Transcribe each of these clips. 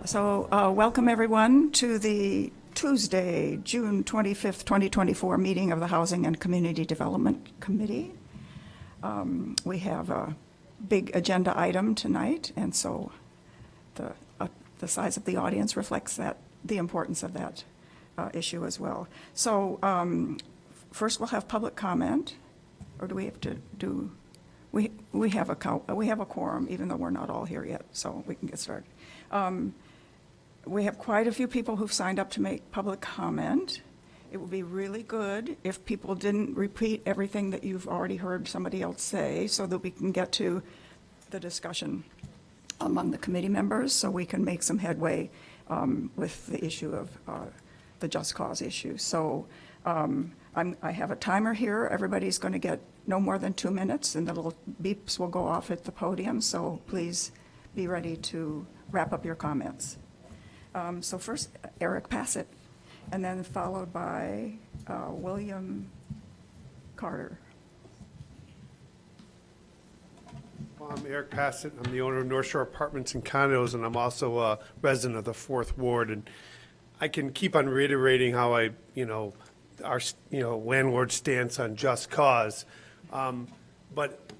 So welcome everyone to the Tuesday, June 25th, 2024 meeting of the Housing and Community Development Committee. We have a big agenda item tonight, and so the size of the audience reflects the importance of that issue as well. So first we'll have public comment, or do we have to do? We have a quorum, even though we're not all here yet, so we can get started. We have quite a few people who've signed up to make public comment. It would be really good if people didn't repeat everything that you've already heard somebody else say, so that we can get to the discussion among the committee members, so we can make some headway with the issue of the just cause issue. So I have a timer here. Everybody's going to get no more than 2 minutes, and the little beeps will go off at the podium, so please be ready to wrap up your comments. So first, Eric Passett, and then followed by William Carter. Well, I'm Eric Passett. I'm the owner of North Shore Apartments and Condos, and I'm also a resident of the 4th Ward. And I can keep on reiterating how our landlord stance on just cause. But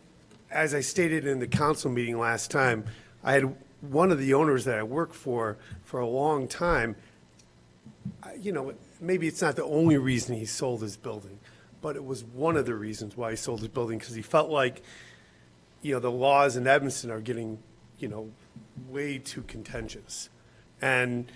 as I stated in the council meeting last time, I had one of the owners that I worked for a long time. Maybe it's not the only reason he sold his building, but it was one of the reasons why he sold his building, because he felt like, the laws in Evanston are getting, way too contentious. And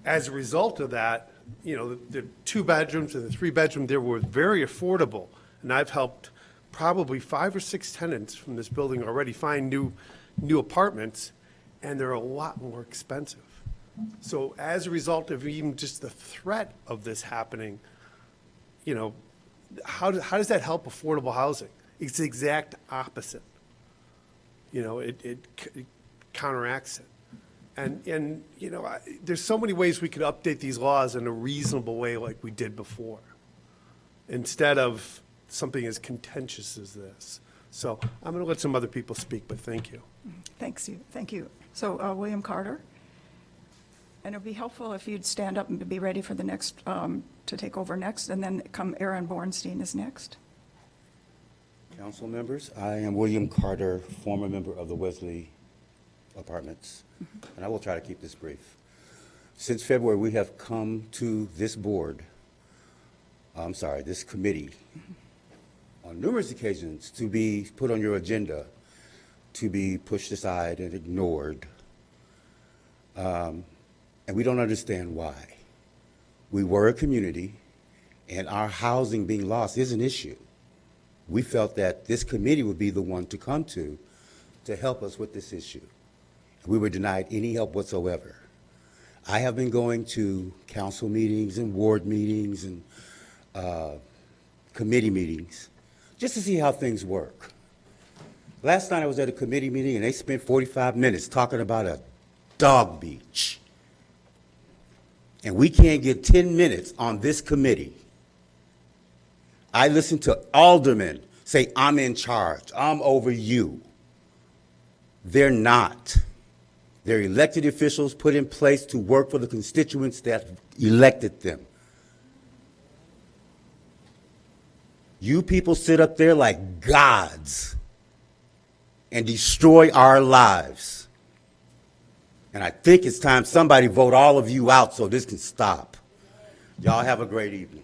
as a result of that, the 2 bedrooms and the 3 bedroom there were very affordable. And I've helped probably 5 or 6 tenants from this building already find new apartments, and they're a lot more expensive. So as a result of even just the threat of this happening, how does that help affordable housing? It's the exact opposite. It counteracts it. And there's so many ways we could update these laws in a reasonable way like we did before, instead of something as contentious as this. So I'm going to let some other people speak, but thank you. Thank you. So William Carter. And it would be helpful if you'd stand up and be ready for the next, to take over next, and then Aaron Bornstein is next. Council members, I am William Carter, former member of the Wesley Apartments, and I will try to keep this brief. Since February, we have come to this this committee, on numerous occasions to be put on your agenda, to be pushed aside and ignored. And we don't understand why. We were a community, and our housing being lost is an issue. We felt that this committee would be the one to come to help us with this issue. We were denied any help whatsoever. I have been going to council meetings and ward meetings and committee meetings just to see how things work. Last night I was at a committee meeting and they spent 45 minutes talking about a dog beach. And we can't get 10 minutes on this committee. I listened to aldermen say, I'm in charge, I'm over you. They're not. They're elected officials put in place to work for the constituents that elected them. You people sit up there like gods and destroy our lives. And I think it's time somebody vote all of you out so this can stop. Y'all have a great evening.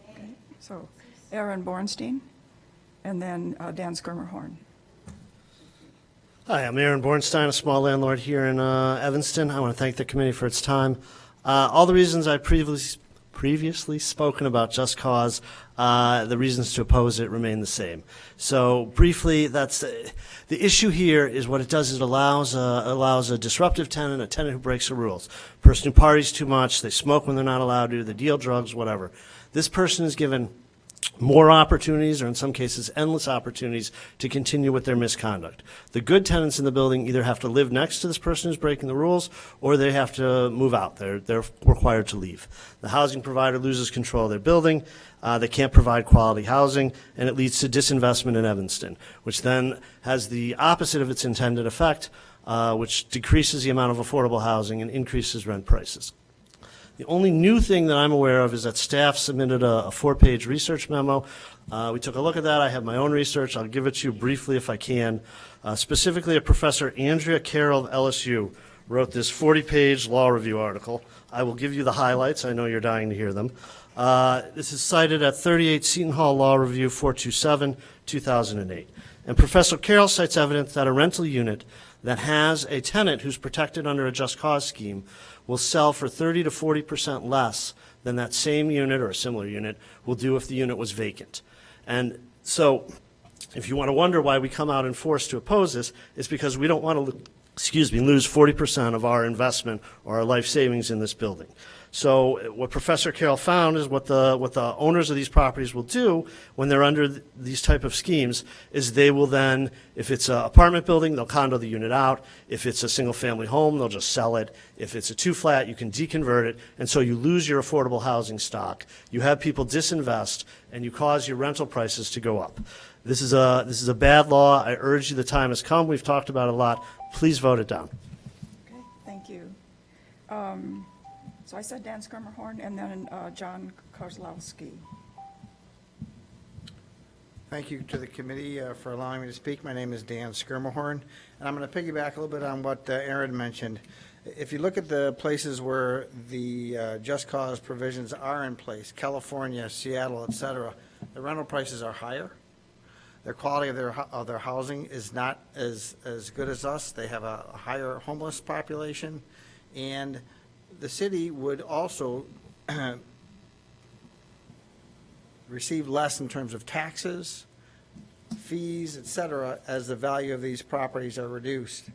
Okay. So Aaron Bornstein, and then Dan Skirmerhorn. Hi, I'm Aaron Bornstein, a small landlord here in Evanston. I want to thank the committee for its time. All the reasons I previously spoken about just cause, the reasons to oppose it remain the same. So briefly, that's the issue here is what it does is it allows a disruptive tenant, a tenant who breaks the rules, a person who parties too much, they smoke when they're not allowed to, they deal drugs, whatever. This person is given more opportunities, or in some cases endless opportunities, to continue with their misconduct. The good tenants in the building either have to live next to this person who's breaking the rules, or they have to move out. They're required to leave. The housing provider loses control of their building. They can't provide quality housing, and it leads to disinvestment in Evanston, which then has the opposite of its intended effect which decreases the amount of affordable housing and increases rent prices. The only new thing that I'm aware of is that staff submitted a 4-page research memo. We took a look at that. I have my own research. I'll give it to you briefly if I can. Specifically, Professor Andrea Carroll of LSU wrote this 40-page law review article. I will give you the highlights. I know you're dying to hear them. This is cited at 38 Seton Hall Law Review 427, 2008. And Professor Carroll cites evidence that a rental unit that has a tenant who's protected under a just cause scheme will sell for 30 to 40% less than that same unit or a similar unit will do if the unit was vacant. And so if you want to wonder why we come out in force to oppose this, it's because we don't want to lose 40% of our investment or our life savings in this building. So what Professor Carroll found is what the owners of these properties will do when they're under these type of schemes is they will then, if it's an apartment building, they'll condo the unit out. If it's a single-family home, they'll just sell it. If it's a two-flat, you can deconvert it, and so you lose your affordable housing stock. You have people disinvest, and you cause your rental prices to go up. This is a bad law. I urge you, the time has come. We've talked about it a lot. Please vote it down. Okay, thank you. So I said Dan Schermerhorn and then John Kozlowski. Thank you to the committee for allowing me to speak. My name is Dan Schermerhorn, and I'm going to piggyback a little bit on what Aaron mentioned. If you look at the places where the just cause provisions are in place, California, Seattle, et cetera, the rental prices are higher. The quality of their housing is not as good as us. They have a higher homeless population, and the city would also receive less in terms of taxes, fees, et cetera, as the value of these properties are reduced.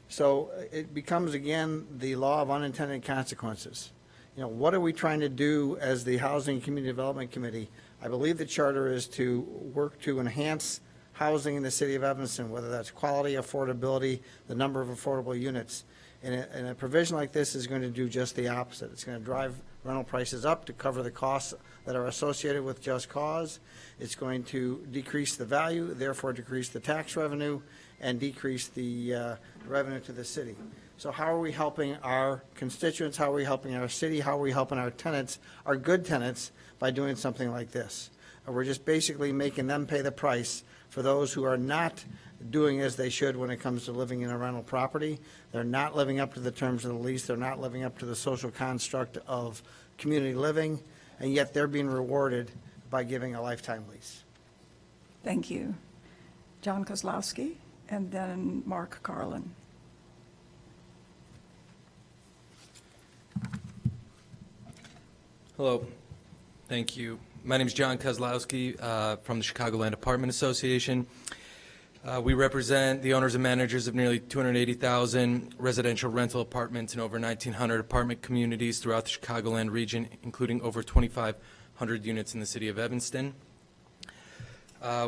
So it becomes, again, the law of unintended consequences. You know, what are we trying to do as the Housing and Community Development Committee? I believe the charter is to work to enhance housing in the city of Evanston, whether that's quality, affordability, the number of affordable units. And a provision like this is going to do just the opposite. It's going to drive rental prices up to cover the costs that are associated with just cause. It's going to decrease the value, therefore decrease the tax revenue, and decrease the revenue to the city. So how are we helping our constituents? How are we helping our city? How are we helping our tenants, our good tenants, by doing something like this? We're just basically making them pay the price for those who are not doing as they should when it comes to living in a rental property. They're not living up to the terms of the lease. They're not living up to the social construct of community living, and yet they're being rewarded by giving a lifetime lease. Thank you. John Kozlowski and then Mark Carlin. Hello. Thank you. My name is John Kozlowski from the Chicagoland Apartment Association. We represent the owners and managers of nearly 280,000 residential rental apartments and over 1,900 apartment communities throughout the Chicagoland region, including over 2,500 units in the city of Evanston.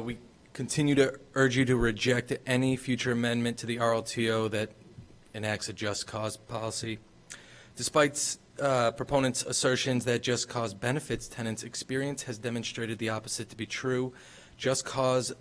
We continue to urge you to reject any future amendment to the RLTO that enacts a just cause policy. Despite proponents' assertions that just cause benefits tenants, experience has demonstrated the opposite to be true. Just cause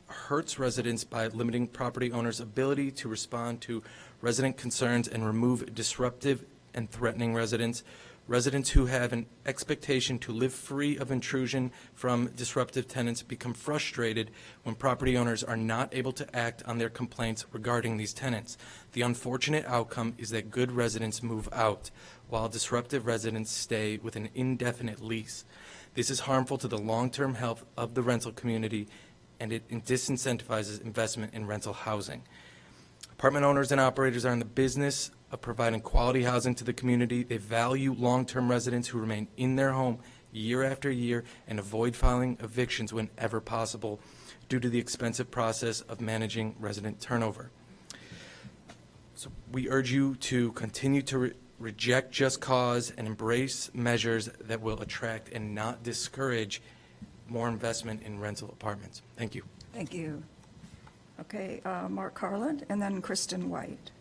hurts residents by limiting property owners' ability to respond to resident concerns and remove disruptive and threatening residents. Residents who have an expectation to live free of intrusion from disruptive tenants become frustrated when property owners are not able to act on their complaints regarding these tenants. The unfortunate outcome is that good residents move out, while disruptive residents stay with an indefinite lease. This is harmful to the long-term health of the rental community, and it disincentivizes investment in rental housing. Apartment owners and operators are in the business of providing quality housing to the community. They value long-term residents who remain in their home year after year and avoid filing evictions whenever possible due to the expensive process of managing resident turnover. So we urge you to continue to reject just cause and embrace measures that will attract and not discourage more investment in rental apartments. Thank you. Thank you. Okay, Mark Carlin and then Kristen White.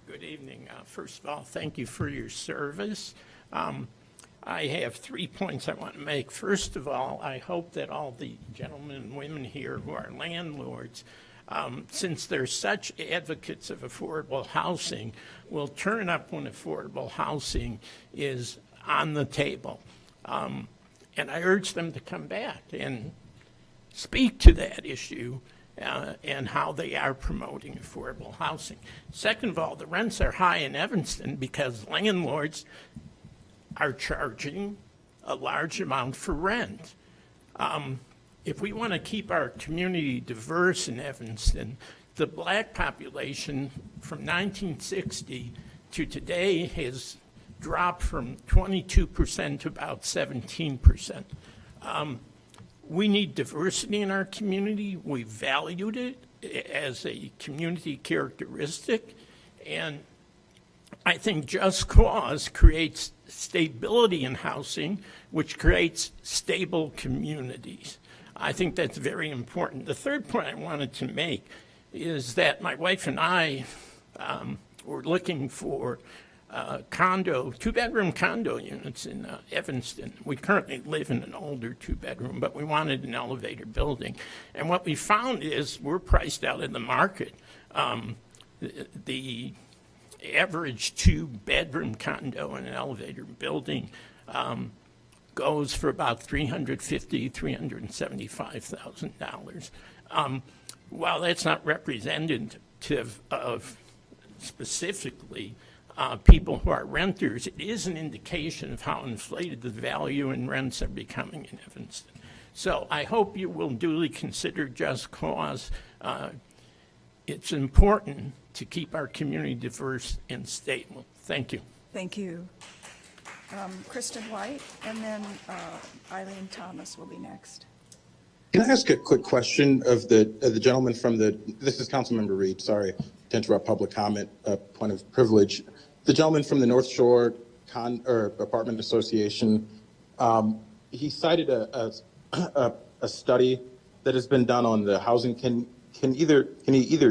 Good evening. First of all, thank you for your service. I have 3 points I want to make. First of all, I hope that all the gentlemen and women here who are landlords Since they're such advocates of affordable housing, will turn up when affordable housing is on the table. And I urge them to come back and speak to that issue and how they are promoting affordable housing. Second of all, the rents are high in Evanston because landlords are charging a large amount for rent. If we want to keep our community diverse in Evanston, the black population from 1960 to today has dropped from 22% to about 17%. We need diversity in our community. We valued it as a community characteristic, and I think just cause creates stability in housing, which creates stable communities. I think that's very important. The third point I wanted to make is that my wife and I were looking for two-bedroom condo units in Evanston. We currently live in an older two-bedroom, but we wanted an elevator building. And what we found is we're priced out of the market. The average two-bedroom condo in an elevator building goes for about $350,000, $375,000. While that's not representative of specifically people who are renters, it is an indication of how inflated the value and rents are becoming in Evanston. So I hope you will duly consider just cause. It's important to keep our community diverse and stable. Thank you. Thank you. Kristen White, and then Eileen Thomas will be next. Can I ask a quick question of the gentleman from this is Councilmember Reed, sorry to interrupt public comment, point of privilege. The gentleman from the North Shore Apartment Association, he cited a study that has been done on the housing. Can he either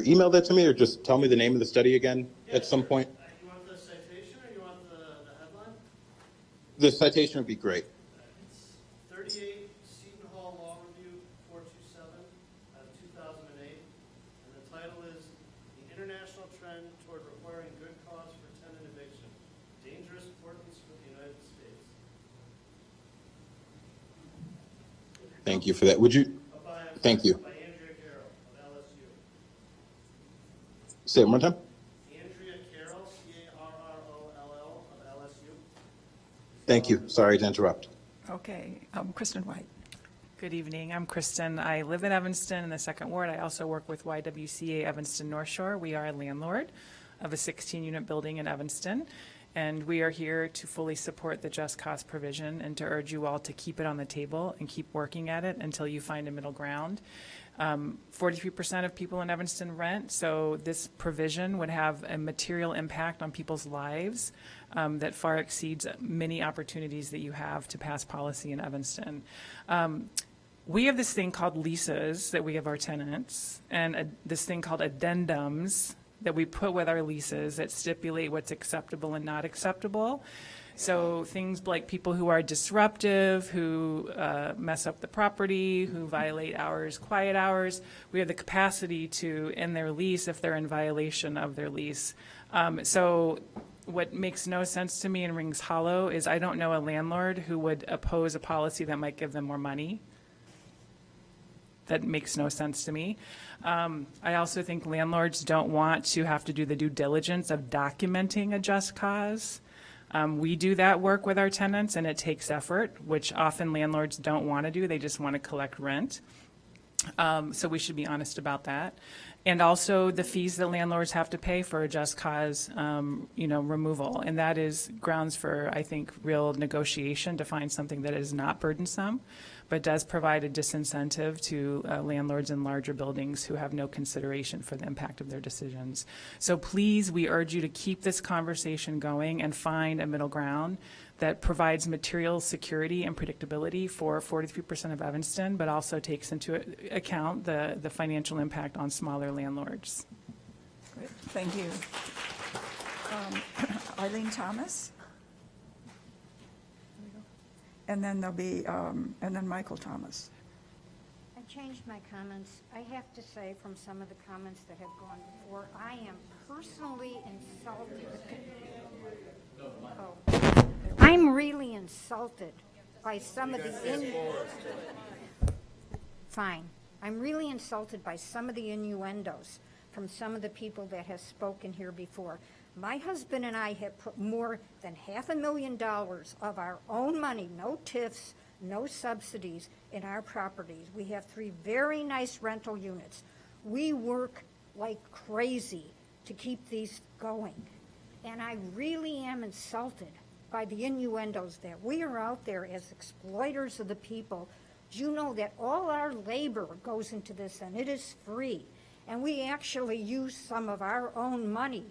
email that to me or just tell me the name of the study again at some point? You want the citation or you want the headline? The citation would be great. It's 38 Seton Hall Law Review 427 of 2008, and the title is The International Trend Toward Requiring Good Cause for Tenant Eviction, Dangerous Importance for the United States. Thank you for that. Would you? Thank you. By Andrea Carroll of LSU. Say it one more time. Andrea Carroll, C-A-R-R-O-L-L of LSU. Thank you. Sorry to interrupt. Okay, Kristen White. Good evening. I'm Kristen. I live in Evanston in the Second Ward. I also work with YWCA Evanston North Shore. We are a landlord of a 16-unit building in Evanston, and we are here to fully support the just cause provision and to urge you all to keep it on the table and keep working at it until you find a middle ground. 43% of people in Evanston rent, so this provision would have a material impact on people's lives that far exceeds many opportunities that you have to pass policy in Evanston. We have this thing called leases that we have our tenants, and this thing called addendums that we put with our leases that stipulate what's acceptable and not acceptable. So things like people who are disruptive, who mess up the property, who violate hours, quiet hours, we have the capacity to end their lease if they're in violation of their lease. So what makes no sense to me and rings hollow is I don't know a landlord who would oppose a policy that might give them more money. That makes no sense to me. I also think landlords don't want to have to do the due diligence of documenting a just cause. We do that work with our tenants, and it takes effort, which often landlords don't want to do. They just want to collect rent. So we should be honest about that. And also the fees that landlords have to pay for a just cause, removal. And that is grounds for, I think, real negotiation to find something that is not burdensome, but does provide a disincentive to landlords in larger buildings who have no consideration for the impact of their decisions. So please, we urge you to keep this conversation going and find a middle ground that provides material security and predictability for 43% of Evanston, but also takes into account the financial impact on smaller landlords. Great, thank you. Eileen Thomas? And then there'll be, and then Michael Thomas. changed my comments. I have to say, from some of the comments that have gone before, I am personally insulted. Oh. I'm really insulted by some of the Fine. I'm really insulted by some of the innuendos from some of the people that have spoken here before. My husband and I have put more than $500,000 of our own money, no TIFs, no subsidies, in our properties. We have 3 very nice rental units. We work like crazy to keep these going. And I really am insulted by the innuendos that we are out there as exploiters of the people. Do you know that all our labor goes into this and it is free? And we actually use some of our own money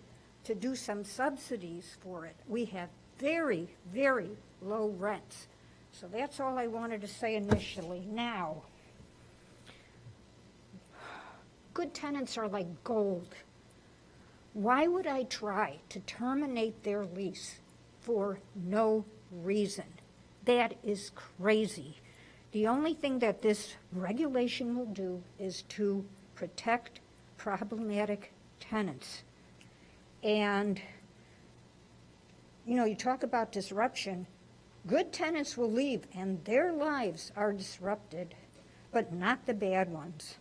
to do some subsidies for it. We have very, very low rents. So that's all I wanted to say initially. Now, good tenants are like gold. Why would I try to terminate their lease for no reason? That is crazy. The only thing that this regulation will do is to protect problematic tenants. And, you know, you talk about disruption. Good tenants will leave, and their lives are disrupted, but not the bad ones.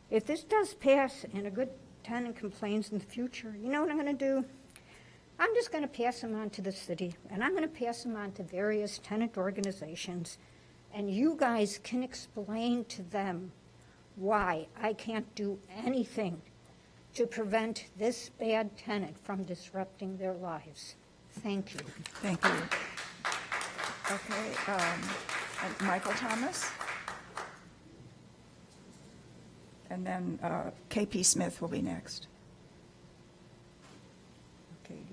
If this does pass and a good tenant complains in the future, you know what I'm going to do? I'm just going to pass them on to the city, and I'm going to pass them on to various tenant organizations, and you guys can explain to them why I can't do anything to prevent this bad tenant from disrupting their lives. Thank you. Thank you. Okay, and Michael Thomas. And then KP Smith will be next. Okay.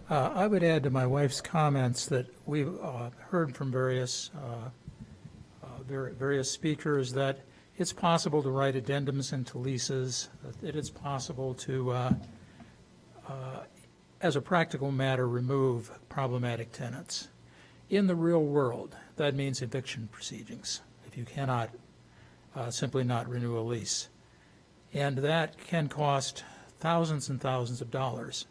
I would add to my wife's comments that we've heard from various speakers that it's possible to write addendums into leases, that it's possible to, as a practical matter, remove problematic tenants. In the real world, that means eviction proceedings, if you cannot simply not renew a lease. And that can cost thousands and thousands of dollars.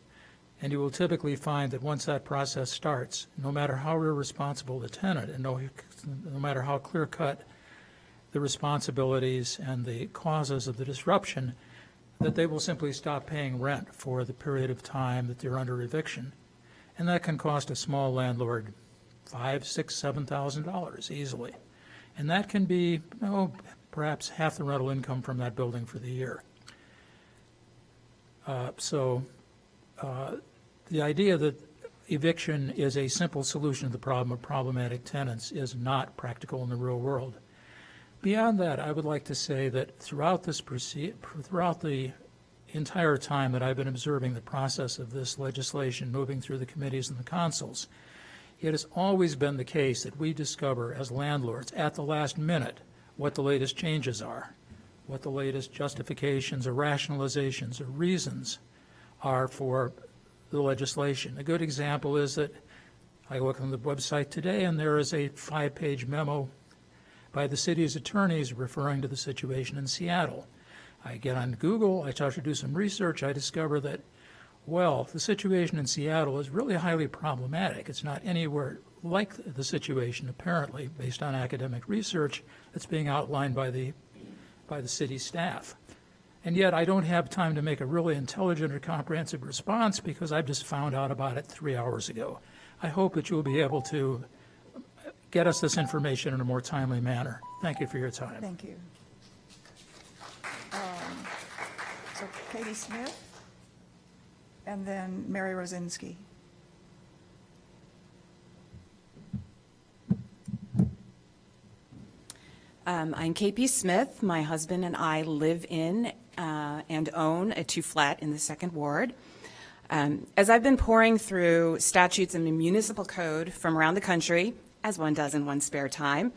And you will typically find that once that process starts, no matter how irresponsible the tenant and no matter how clear-cut the responsibilities and the causes of the disruption, that they will simply stop paying rent for the period of time that they're under eviction. And that can cost a small landlord $5,000, $6,000, $7,000 easily. And that can be, perhaps half the rental income from that building for the year. The idea that eviction is a simple solution to the problem of problematic tenants is not practical in the real world. Beyond that, I would like to say that throughout the entire time that I've been observing the process of this legislation moving through the committees and the councils, it has always been the case that we discover as landlords at the last minute what the latest changes are, what the latest justifications or rationalizations or reasons are for the legislation. A good example is that I look on the website today and there is a 5-page memo by the city's attorneys referring to the situation in Seattle. I get on Google, I try to do some research, I discover that, well, the situation in Seattle is really highly problematic. It's not anywhere like the situation, apparently, based on academic research that's being outlined by the city staff. And yet I don't have time to make a really intelligent or comprehensive response because I've just found out about it 3 hours ago. I hope that you'll be able to get us this information in a more timely manner. Thank you for your time. Thank you. So Katie Smith, and then Mary Rosinski. I'm KP Smith. My husband and I live in and own a 2-flat in the 2nd Ward. As I've been pouring through statutes and the municipal code from around the country, as one does in one's spare time,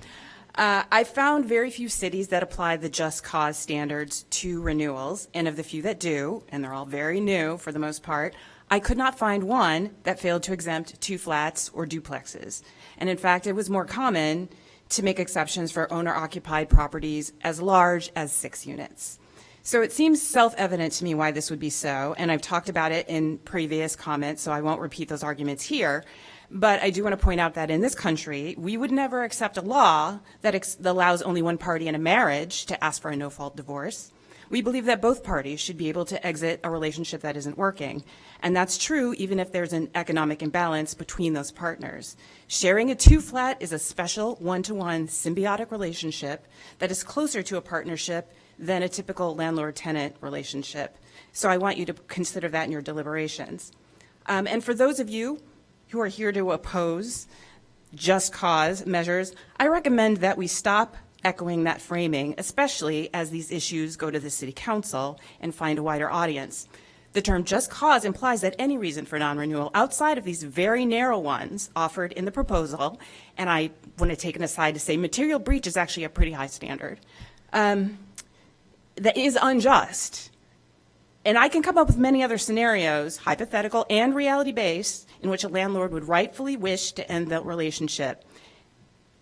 I found very few cities that apply the just cause standards to renewals, and of the few that do, and they're all very new for the most part, I could not find one that failed to exempt 2 flats or duplexes. And in fact, it was more common to make exceptions for owner-occupied properties as large as 6 units. So it seems self-evident to me why this would be so, and I've talked about it in previous comments, so I won't repeat those arguments here. But I do want to point out that in this country, we would never accept a law that allows only one party in a marriage to ask for a no-fault divorce. We believe that both parties should be able to exit a relationship that isn't working. And that's true even if there's an economic imbalance between those partners. Sharing a 2-flat is a special one-to-one symbiotic relationship that is closer to a partnership than a typical landlord-tenant relationship. So I want you to consider that in your deliberations. And for those of you who are here to oppose just cause measures, I recommend that we stop echoing that framing, especially as these issues go to the City Council and find a wider audience. The term just cause implies that any reason for non-renewal outside of these very narrow ones offered in the proposal, and I want to take an aside to say material breach is actually a pretty high standard, that is unjust. And I can come up with many other scenarios, hypothetical and reality-based, in which a landlord would rightfully wish to end the relationship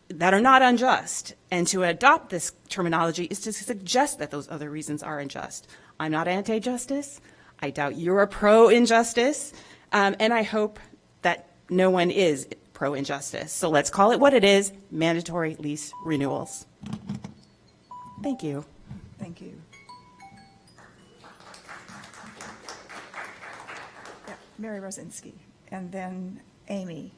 that are not unjust. And to adopt this terminology is to suggest that those other reasons are unjust. I'm not anti-justice. I doubt you're pro-injustice. And I hope that no one is pro-injustice. So let's call it what it is, mandatory lease renewals. Thank you. Thank you. Yeah, Mary Rosinski, and then Amy.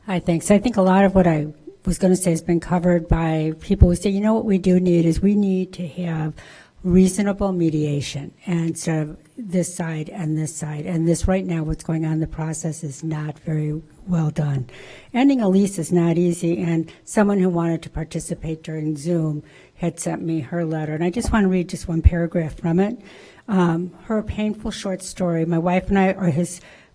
Hi, thanks. I think a lot of what I was going to say has been covered by people who say, you know, what we do need is we need to have reasonable mediation instead of this side and this side. And this right now, what's going on, the process is not very well done. Ending a lease is not easy, and someone who wanted to participate during Zoom had sent me her letter. And I just want to read just one paragraph from it. Her painful short story, my wife and I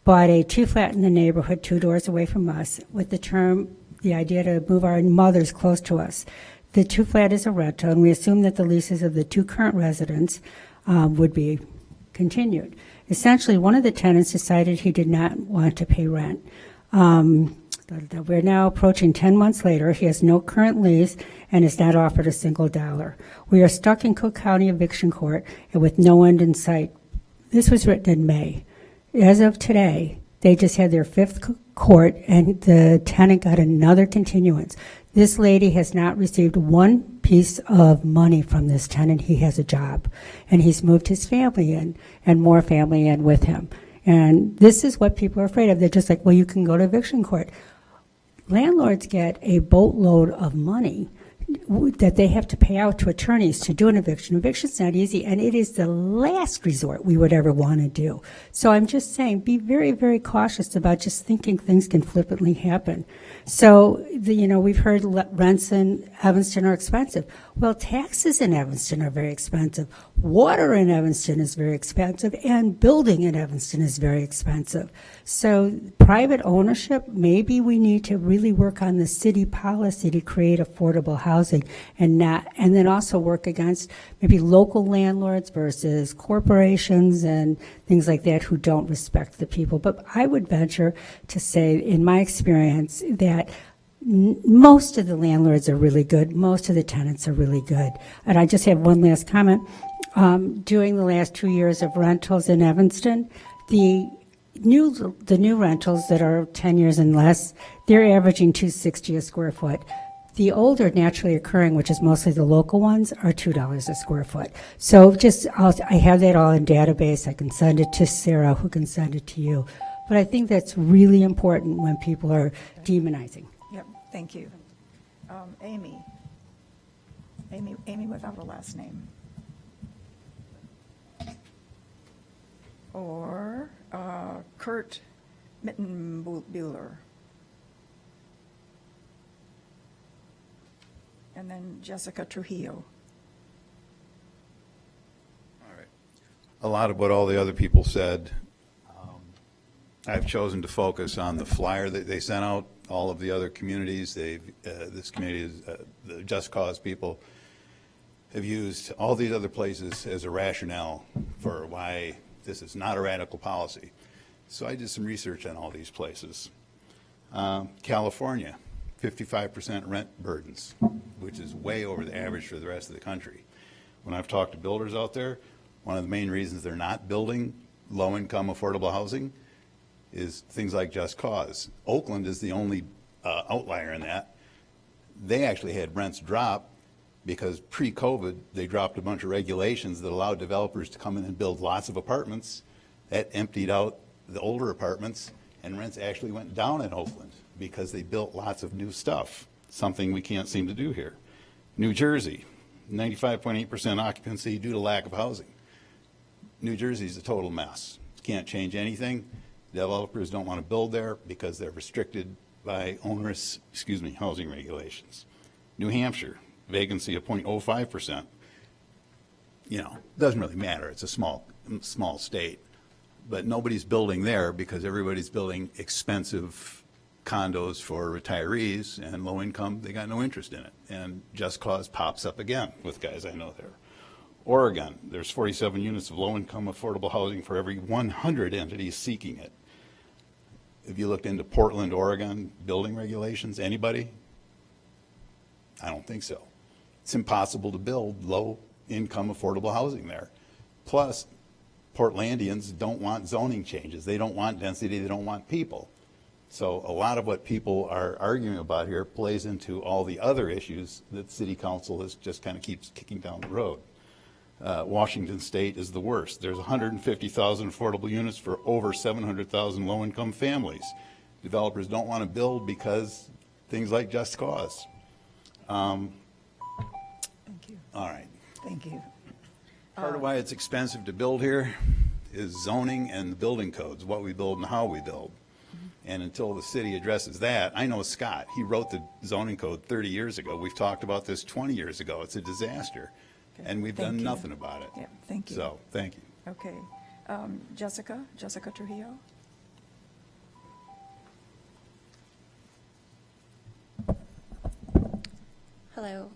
bought a 2-flat in the neighborhood 2 doors away from us with the idea to move our mothers close to us. The 2-flat is a rental, and we assumed that the leases of the 2 current residents would be continued. Essentially, one of the tenants decided he did not want to pay rent. We're now approaching 10 months later. He has no current lease and is not offered a single dollar. We are stuck in Cook County eviction court and with no end in sight. This was written in May. As of today, they just had their 5th court, and the tenant got another continuance. This lady has not received one piece of money from this tenant. He has a job, and he's moved his family in and more family in with him. And this is what people are afraid of. They're just like, well, you can go to eviction court. Landlords get a boatload of money that they have to pay out to attorneys to do an eviction. Eviction's not easy, and it is the last resort we would ever want to do. So I'm just saying, be very, very cautious about just thinking things can flippantly happen. So, we've heard rents in Evanston are expensive. Well, taxes in Evanston are very expensive. Water in Evanston is very expensive, and building in Evanston is very expensive. So private ownership, maybe we need to really work on the city policy to create affordable housing and then also work against maybe local landlords versus corporations and things like that who don't respect the people. But I would venture to say, in my experience, that most of the landlords are really good. Most of the tenants are really good. And I just have one last comment. During the last 2 years of rentals in Evanston, the new rentals that are 10 years and less, they're averaging $2.60 a square foot. The older naturally occurring, which is mostly the local ones, are $2 a square foot. So I have that all in database. I can send it to Sarah, who can send it to you. But I think that's really important when people are demonizing. Yep, thank you. Amy without a last name. Or Kurt Mittenbuehler. And then Jessica Trujillo. All right. A lot of what all the other people said. I've chosen to focus on the flyer that they sent out. All of the other communities, this community is the Just Cause people have used all these other places as a rationale for why this is not a radical policy. So I did some research on all these places. California, 55% rent burdens, which is way over the average for the rest of the country. When I've talked to builders out there, one of the main reasons they're not building low-income affordable housing is things like just cause. Oakland is the only outlier in that. They actually had rents drop because pre-COVID, they dropped a bunch of regulations that allowed developers to come in and build lots of apartments. That emptied out the older apartments, and rents actually went down in Oakland because they built lots of new stuff, something we can't seem to do here. New Jersey, 95.8% occupancy due to lack of housing. New Jersey's a total mess. Can't change anything. Developers don't want to build there because they're restricted by onerous, housing regulations. New Hampshire, vacancy of 0.05%. Doesn't really matter. It's a small state. But nobody's building there because everybody's building expensive condos for retirees and low income. They got no interest in it. And just cause pops up again with guys I know there. Oregon, there's 47 units of low income affordable housing for every 100 entities seeking it. Have you looked into Portland, Oregon building regulations? Anybody? I don't think so. It's impossible to build low-income affordable housing there. Plus, Portlandians don't want zoning changes. They don't want density. They don't want people. So a lot of what people are arguing about here plays into all the other issues that City Council is just kind of keeps kicking down the road. Washington State is the worst. There's 150,000 affordable units for over 700,000 low-income families. Developers don't want to build because things like just cause. Thank you. All right. Thank you. Part of why it's expensive to build here is zoning and the building codes, what we build and how we build. And until the city addresses that, I know Scott, he wrote the zoning code 30 years ago. We've talked about this 20 years ago. It's a disaster. And we've done nothing about it. Yeah, thank you. So, thank you. Okay. Jessica Trujillo? Hello.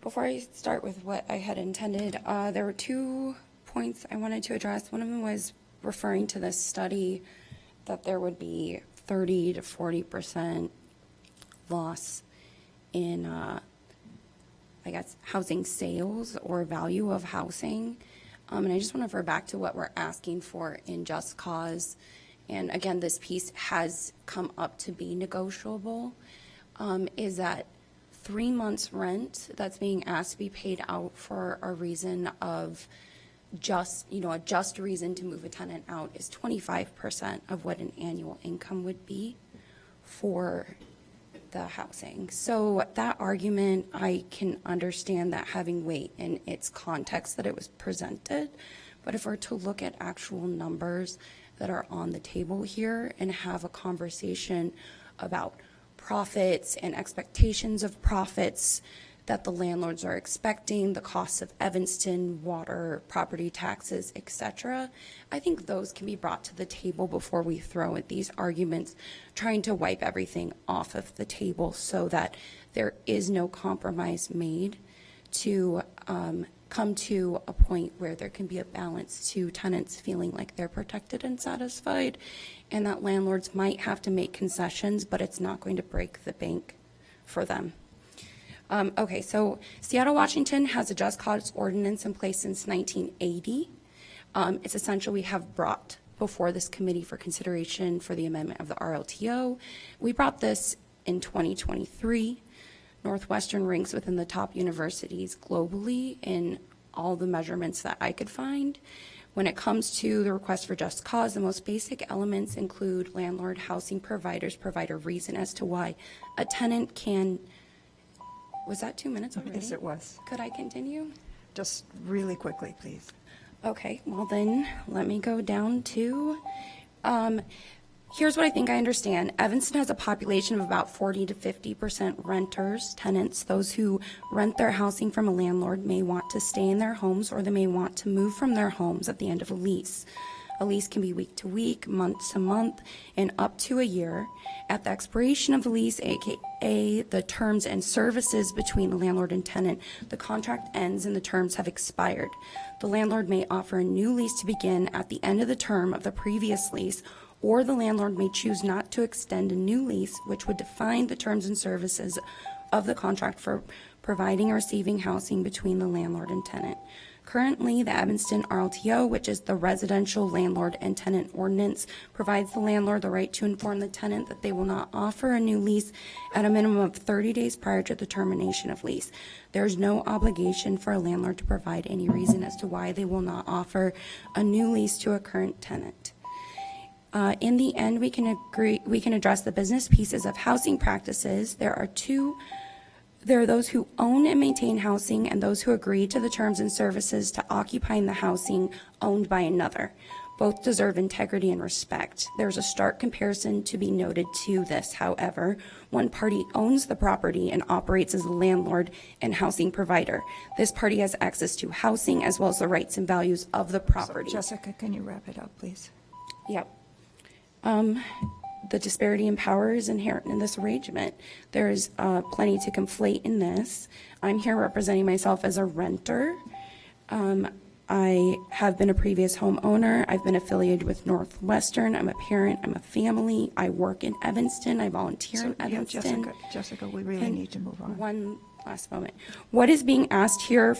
Before I start with what I had intended, there were 2 points I wanted to address. One of them was referring to this study that there would be 30 to 40% loss in, I guess, housing sales or value of housing. And I just want to refer back to what we're asking for in Just Cause. And again, this piece has come up to be negotiable, is that 3 months rent that's being asked to be paid out for a reason of a just reason to move a tenant out is 25% of what an annual income would be for the housing. So that argument, I can understand that having weight in its context that it was presented. But if we're to look at actual numbers that are on the table here and have a conversation about profits and expectations of profits that the landlords are expecting, the costs of Evanston, water, property taxes, etc., I think those can be brought to the table before we throw at these arguments, trying to wipe everything off of the table so that there is no compromise made to come to a point where there can be a balance to tenants feeling like they're protected and satisfied, and that landlords might have to make concessions, but it's not going to break the bank for them. Okay, so Seattle, Washington has a Just Cause ordinance in place since 1980. It's essential we have brought before this committee for consideration for the amendment of the RLTO. We brought this in 2023. Northwestern ranks within the top universities globally in all the measurements that I could find. When it comes to the request for Just Cause, the most basic elements include landlord, housing providers provide a reason as to why a tenant can. Was that 2 minutes already? Yes, it was. Could I continue? Just really quickly, please. Okay, well then, let me go down to, here's what I think I understand. Evanston has a population of about 40 to 50% renters, tenants. Those who rent their housing from a landlord may want to stay in their homes or they may want to move from their homes at the end of a lease. A lease can be week to week, month to month, and up to a year. At the expiration of the lease, aka the terms and services between the landlord and tenant, the contract ends and the terms have expired. The landlord may offer a new lease to begin at the end of the term of the previous lease, or the landlord may choose not to extend a new lease, which would define the terms and services of the contract for providing or receiving housing between the landlord and tenant. Currently, the Evanston RLTO, which is the Residential Landlord and Tenant Ordinance, provides the landlord the right to inform the tenant that they will not offer a new lease at a minimum of 30 days prior to the termination of lease. There is no obligation for a landlord to provide any reason as to why they will not offer a new lease to a current tenant. In the end, we can address the business pieces of housing practices. There are those who own and maintain housing and those who agree to the terms and services to occupying the housing owned by another. Both deserve integrity and respect. There's a stark comparison to be noted to this, however. One party owns the property and operates as a landlord and housing provider. This party has access to housing as well as the rights and values of the property. So, Jessica, can you wrap it up, please? Yep. The disparity in power is inherent in this arrangement. There is plenty to conflate in this. I'm here representing myself as a renter. I have been a previous homeowner. I've been affiliated with Northwestern. I'm a parent. I'm a family. I work in Evanston. I volunteer in Evanston. Jessica, we really need to move on. One last moment. What is being asked here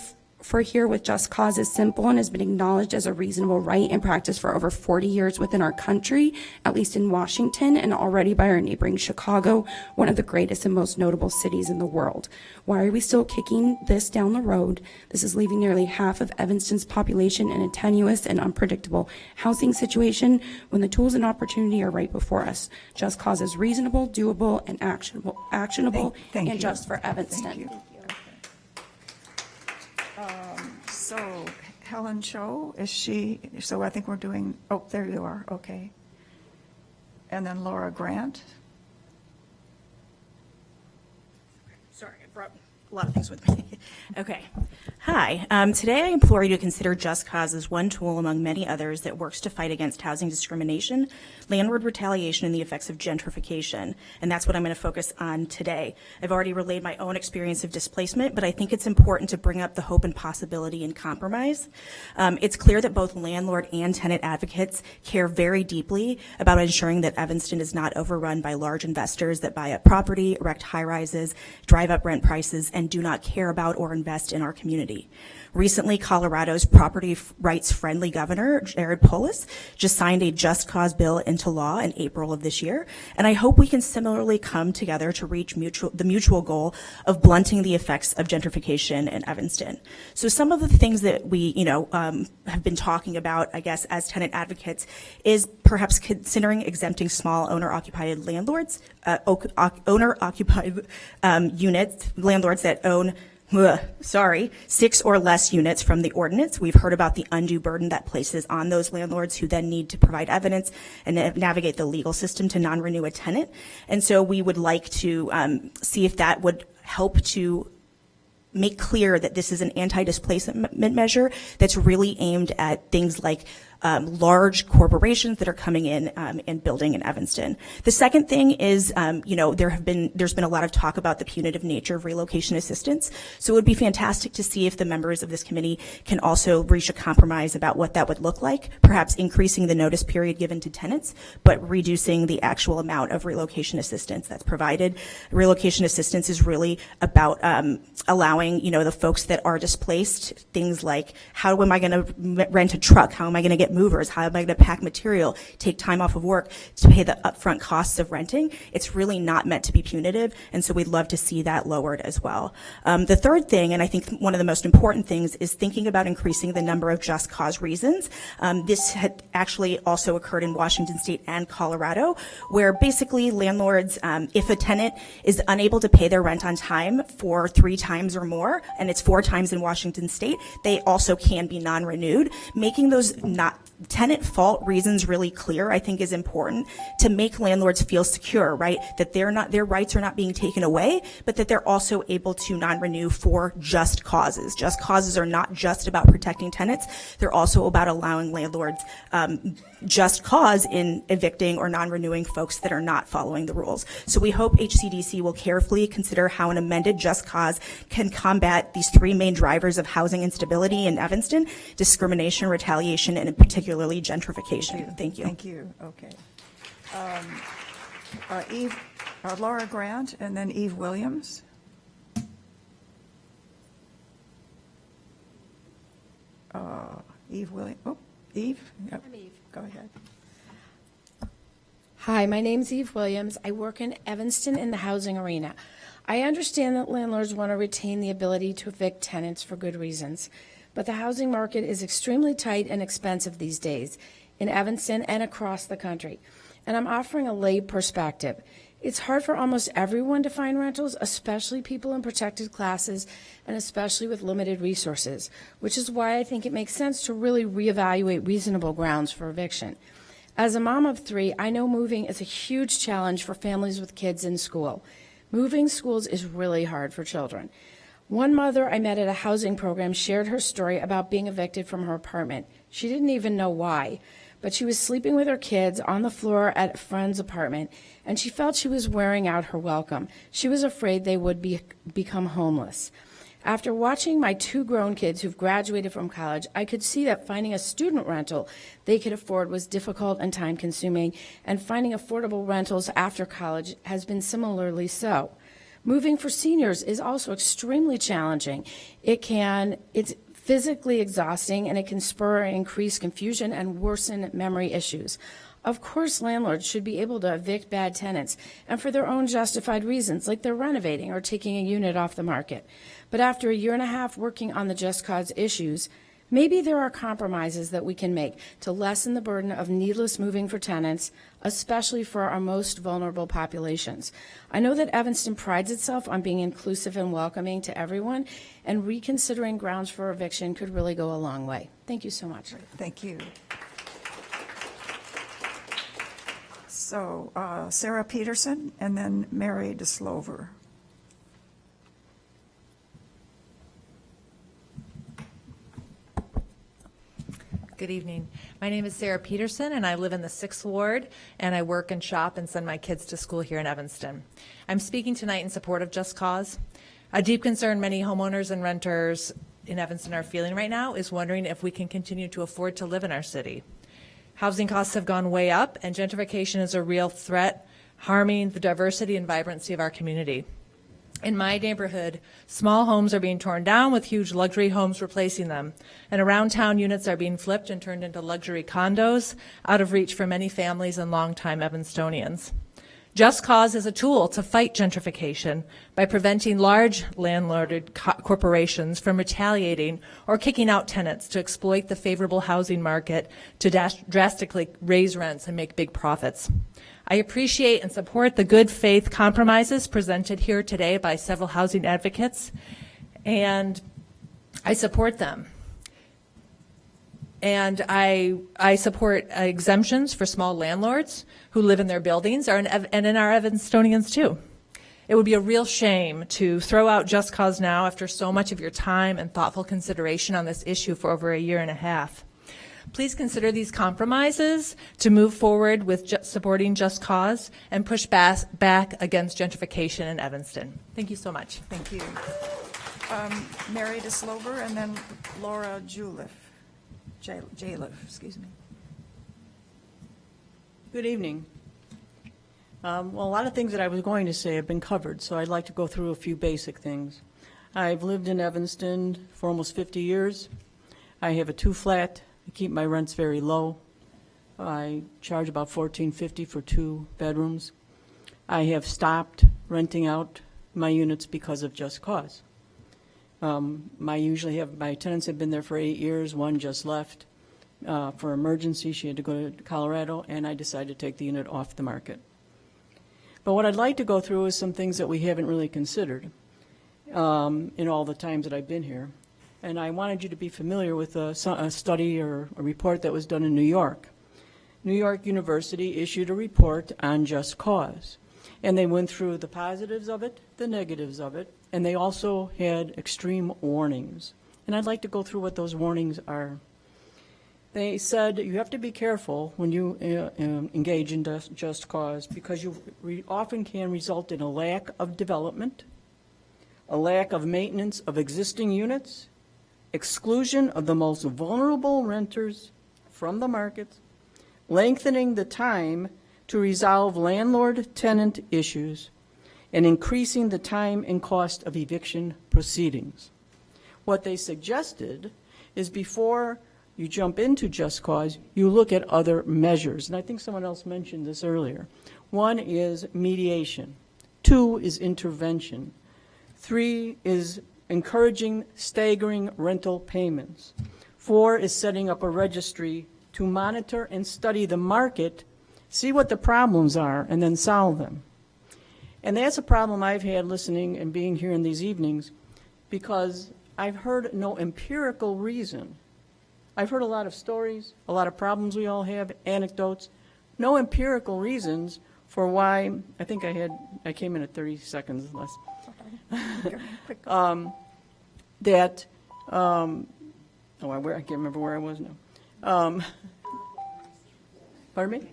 with just cause is simple and has been acknowledged as a reasonable right and practice for over 40 years within our country, at least in Washington, and already by our neighboring Chicago, one of the greatest and most notable cities in the world. Why are we still kicking this down the road? This is leaving nearly half of Evanston's population in a tenuous and unpredictable housing situation when the tools and opportunity are right before us. Just cause is reasonable, doable, and actionable Thank and you. just for Evanston. Thank you. So Helen Cho, is she, so I think we're doing, oh, there you are, okay. And then Laura Grant. Sorry, I brought a lot of things with me. Okay. Hi. Today I implore you to consider Just Cause as one tool among many others that works to fight against housing discrimination, landlord retaliation, and the effects of gentrification. And that's what I'm going to focus on today. I've already relayed my own experience of displacement, but I think it's important to bring up the hope and possibility in compromise. It's clear that both landlord and tenant advocates care very deeply about ensuring that Evanston is not overrun by large investors that buy up property, erect high-rises, drive up rent prices, and do not care about or invest in our community. Recently, Colorado's property rights-friendly governor, Jared Polis, just signed a Just Cause bill into law in April of this year, and I hope we can similarly come together to reach the mutual goal of blunting the effects of gentrification in Evanston. So some of the things that we, have been talking about, I guess, as tenant advocates, is perhaps considering exempting small owner-occupied landlords, owner-occupied units, landlords that own 6 or less units from the ordinance. We've heard about the undue burden that places on those landlords who then need to provide evidence and navigate the legal system to non-renew a tenant. And so we would like to see if that would help to make clear that this is an anti-displacement measure that's really aimed at things like large corporations that are coming in and building in Evanston. The second thing is, there's been a lot of talk about the punitive nature of relocation assistance. So it would be fantastic to see if the members of this committee can also reach a compromise about what that would look like, perhaps increasing the notice period given to tenants, but reducing the actual amount of relocation assistance that's provided. Relocation assistance is really about allowing, the folks that are displaced, things like, how am I going to rent a truck? How am I going to get movers? How am I going to pack material, take time off of work to pay the upfront costs of renting? It's really not meant to be punitive, and so we'd love to see that lowered as well. The third thing, and I think one of the most important things, is thinking about increasing the number of just cause reasons. This had actually also occurred in Washington State and Colorado, where basically landlords, if a tenant is unable to pay their rent on time for 3 times or more, and it's 4 times in Washington State, they also can be non-renewed. Making those tenant fault reasons really clear, I think is important to make landlords feel secure, right? That their rights are not being taken away, but that they're also able to non-renew for just causes. Just causes are not just about protecting tenants. They're also about allowing landlords just cause in evicting or non-renewing folks that are not following the rules. So we hope HCDC will carefully consider how an amended just cause can combat these three main drivers of housing instability in Evanston: discrimination, retaliation, and particularly gentrification. Thank you. Thank you. Okay. Laura Grant, and then Eve Williams. Eve Williams. Oh, Eve? Yep. I'm Eve. Go ahead. Hi, my name's Eve Williams. I work in Evanston in the housing arena. I understand that landlords want to retain the ability to evict tenants for good reasons, but the housing market is extremely tight and expensive these days in Evanston and across the country. And I'm offering a lay perspective. It's hard for almost everyone to find rentals, especially people in protected classes and especially with limited resources, which is why I think it makes sense to really reevaluate reasonable grounds for eviction. As a mom of three, I know moving is a huge challenge for families with kids in school. Moving schools is really hard for children. One mother I met at a housing program shared her story about being evicted from her apartment. She didn't even know why, but she was sleeping with her kids on the floor at a friend's apartment, and she felt she was wearing out her welcome. She was afraid they would become homeless. After watching my two grown kids who've graduated from college, I could see that finding a student rental they could afford was difficult and time-consuming, and finding affordable rentals after college has been similarly so. Moving for seniors is also extremely challenging. It's physically exhausting, and it can spur and increase confusion and worsen memory issues. Of course, landlords should be able to evict bad tenants, and for their own justified reasons, like they're renovating or taking a unit off the market. But after a year and a half working on the just cause issues, maybe there are compromises that we can make to lessen the burden of needless moving for tenants, especially for our most vulnerable populations. I know that Evanston prides itself on being inclusive and welcoming to everyone, and reconsidering grounds for eviction could really go a long way. Thank you so much. Thank you. So Sarah Peterson, and then Mary DeSlover. Good evening. My name is Sarah Peterson, and I live in the 6th Ward, and I work and shop and send my kids to school here in Evanston. I'm speaking tonight in support of Just Cause. A deep concern many homeowners and renters in Evanston are feeling right now is wondering if we can continue to afford to live in our city. Housing costs have gone way up, and gentrification is a real threat, harming the diversity and vibrancy of our community. In my neighborhood, small homes are being torn down with huge luxury homes replacing them, and around town units are being flipped and turned into luxury condos, out of reach for many families and longtime Evanstonians. Just Cause is a tool to fight gentrification by preventing large landlorded corporations from retaliating or kicking out tenants to exploit the favorable housing market to drastically raise rents and make big profits. I appreciate and support the good faith compromises presented here today by several housing advocates, and I support them. And I support exemptions for small landlords who live in their buildings and in our Evanstonians too. It would be a real shame to throw out Just Cause now after so much of your time and thoughtful consideration on this issue for over a year and a half. Please consider these compromises to move forward with supporting Just Cause and push back against gentrification in Evanston. Thank you so much. Thank you. Mary DeSlover, and then Laura Jaliff, excuse me. Good evening. Well, a lot of things that I was going to say have been covered, so I'd like to go through a few basic things. I've lived in Evanston for almost 50 years. I have a 2-flat. I keep my rents very low. I charge about $14.50 for 2 bedrooms. I have stopped renting out my units because of Just Cause. My tenants have been there for 8 years. One just left for emergency. She had to go to Colorado, and I decided to take the unit off the market. But what I'd like to go through is some things that we haven't really considered in all the times that I've been here. And I wanted you to be familiar with a study or a report that was done in New York. New York University issued a report on just cause. And they went through the positives of it, the negatives of it, and they also had extreme warnings. And I'd like to go through what those warnings are. They said you have to be careful when you engage in just cause because you often can result in a lack of development, a lack of maintenance of existing units, exclusion of the most vulnerable renters from the markets, lengthening the time to resolve landlord-tenant issues, and increasing the time and cost of eviction proceedings. What they suggested is before you jump into just cause, you look at other measures. And I think someone else mentioned this earlier. 1 is mediation. 2 is intervention. 3 is encouraging staggering rental payments. 4 is setting up a registry to monitor and study the market, see what the problems are, and then solve them. And that's a problem I've had listening and being here in these evenings because I've heard no empirical reason. I've heard a lot of stories, a lot of problems we all have, anecdotes, no empirical reasons for why, I think I came in at 30 seconds less. I can't remember where I was now. Pardon me?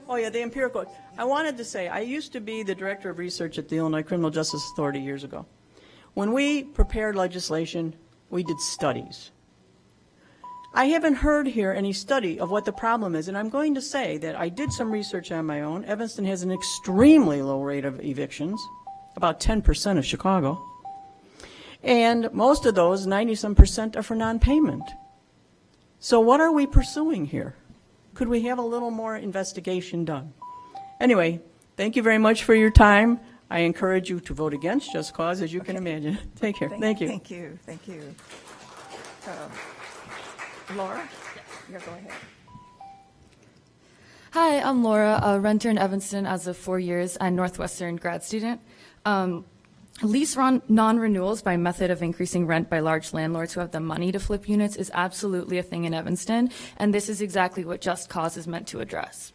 Oh, yeah, the empirical. I wanted to say, I used to be the director of research at the Illinois Criminal Justice Authority years ago. When we prepared legislation, we did studies. I haven't heard here any study of what the problem is, and I'm going to say that I did some research on my own. Evanston has an extremely low rate of evictions, about 10% of Chicago. And most of those, 90-some%, are for non-payment. So what are we pursuing here? Could we have a little more investigation done? Anyway, thank you very much for your time. I encourage you to vote against just cause, as you can imagine. Take care. Thank you. Thank you. Thank you. Laura? Yeah, go ahead. Hi, I'm Laura, a renter in Evanston as of 4 years and Northwestern grad student. Lease non-renewals by method of increasing rent by large landlords who have the money to flip units is absolutely a thing in Evanston, and this is exactly what Just Cause is meant to address.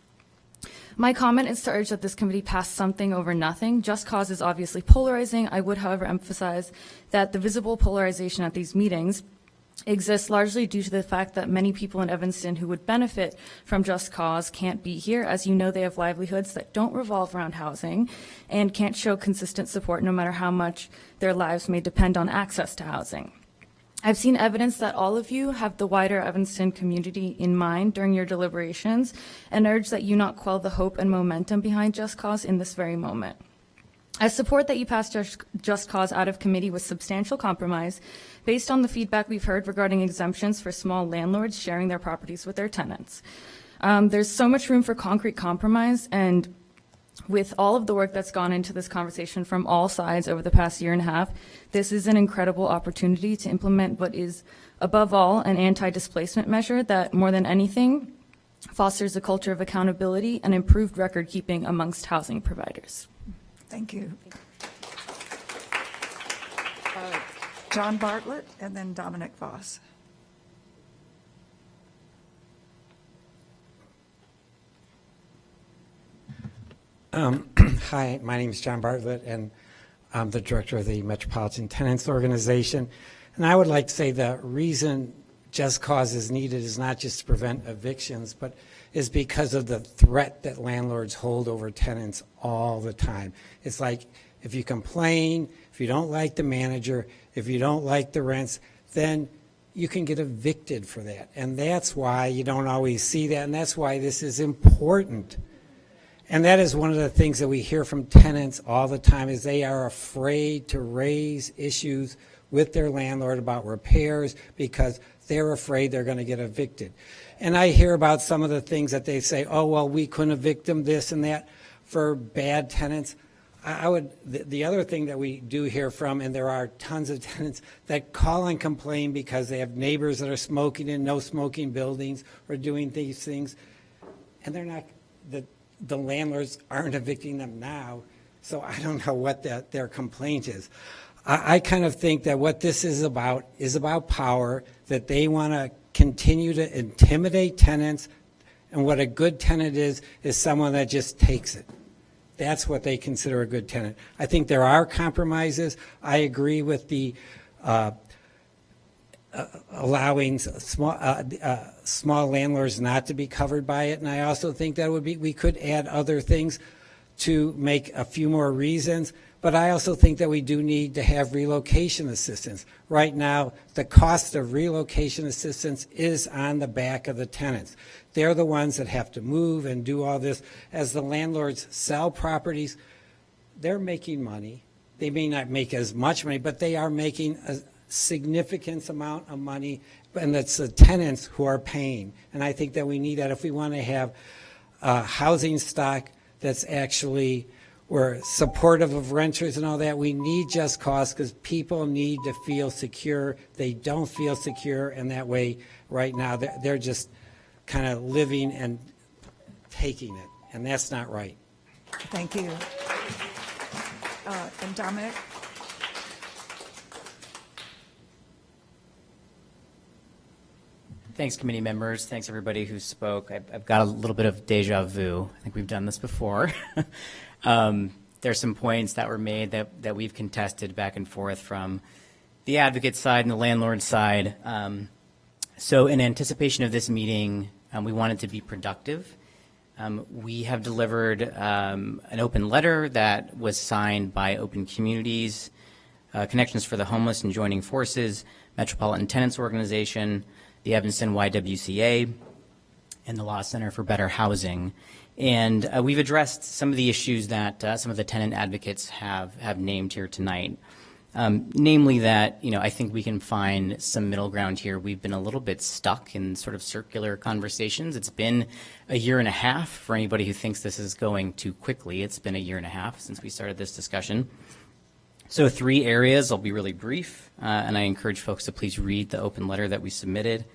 My comment is to urge that this committee pass something over nothing. Just Cause is obviously polarizing. I would, however, emphasize that the visible polarization at these meetings exists largely due to the fact that many people in Evanston who would benefit from Just Cause can't be here. As you know, they have livelihoods that don't revolve around housing and can't show consistent support no matter how much their lives may depend on access to housing. I've seen evidence that all of you have the wider Evanston community in mind during your deliberations and urge that you not quell the hope and momentum behind Just Cause in this very moment. I support that you pass Just Cause out of committee with substantial compromise based on the feedback we've heard regarding exemptions for small landlords sharing their properties with their tenants. There's so much room for concrete compromise, and with all of the work that's gone into this conversation from all sides over the past year and a half, this is an incredible opportunity to implement what is, above all, an anti-displacement measure that, more than anything, fosters a culture of accountability and improved record keeping amongst housing providers. Thank you. John Bartlett and then Dominic Voss. Hi, my name is John Bartlett, and I'm the director of the Metropolitan Tenants Organization. And I would like to say the reason Just Cause is needed is not just to prevent evictions, but is because of the threat that landlords hold over tenants all the time. It's like if you complain, if you don't like the manager, if you don't like the rents, then you can get evicted for that. And that's why you don't always see that, and that's why this is important. And that is one of the things that we hear from tenants all the time is they are afraid to raise issues with their landlord about repairs because they're afraid they're going to get evicted. And I hear about some of the things that they say, oh, well, we couldn't evict them, this and that, for bad tenants. The other thing that we do hear from, and there are tons of tenants that call and complain because they have neighbors that are smoking in no smoking buildings or doing these things, and they're not, the landlords aren't evicting them now, so I don't know what their complaint is. I kind of think that what this is about power, that they want to continue to intimidate tenants, and what a good tenant is someone that just takes it. That's what they consider a good tenant. I think there are compromises. I agree with the allowing small landlords not to be covered by it, and I also think that we could add other things to make a few more reasons. But I also think that we do need to have relocation assistance. Right now, the cost of relocation assistance is on the back of the tenants. They're the ones that have to move and do all this. As the landlords sell properties, they're making money. They may not make as much money, but they are making a significant amount of money, and it's the tenants who are paying. And I think that we need that if we want to have housing stock that's actually, we're supportive of renters and all that. We need just cause because people need to feel secure. They don't feel secure, and that way right now they're just kind of living and taking it, and that's not right. Thank you. And Dominic? Thanks, committee members. Thanks, everybody who spoke. I've got a little bit of deja vu. I think we've done this before. There's some points that were made that we've contested back and forth from the advocate side and the landlord side. So in anticipation of this meeting, we wanted to be productive. We have delivered an open letter that was signed by Open Communities, Connections for the Homeless and Joining Forces, Metropolitan Tenants Organization, the Evanston YWCA, and the Law Center for Better Housing. And we've addressed some of the issues that some of the tenant advocates have named here tonight. Namely that, I think we can find some middle ground here. We've been a little bit stuck in sort of circular conversations. It's been a year and a half for anybody who thinks this is going too quickly. It's been a year and a half since we started this discussion. So 3 areas, I'll be really brief, and I encourage folks to please read the open letter that we submitted.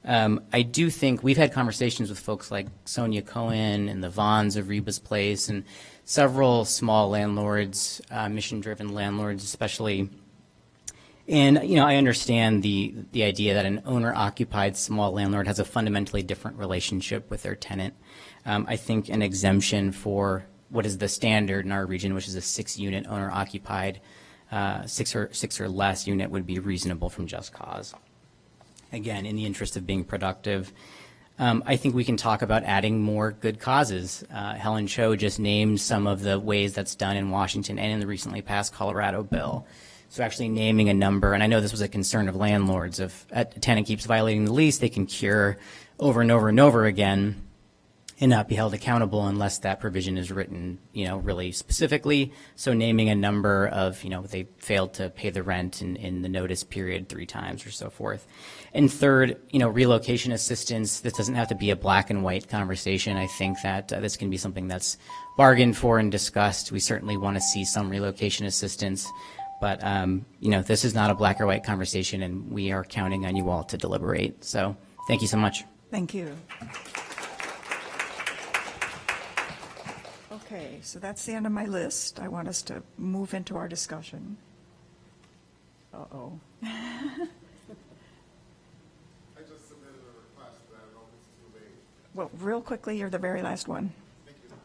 I do think we've had conversations with folks like Sonia Cohen and the Vaughns of Reba's Place and several small landlords, mission-driven landlords especially. And, I understand the idea that an owner-occupied small landlord has a fundamentally different relationship with their tenant. I think an exemption for what is the standard in our region, which is a 6-unit owner-occupied, 6 or less unit would be reasonable from just cause. Again, in the interest of being productive. I think we can talk about adding more good causes. Helen Cho just named some of the ways that's done in Washington and in the recently passed Colorado bill. So actually naming a number, and I know this was a concern of landlords, if a tenant keeps violating the lease, they can cure over and over and over again and not be held accountable unless that provision is written, really specifically. So naming a number of, they failed to pay the rent in the notice period 3 times or so forth. And third, relocation assistance. This doesn't have to be a black and white conversation. I think that this can be something that's bargained for and discussed. We certainly want to see some relocation assistance, but this is not a black or white conversation, and we are counting on you all to deliberate. So thank you so much. Thank you. Okay, so that's the end of my list. I want us to move into our discussion. Uh-oh. I just submitted a request, but I don't know if it's too late. Well, real quickly, you're the very last one. Thank you.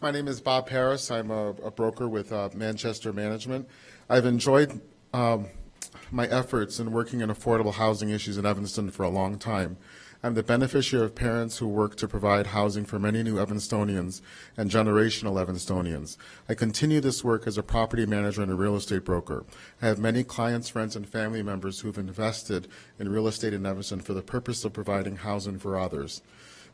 My name is Bob Harris. I'm a broker with Manchester Management. I've enjoyed my efforts in working in affordable housing issues in Evanston for a long time. I'm the beneficiary of parents who work to provide housing for many new Evanstonians and generational Evanstonians. I continue this work as a property manager and a real estate broker. I have many clients, friends, and family members who have invested in real estate in Evanston for the purpose of providing housing for others.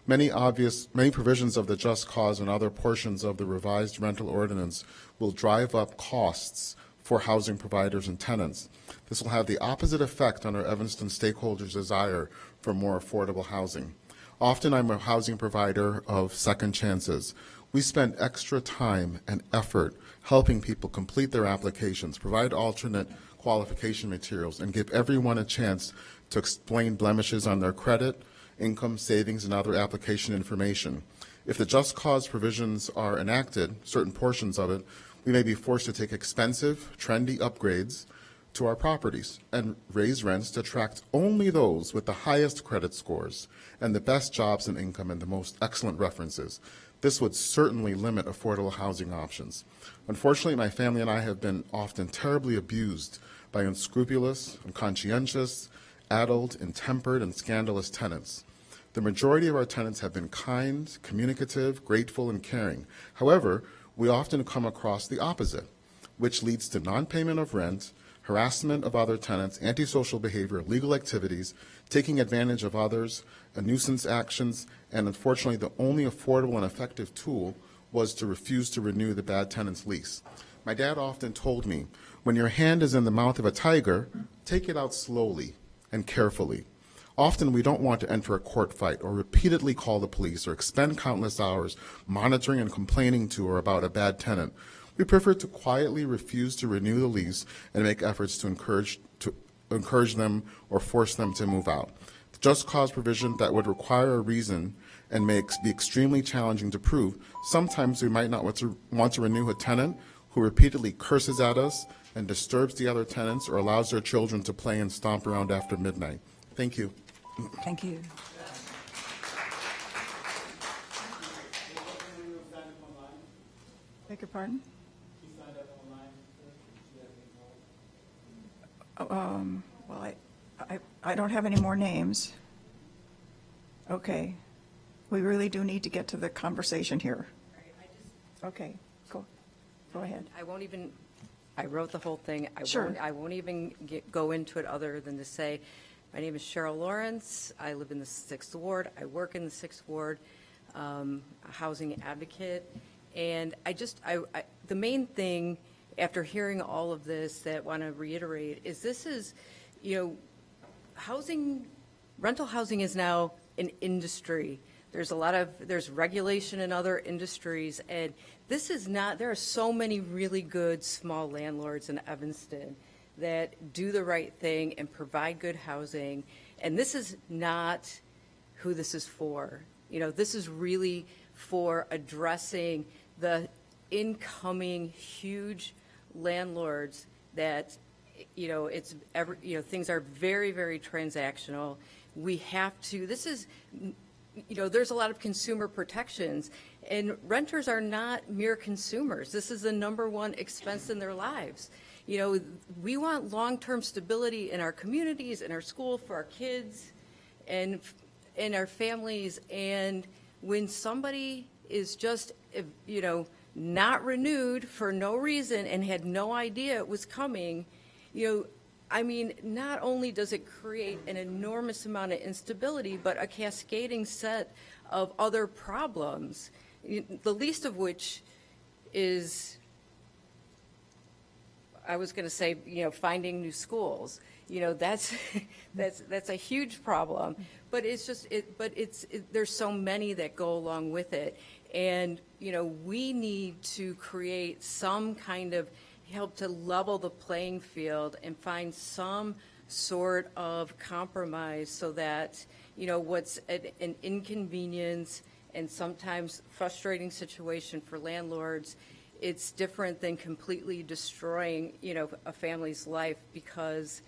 Many provisions of the Just Cause and other portions of the revised rental ordinance will drive up costs for housing providers and tenants. This will have the opposite effect on our Evanston stakeholders' desire for more affordable housing. Often I'm a housing provider of second chances. We spend extra time and effort helping people complete their applications, provide alternate qualification materials, and give everyone a chance to explain blemishes on their credit, income, savings, and other application information. If the Just Cause provisions are enacted, certain portions of it, We may be forced to take expensive, trendy upgrades to our properties and raise rents to attract only those with the highest credit scores and the best jobs and income and the most excellent references. This would certainly limit affordable housing options. Unfortunately, my family and I have been often terribly abused by unscrupulous, unconscientious, addled, intemperate, and scandalous tenants. The majority of our tenants have been kind, communicative, grateful, and caring. However, we often come across the opposite, which leads to non-payment of rent, harassment of other tenants, antisocial behavior, illegal activities, taking advantage of others, nuisance actions, and unfortunately the only affordable and effective tool was to refuse to renew the bad tenant's lease. My dad often told me, when your hand is in the mouth of a tiger, take it out slowly and carefully. Often we don't want to enter a court fight or repeatedly call the police or expend countless hours monitoring and complaining to or about a bad tenant. We prefer to quietly refuse to renew the lease and make efforts to encourage them or force them to move out. The just cause provision that would require a reason and be extremely challenging to prove. Sometimes we might not want to renew a tenant who repeatedly curses at us and disturbs the other tenants or allows their children to play and stomp around after midnight. Thank you. Thank you. Beg your pardon? Well, I don't have any more names. Okay. We really do need to get to the conversation here. Okay, go ahead. I wrote the whole thing. Sure. I won't even go into it other than to say, my name is Cheryl Lawrence. I live in the 6th Ward. I work in the 6th Ward, a housing advocate. And the main thing, after hearing all of this, that I want to reiterate is this is, rental housing is now an industry. There's regulation in other industries, and this is not, there are so many really good small landlords in Evanston that do the right thing and provide good housing, and this is not who this is for. This is really for addressing the incoming huge landlords that, things are very, very transactional. We have to, there's a lot of consumer protections, and renters are not mere consumers. This is the number one expense in their lives. We want long-term stability in our communities, in our school, for our kids, and in our families. And when somebody is just, not renewed for no reason and had no idea it was coming, not only does it create an enormous amount of instability, but a cascading set of other problems, the least of which is, I was going to say, finding new schools. That's a huge problem. But there's so many that go along with it. And, we need to create some kind of help to level the playing field and find some sort of compromise so that, what's an inconvenience and sometimes frustrating situation for landlords, it's different than completely destroying, a family's life because,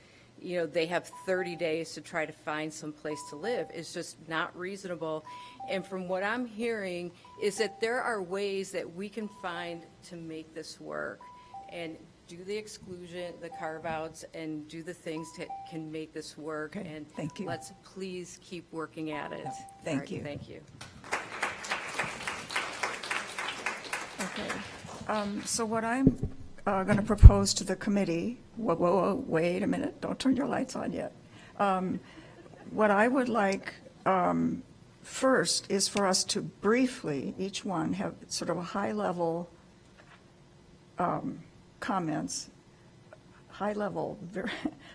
they have 30 days to try to find some place to live. It's just not reasonable. And from what I'm hearing is that there are ways that we can find to make this work and do the exclusion, the carve-outs, and do the things that can make this work. Okay, and thank you. Let's please keep working at it. Thank All right, you. Thank you. Okay. So what I'm going to propose to the committee, whoa, wait a minute, don't turn your lights on yet. What I would like first is for us to briefly, each one, have sort of a high-level comments, high-level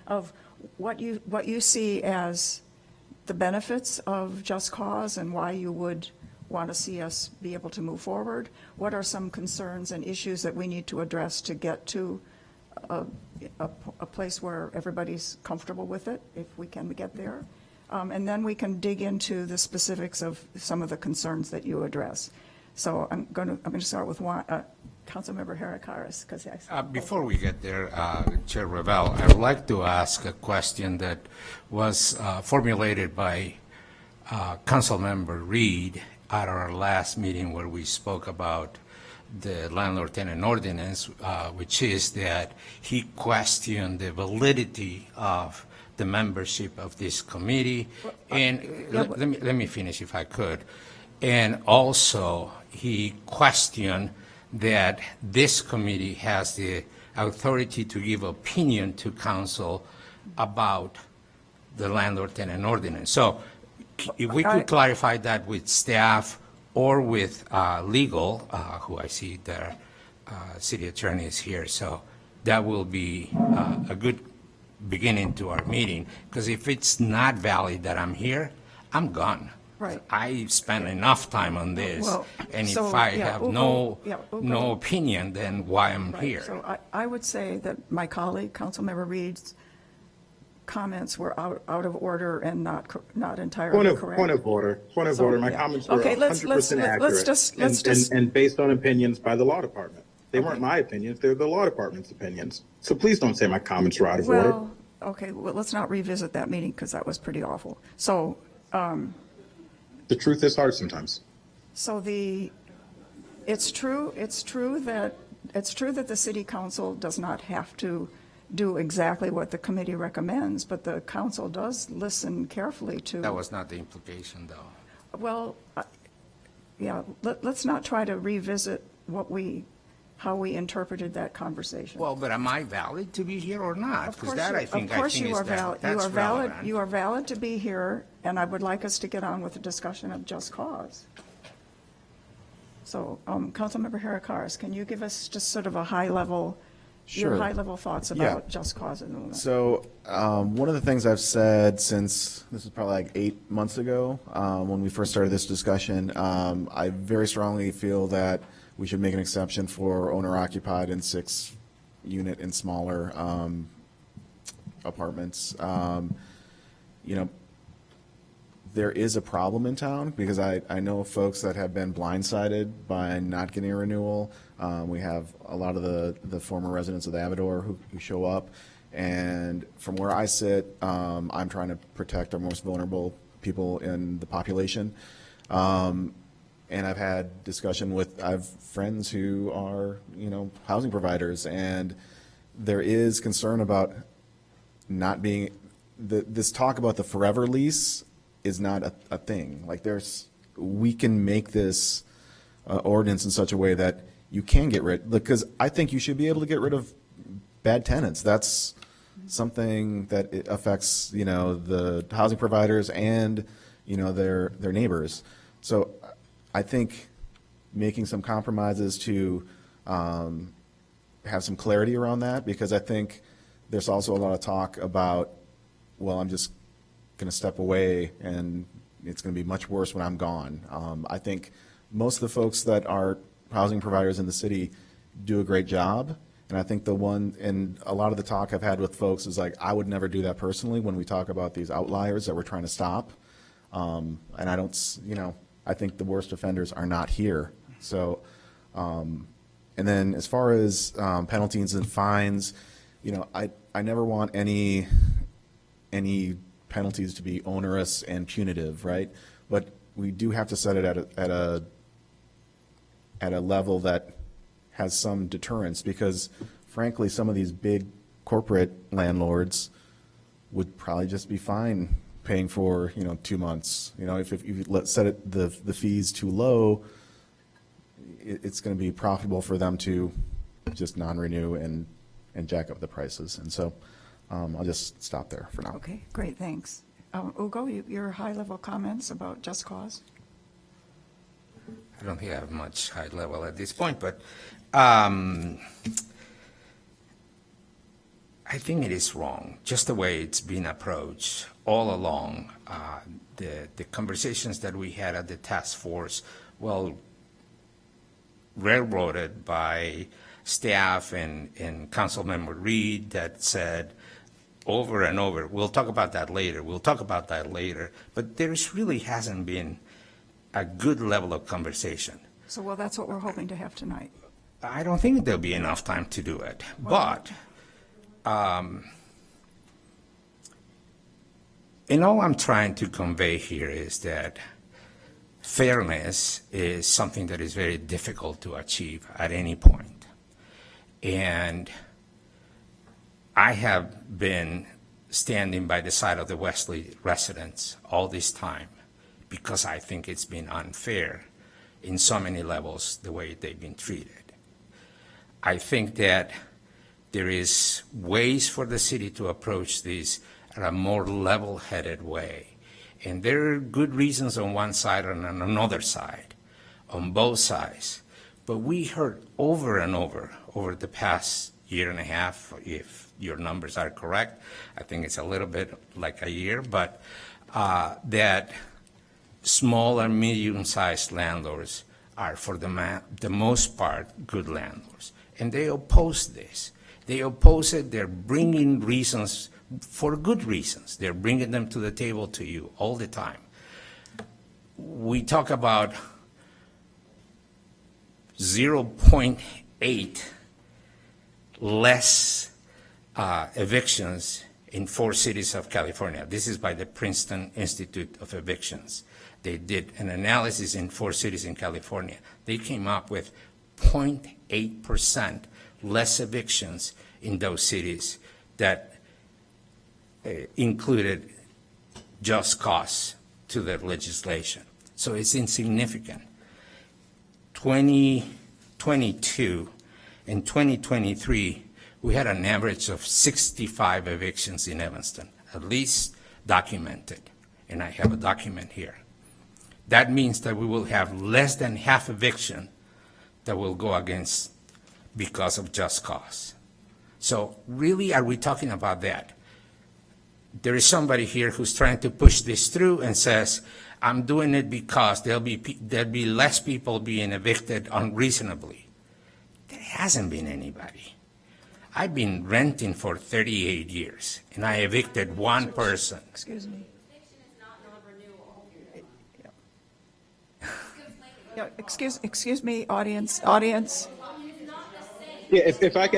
of what you see as the benefits of Just Cause and why you would want to see us be able to move forward. What are some concerns and issues that we need to address to get to a place where everybody's comfortable with it, if we can get there? And then we can dig into the specifics of some of the concerns that you address. So I'm going to start with Councilmember Harakaris, because Before we get there, Chair Ravel, I would like to ask a question that was formulated by Councilmember Reed at our last meeting where we spoke about the landlord-tenant ordinance, which is that he questioned the validity of the membership of this committee. And let me finish if I could. And also, he questioned that this committee has the authority to give opinion to council about the landlord-tenant ordinance. So if we could clarify that with staff or with legal, who I see their city attorney is here, so that will be a good beginning to our meeting, because if it's not valid that I'm here, I'm gone. Right. I spent enough time on this, and if I have no opinion, then why I'm here? So I would say that my colleague, Councilmember Reed's comments were out of order and not entirely correct. Point of order. My comments were 100% accurate and based on opinions by the law department. They weren't my opinions, they're the law department's opinions. So please don't say my comments were out of order. Okay, well, let's not revisit that meeting because that was pretty awful. So, the truth is hard sometimes. so it's true that the city council does not have to do exactly what the committee recommends, but the council does listen carefully to. That was not the implication, though. Well, yeah, let's not try to revisit how we interpreted that conversation. Well, but am I valid to be here or not? Because that I think you are valid. that's relevant. You are valid to be here, and I would like us to get on with the discussion of just cause. So, Councilmember Harakaris, can you give us just sort of a high-level, your high-level thoughts about just cause at the moment? So, one of the things I've said since, this is probably like 8 months ago, when we first started this discussion, I very strongly feel that we should make an exception for owner-occupied and 6-unit and smaller apartments. There is a problem in town because I know folks that have been blindsided by not getting a renewal. We have a lot of the former residents of the Avador who show up. And from where I sit, I'm trying to protect our most vulnerable people in the population. And I've had discussion I have friends who are, housing providers, and there is concern about not being, this talk about the forever lease is not a thing. Like we can make this ordinance in such a way that you can get rid, because I think you should be able to get rid of bad tenants. That's something that it affects, the housing providers and, their neighbors. So I think making some compromises to have some clarity around that, because I think there's also a lot of talk about, well, I'm just going to step away and it's going to be much worse when I'm gone. I think most of the folks that are housing providers in the city do a great job. And I think and a lot of the talk I've had with folks is like, I would never do that personally when we talk about these outliers that we're trying to stop. And I don't, I think the worst offenders are not here. So, and then as far as penalties and fines, I never want any penalties to be onerous and punitive, right? But we do have to set it at a level that has some deterrence, because frankly, some of these big corporate landlords would probably just be fine paying for 2 months. If you set the fees too low, it's going to be profitable for them to just non-renew and jack up the prices. And so I'll just stop there for now. Okay, great, thanks. Ugo, your high-level comments about just cause? I don't think I have much high level at this point, but I think it is wrong, just the way it's been approached all along. The conversations that we had at the task force, railroaded by staff and Councilmember Reed, that said over and over, we'll talk about that later, but there really hasn't been a good level of conversation. So, that's what we're hoping to have tonight. I don't think there'll be enough time to do it. But, and all I'm trying to convey here is that fairness is something that is very difficult to achieve at any point. And I have been standing by the side of the Wesley residents all this time because I think it's been unfair in so many levels the way they've been treated. I think that there is ways for the city to approach this at a more level-headed way. And there are good reasons on one side and on another side, on both sides. But we heard over and over the past year and a half, if your numbers are correct, I think it's a little bit like a year, but that small and medium-sized landlords are, for the most part, good landlords. And they oppose this. They oppose it. They're bringing reasons for good reasons. They're bringing them to the table to you all the time. We talk about 0.8 less evictions in 4 cities of California. This is by the Princeton Institute of Evictions. They did an analysis in 4 cities in California. They came up with 0.8% less evictions in those cities that included just cause to their legislation. So it's insignificant. 2022 and 2023, we had an average of 65 evictions in Evanston, at least documented, and I have a document here. That means that we will have less than half eviction that will go against because of just cause. So really, are we talking about that? There is somebody here who's trying to push this through and says, I'm doing it because there'll be less people being evicted unreasonably. There hasn't been anybody. I've been renting for 38 years, and I evicted one person. Excuse me. Yeah, excuse me, audience. Yeah, if I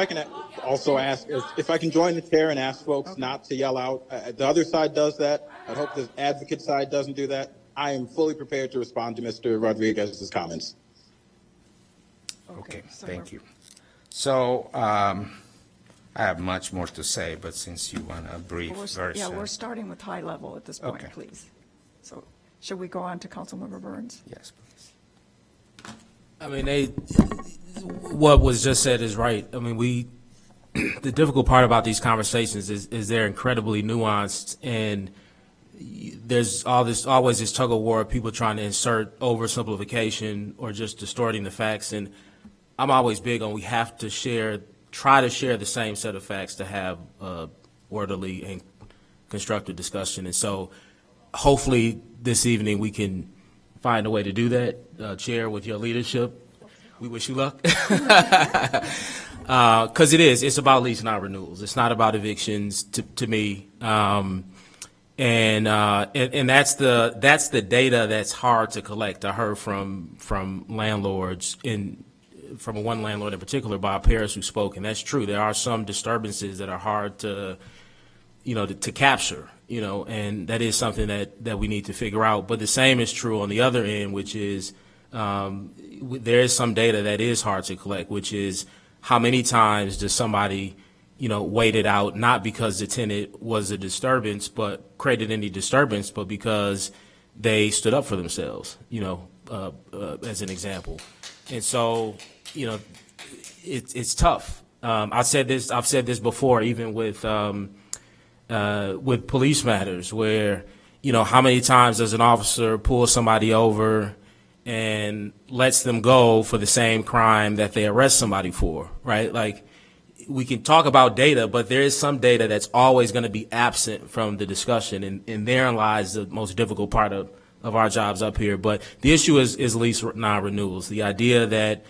can also ask, if I can join the chair and ask folks not to yell out. The other side does that. I hope the advocate side doesn't do that. I am fully prepared to respond to Mr. Rodriguez's comments. Okay, thank you. So I have much more to say, but since you want a brief version. Yeah, we're starting with high level at this point, Okay. please. So should we go on to Councilmember Burns? Yes, please. I mean, what was just said is right. I mean, the difficult part about these conversations is they're incredibly nuanced, and there's always this tug of war of people trying to insert oversimplification or just distorting the facts. And I'm always big on we have to try to share the same set of facts to have a orderly and constructive discussion. And so hopefully this evening we can find a way to do that. Chair, with your leadership, we wish you luck. Because it's about lease non-renewals. It's not about evictions to me. And that's the data that's hard to collect. I heard from landlords, from one landlord in particular, Bob Paris, who spoke, and that's true. There are some disturbances that are hard to capture, and that is something that we need to figure out. But the same is true on the other end, which is there is some data that is hard to collect, which is how many times does somebody, wait it out, not because the tenant was a disturbance, but created any disturbance, but because they stood up for themselves, as an example. And so, it's tough. I've said this before, even with police matters, where, how many times does an officer pull somebody over and lets them go for the same crime that they arrest somebody for, right? Like, we can talk about data, but there is some data that's always going to be absent from the discussion, and therein lies the most difficult part of our jobs up here. But the issue is lease non-renewals. The idea that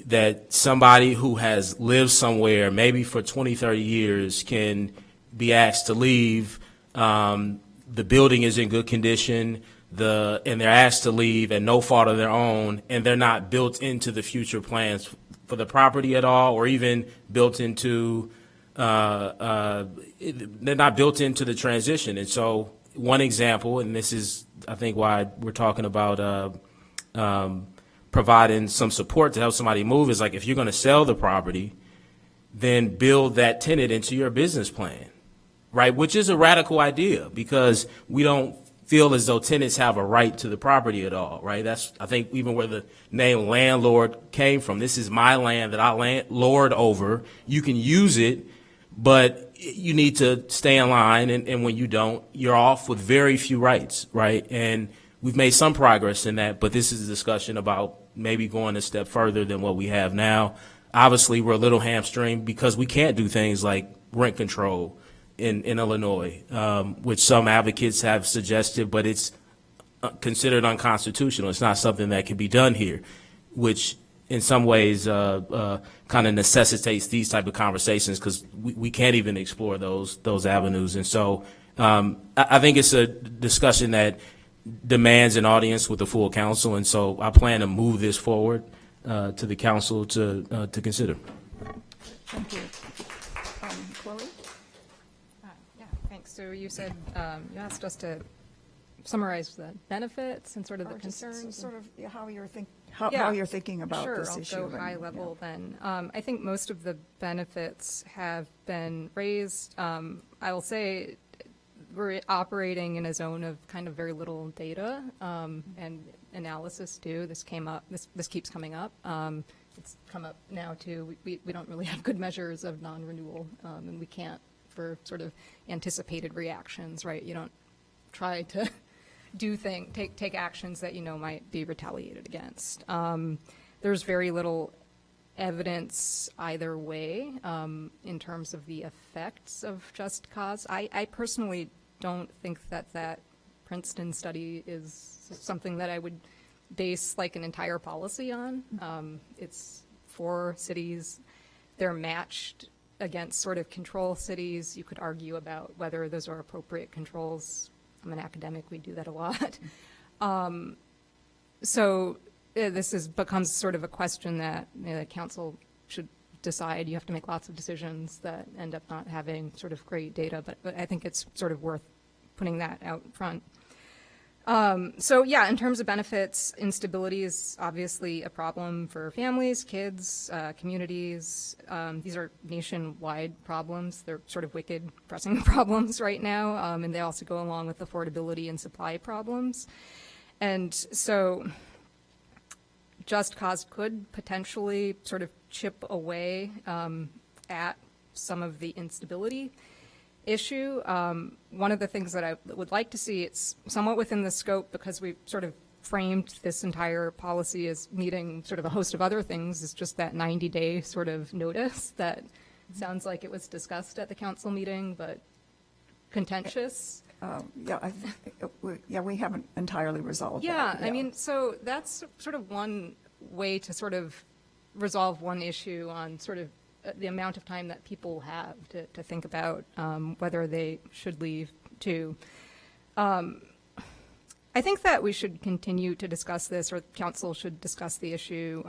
that somebody who has lived somewhere maybe for 20, 30 years can be asked to leave. The building is in good condition. and they're asked to leave at no fault of their own, and they're not built into the future plans for the property at all, or even built into, they're not built into the transition. And so one example, and this is, I think, why we're talking about providing some support to help somebody move, is like, if you're going to sell the property, then build that tenant into your business plan, right? Which is a radical idea, because we don't feel as though tenants have a right to the property at all, right? That's, I think, even where the name landlord came from. This is my land that I lord over. You can use it, but you need to stay in line, and when you don't, you're off with very few rights, right? And we've made some progress in that, but this is a discussion about maybe going a step further than what we have now. Obviously, we're a little hamstringed because we can't do things like rent control in Illinois, which some advocates have suggested, but it's considered unconstitutional. It's not something that can be done here, which in some ways kind of necessitates these type of conversations, because we can't even explore those avenues. And so I think it's a discussion that demands an audience with the full council, and so I plan to move this forward to the council to consider. Thank you. Chloe? Yeah, thanks. So you said, you asked us to summarize the benefits and sort of the concerns. Sort of how you're thinking about this issue. Sure, I'll go high level then. I think most of the benefits have been raised. I will say we're operating in a zone of kind of very little data and analysis too. This came up, this keeps coming up. It's come up now too. We don't really have good measures of non-renewal, and we can't for sort of anticipated reactions, right? You don't try to take actions that you know might be retaliated against. There's very little evidence either way in terms of the effects of just cause. I personally don't think that Princeton study is something that I would base like an entire policy on. It's 4 cities. They're matched against sort of control cities. You could argue about whether those are appropriate controls. I'm an academic, we do that a lot. So this becomes sort of a question that the council should decide. You have to make lots of decisions that end up not having sort of great data, but I think it's sort of worth putting that out front. So yeah, in terms of benefits, instability is obviously a problem for families, kids, communities. These are nationwide problems. They're sort of wicked, pressing problems right now, and they also go along with affordability and supply problems. And so just cause could potentially sort of chip away at some of the instability issue. One of the things that I would like to see, it's somewhat within the scope because we sort of framed this entire policy as needing sort of a host of other things, is just that 90-day sort of notice that sounds like it was discussed at the council meeting, but contentious. We haven't entirely resolved that. I mean, so that's sort of one way to sort of resolve one issue on sort of the amount of time that people have to think about whether they should leave too. I think that we should continue to discuss this, or council should discuss the issue.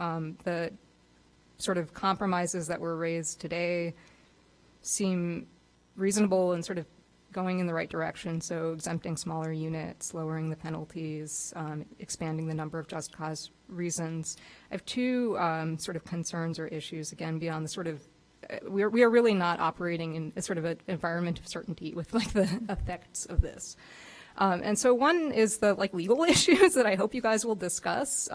The sort of compromises that were raised today seem reasonable and sort of going in the right direction. So exempting smaller units, lowering the penalties, expanding the number of just cause reasons. I have 2 sort of concerns or issues, again, beyond the sort of, we are really not operating in a sort of an environment of certainty with like the effects of this. And so one is the like legal issues that I hope you guys will discuss.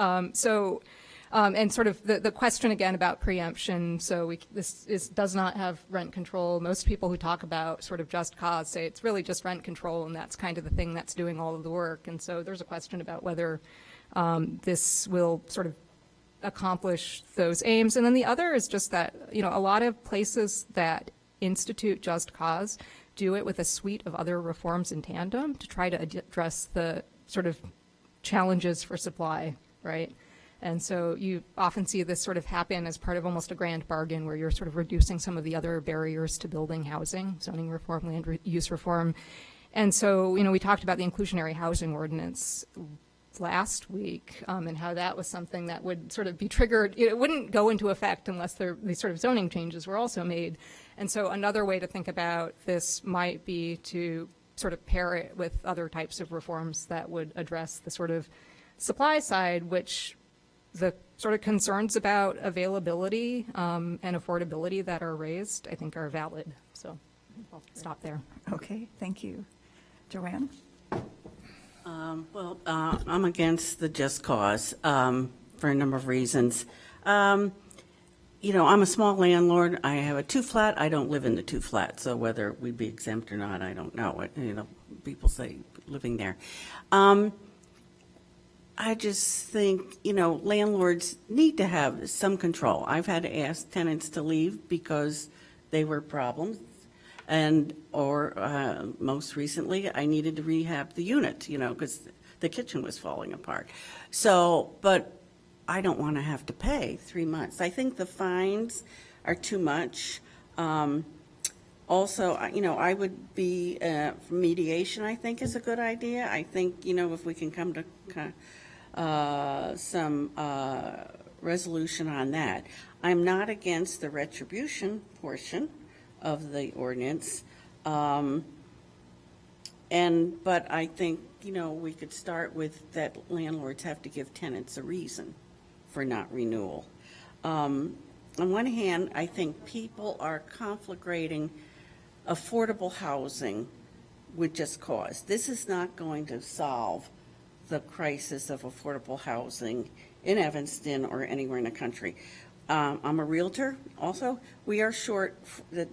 And sort of the question again about preemption. So this does not have rent control. Most people who talk about sort of just cause say it's really just rent control, and that's kind of the thing that's doing all of the work. And so there's a question about whether this will sort of accomplish those aims. And then the other is just that, you know, a lot of places that institute just cause do it with a suite of other reforms in tandem to try to address the sort of challenges for supply, right? And so you often see this sort of happen as part of almost a grand bargain where you're sort of reducing some of the other barriers to building housing, zoning reform, land use reform. And so, we talked about the inclusionary housing ordinance last week, and how that was something that would sort of be triggered. It wouldn't go into effect unless these sort of zoning changes were also made. And so another way to think about this might be to sort of pair it with other types of reforms that would address the sort of supply side, which the sort of concerns about availability and affordability that are raised, I think, are valid. So I'll stop there. Okay, thank you. Joanne? I'm against the just cause for a number of reasons. I'm a small landlord. I have a two-flat. I don't live in the two-flat, so whether we'd be exempt or not, I don't know. People say living there. I just think, landlords need to have some control. I've had to ask tenants to leave because they were problems. Or most recently, I needed to rehab the unit, because the kitchen was falling apart. So, but I don't want to have to pay 3 months. I think the fines are too much. Also, I would be, mediation, I think, is a good idea. I think, if we can come to some resolution on that. I'm not against the retribution portion of the ordinance. But I think, we could start with that landlords have to give tenants a reason for not renewal. On one hand, I think people are conflagrating affordable housing with just cause. This is not going to solve the crisis of affordable housing in Evanston or anywhere in the country. I'm a realtor also. We are short, the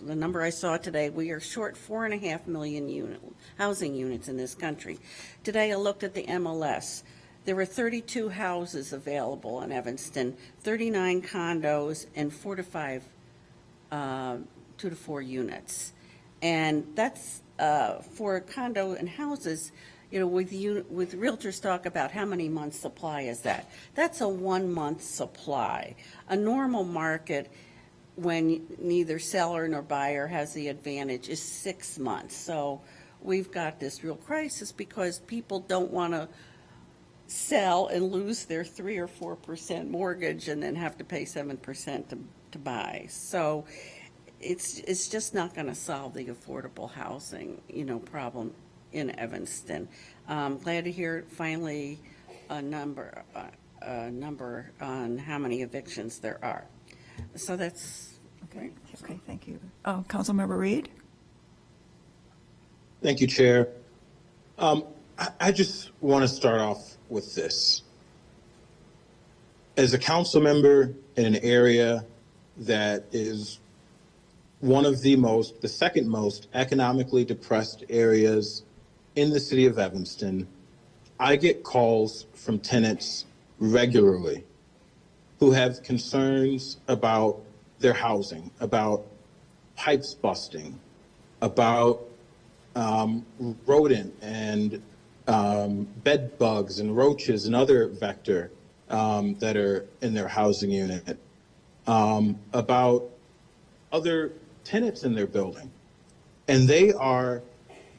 number I saw today, we are short 4.5 million housing units in this country. Today I looked at the MLS. There were 32 houses available in Evanston, 39 condos, and 4 to 5, 2 to 4 units. And that's for a condo and houses. With realtors talk about how many months supply is that? That's a 1 month supply. A normal market, when neither seller nor buyer has the advantage, is 6 months. So we've got this real crisis because people don't want to sell and lose their 3 or 4% mortgage and then have to pay 7% to buy. So it's just not going to solve the affordable housing, problem in Evanston. Glad to hear finally a number on how many evictions there are. So that's okay. Okay, thank you. Councilmember Reed? Thank you, Chair. I just want to start off with this. As a council member in an area that is one of the second most economically depressed areas in the city of Evanston, I get calls from tenants regularly who have concerns about their housing, about pipes busting, about rodent and bed bugs and roaches and other vector that are in their housing unit, about other tenants in their building. And they are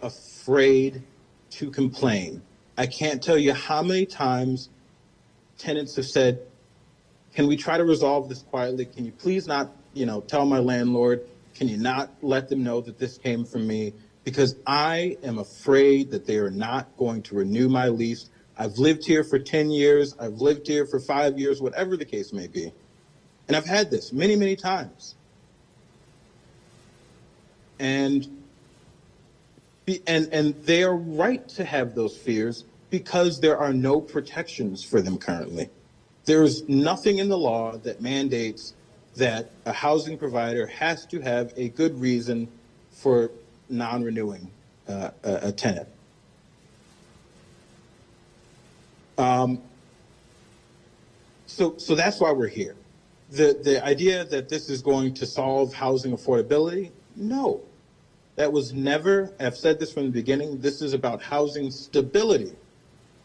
afraid to complain. I can't tell you how many times tenants have said, can we try to resolve this quietly? Can you please not, tell my landlord? Can you not let them know that this came from me? Because I am afraid that they are not going to renew my lease. I've lived here for 10 years. I've lived here for 5 years, whatever the case may be. And I've had this many, many times. And they are right to have those fears because there are no protections for them currently. There's nothing in the law that mandates that a housing provider has to have a good reason for non-renewing a tenant. So that's why we're here. The idea that this is going to solve housing affordability, no. That was never, I've said this from the beginning, this is about housing stability,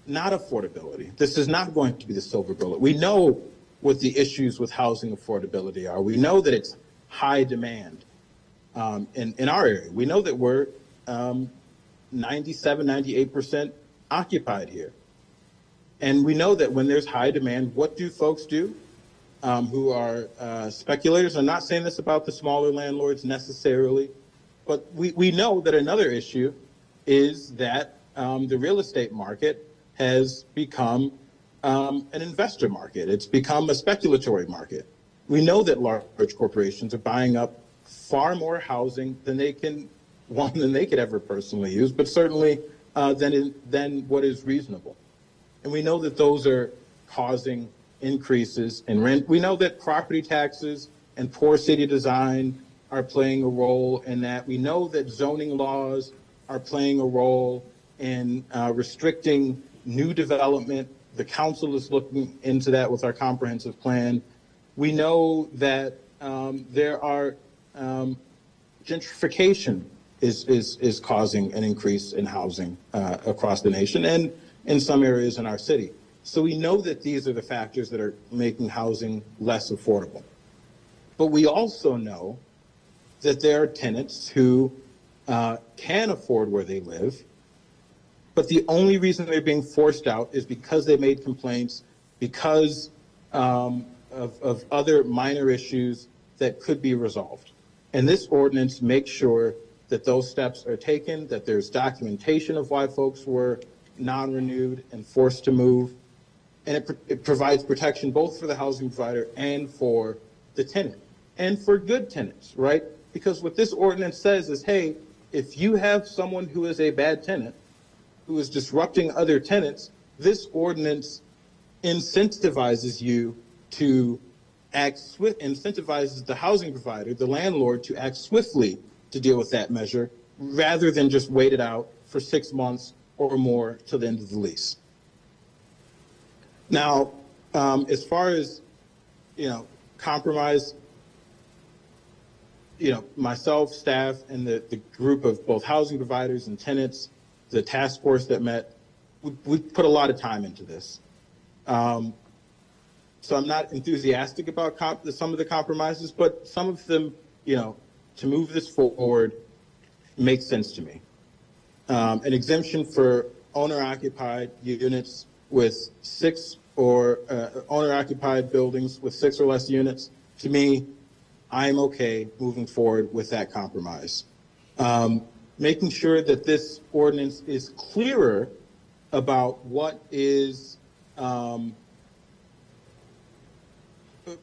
not affordability. This is not going to be the silver bullet. We know what the issues with housing affordability are. We know that it's high demand in our area. We know that we're 97, 98% occupied here. And we know that when there's high demand, what do folks do who are speculators? I'm not saying this about the smaller landlords necessarily, but we know that another issue is that the real estate market has become an investor market. It's become a speculatory market. We know that large corporations are buying up far more housing than they could ever personally use, but certainly than what is reasonable. And we know that those are causing increases in rent. We know that property taxes and poor city design are playing a role in that. We know that zoning laws are playing a role in restricting new development. The council is looking into that with our comprehensive plan. We know that there are gentrification is causing an increase in housing across the nation and in some areas in our city. So we know that these are the factors that are making housing less affordable. But we also know that there are tenants who can afford where they live, but the only reason they're being forced out is because they made complaints, because of other minor issues that could be resolved. And this ordinance makes sure that those steps are taken, that there's documentation of why folks were non-renewed and forced to move, and it provides protection both for the housing provider and for the tenant, and for good tenants, right? Because what this ordinance says is, hey, if you have someone who is a bad tenant, who is disrupting other tenants, this ordinance incentivizes you to act swift, incentivizes the housing provider, the landlord, to act swiftly to deal with that measure, rather than just wait it out for 6 months or more till the end of the lease. Now, as far as, compromise, myself, staff, and the group of both housing providers and tenants, the task force that met, we put a lot of time into this. So I'm not enthusiastic about some of the compromises, but some of them, to move this forward makes sense to me. An exemption for owner-occupied units with 6 or owner-occupied buildings with 6 or less units, to me, I'm okay moving forward with that compromise. Making sure that this ordinance is clearer about what is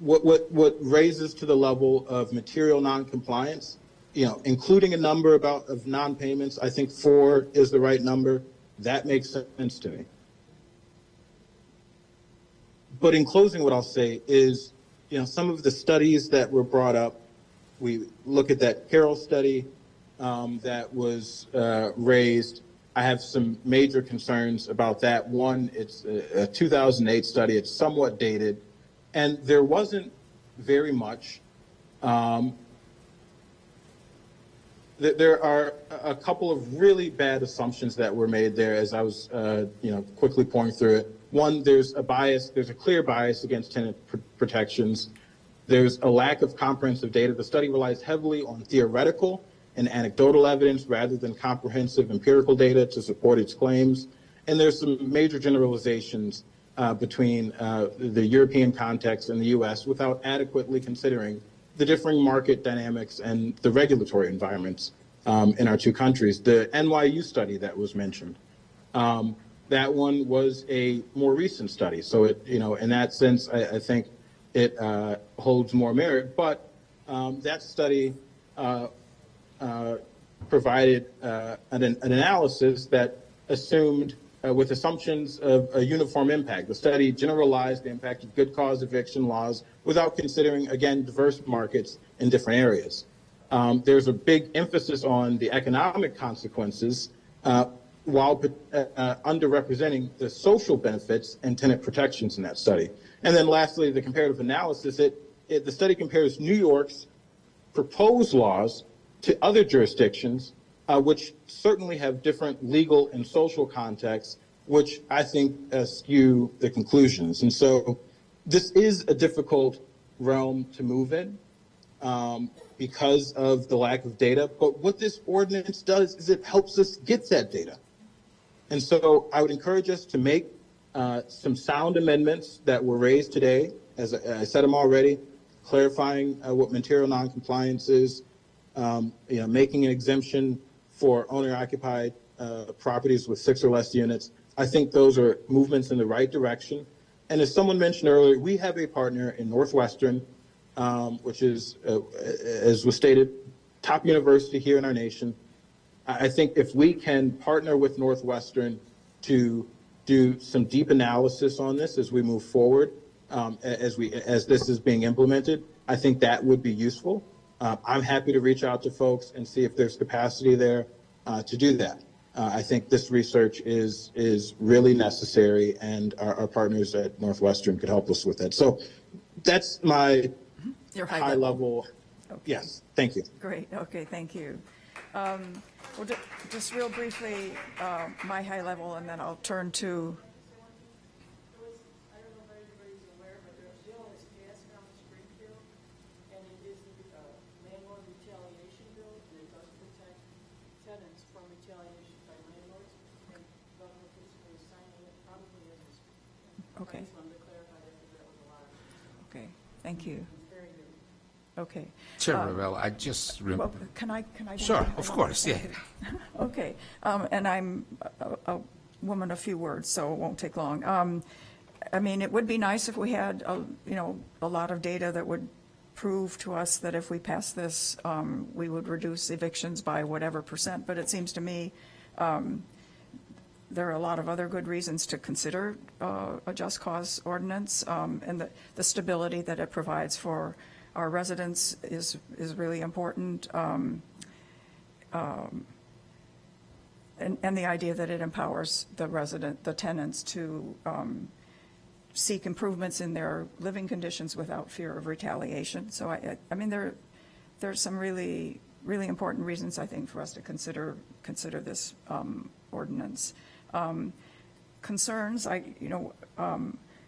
what raises to the level of material noncompliance, including a number of non-payments. I think 4 is the right number. That makes sense to me. But in closing, what I'll say is, some of the studies that were brought up, we look at that Carroll study that was raised. I have some major concerns about that. One, it's a 2008 study. It's somewhat dated. And there wasn't very much. There are a couple of really bad assumptions that were made there as I was, quickly pouring through it. One, there's a bias. There's a clear bias against tenant protections. There's a lack of comprehensive data. The study relies heavily on theoretical and anecdotal evidence rather than comprehensive empirical data to support its claims. And there's some major generalizations between the European context and the U.S. without adequately considering the differing market dynamics and the regulatory environments in our two countries. The NYU study that was mentioned, that one was a more recent study. So it, in that sense, I think it holds more merit. But that study provided an analysis that assumed with assumptions of a uniform impact. The study generalized the impact of good cause eviction laws without considering, again, diverse markets in different areas. There's a big emphasis on the economic consequences while underrepresenting the social benefits and tenant protections in that study. And then lastly, the comparative analysis, the study compares New York's proposed laws to other jurisdictions, which certainly have different legal and social contexts, which I think skew the conclusions. And so this is a difficult realm to move in. because of the lack of data. But what this ordinance does is it helps us get that data. And so I would encourage us to make some sound amendments that were raised today. As I said them already, clarifying what material noncompliance is, making an exemption for owner-occupied properties with 6 or less units. I think those are movements in the right direction. And as someone mentioned earlier, we have a partner in Northwestern, which is, as was stated, top university here in our nation. I think if we can partner with Northwestern to do some deep analysis on this as we move forward, as this is being implemented, I think that would be useful. I'm happy to reach out to folks and see if there's capacity there to do that. I think this research is really necessary, and our partners at Northwestern could help us with that. So that's my Your high level. Okay. Yes, thank you. Great, okay, thank you. Well, just real briefly, my high level, and then I'll turn to. Okay. Okay, thank you. Okay. Chair Ravel, I just well, can I Sure, of course, yeah. Okay, and I'm a woman of few words, so it won't take long. I mean, it would be nice if we had a lot of data that would prove to us that if we pass this, we would reduce evictions by whatever percent. But it seems to me there are a lot of other good reasons to consider a just cause ordinance, and the stability that it provides for our residents is really important, and the idea that it empowers the tenants to seek improvements in their living conditions without fear of retaliation. So I mean, there's some really important reasons, I think, for us to consider this ordinance. Concerns,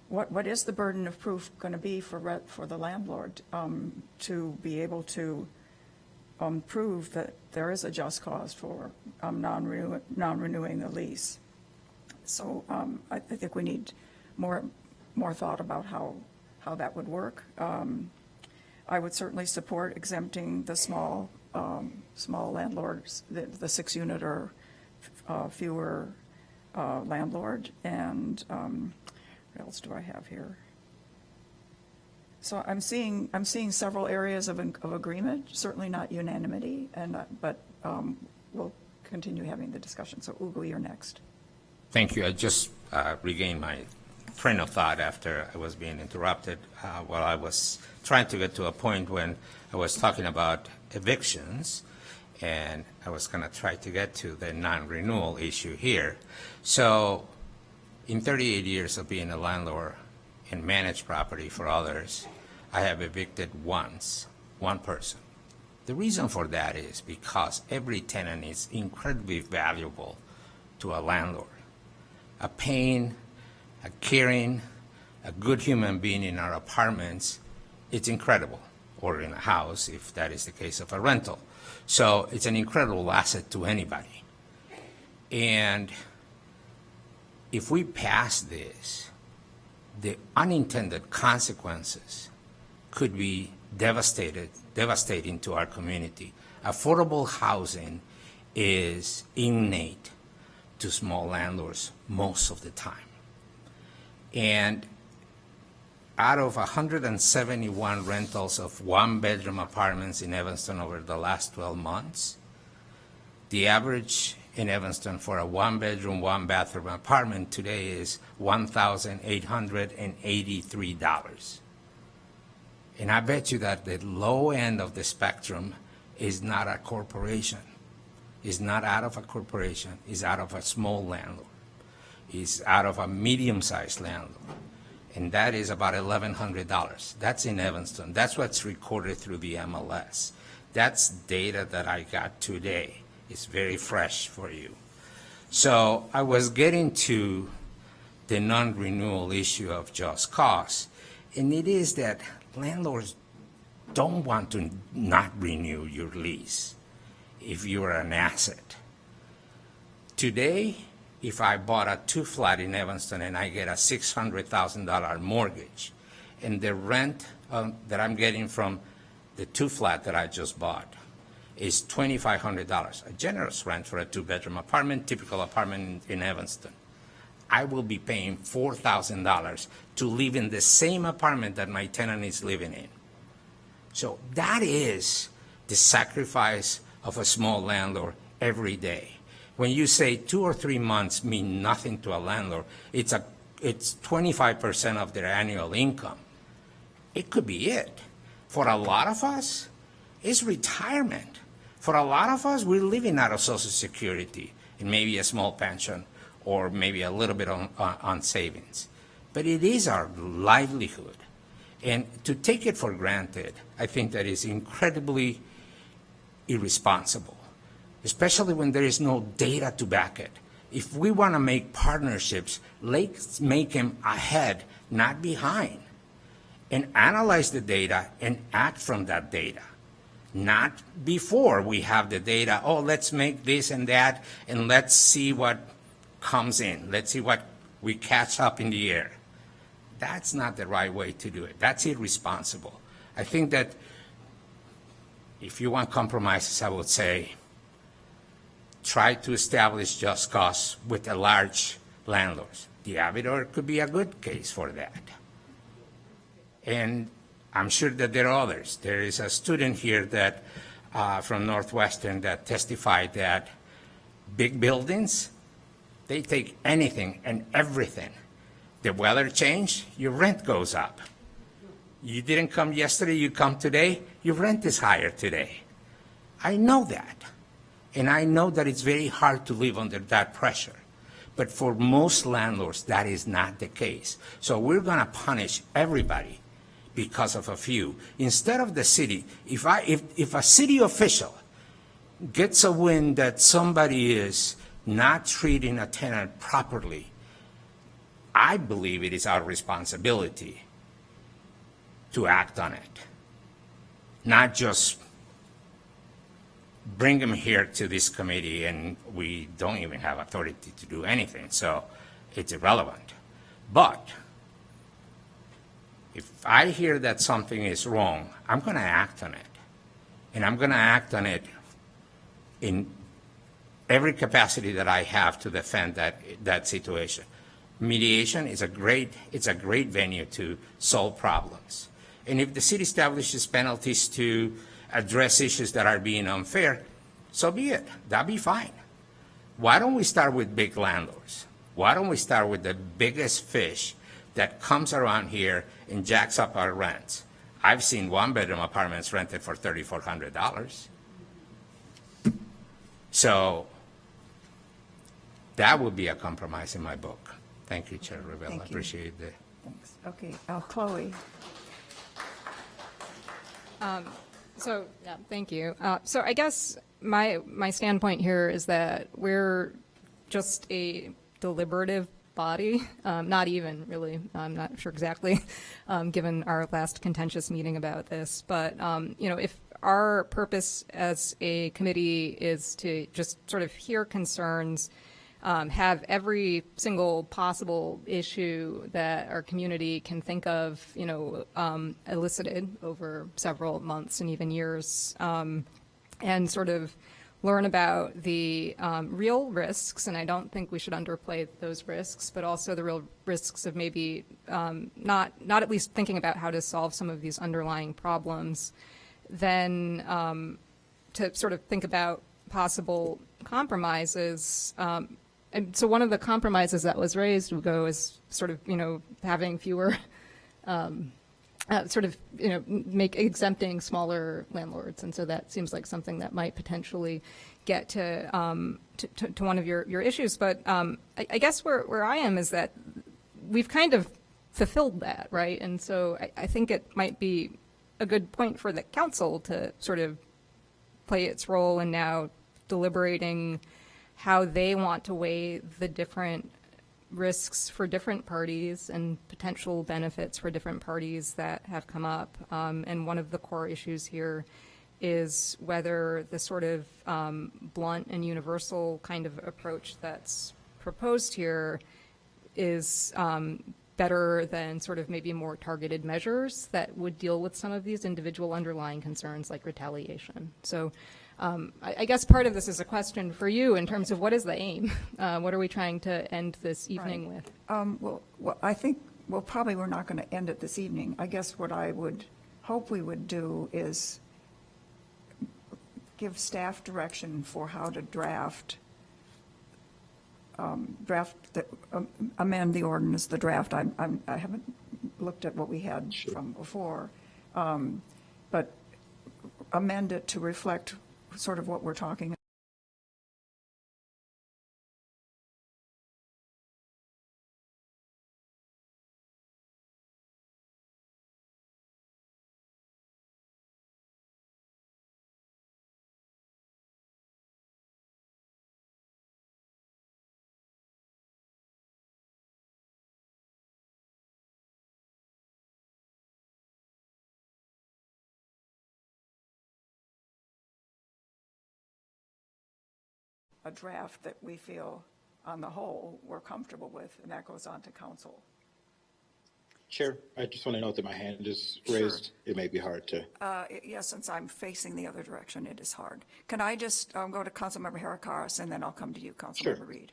what is the burden of proof going to be for the landlord to be able to prove that there is a just cause for non-renewing the lease? So I think we need more thought about how that would work. I would certainly support exempting the small landlords, the 6-unit or fewer landlord, and what else do I have here? So I'm seeing several areas of agreement, certainly not unanimity, but we'll continue having the discussion. So Ugo, you're next. Thank you. I just regained my train of thought after I was being interrupted while I was trying to get to a point when I was talking about evictions, and I was going to try to get to the non-renewal issue here. So in 38 years of being a landlord and managed property for others, I have evicted once, one person. The reason for that is because every tenant is incredibly valuable to a landlord. A paying, a caring, a good human being in our apartments, it's incredible, or in a house if that is the case of a rental. So it's an incredible asset to anybody. And if we pass this, the unintended consequences could be devastating to our community. Affordable housing is innate to small landlords most of the time. And out of 171 rentals of one-bedroom apartments in Evanston over the last 12 months, the average in Evanston for a one-bedroom, one-bathroom apartment today is $1,883. And I bet you that the low end of the spectrum is not a corporation, is not out of a corporation, is out of a small landlord, is out of a medium-sized landlord. And that is about $1,100. That's in Evanston. That's what's recorded through the MLS. That's data that I got today. It's very fresh for you. So I was getting to the non-renewal issue of just cause, and it is that landlords don't want to not renew your lease if you're an asset. Today, if I bought a 2-flat in Evanston and I get a $600,000 mortgage, and the rent that I'm getting from the 2-flat that I just bought is $2,500, a generous rent for a 2-bedroom apartment, typical apartment in Evanston. I will be paying $4,000 to live in the same apartment that my tenant is living in. So that is the sacrifice of a small landlord every day. When you say 2 or 3 months mean nothing to a landlord, it's 25% of their annual income. It could be it. For a lot of us, it's retirement. For a lot of us, we're living out of Social Security and maybe a small pension or maybe a little bit on savings. But it is our livelihood. And to take it for granted, I think that is incredibly irresponsible, especially when there is no data to back it. If we want to make partnerships, let's make them ahead, not behind, and analyze the data and act from that data, not before we have the data. Oh, let's make this and that, and let's see what comes in. Let's see what we catch up in the air. That's not the right way to do it. That's irresponsible. I think that if you want compromises, I would say try to establish just cause with the large landlords. The Avidor could be a good case for that. And I'm sure that there are others. There is a student here that from Northwestern that testified that big buildings, they take anything and everything. The weather changed, your rent goes up. You didn't come yesterday, you come today, your rent is higher today. I know that. And I know that it's very hard to live under that pressure. But for most landlords, that is not the case. So we're going to punish everybody because of a few. Instead of the city, if a city official gets a wind that somebody is not treating a tenant properly, I believe it is our responsibility to act on it, not just bring them here to this committee and we don't even have authority to do anything, so it's irrelevant. But if I hear that something is wrong, I'm going to act on it. And I'm going to act on it in every capacity that I have to defend that situation. Mediation is a great venue to solve problems. And if the city establishes penalties to address issues that are being unfair, so be it. That'd be fine. Why don't we start with big landlords? Why don't we start with the biggest fish that comes around here and jacks up our rents? I've seen 1-bedroom apartments rented for $3,400. So that would be a compromise in my book. Thank you, Chair Revelle. I appreciate that. Thanks. Okay, Chloe. Thank you. So I guess my standpoint here is that we're just a deliberative body, not even really, I'm not sure exactly, given our last contentious meeting about this, but, if our purpose as a committee is to just sort of hear concerns, have every single possible issue that our community can think of, elicited over several months and even years, and sort of learn about the real risks, and I don't think we should underplay those risks, but also the real risks of maybe not at least thinking about how to solve some of these underlying problems, then to sort of think about possible compromises. And so one of the compromises that was raised would go as sort of, having fewer, exempting smaller landlords. And so that seems like something that might potentially get to one of your issues. But I guess where I am is that we've kind of fulfilled that, right? And so I think it might be a good point for the council to sort of play its role in now deliberating how they want to weigh the different risks for different parties and potential benefits for different parties that have come up. And one of the core issues here is whether the sort of blunt and universal kind of approach that's proposed here is better than sort of maybe more targeted measures that would deal with some of these individual underlying concerns like retaliation. So I guess part of this is a question for you in terms of what is the aim? What are we trying to end this evening with? Well, I think, probably we're not going to end it this evening. I guess what I would hope we would do is give staff direction for how to amend the ordinance, the draft. I haven't looked at what we had from before, but amend it to reflect sort of what we're talking about. A draft that we feel, on the whole, we're comfortable with, and that goes on to council. Chair, I just want to note that my hand is raised. It may be hard to. Yes, since I'm facing the other direction, it is hard. Can I just go to Councilmember Harakaris, and then I'll come to you, Councilmember Reed?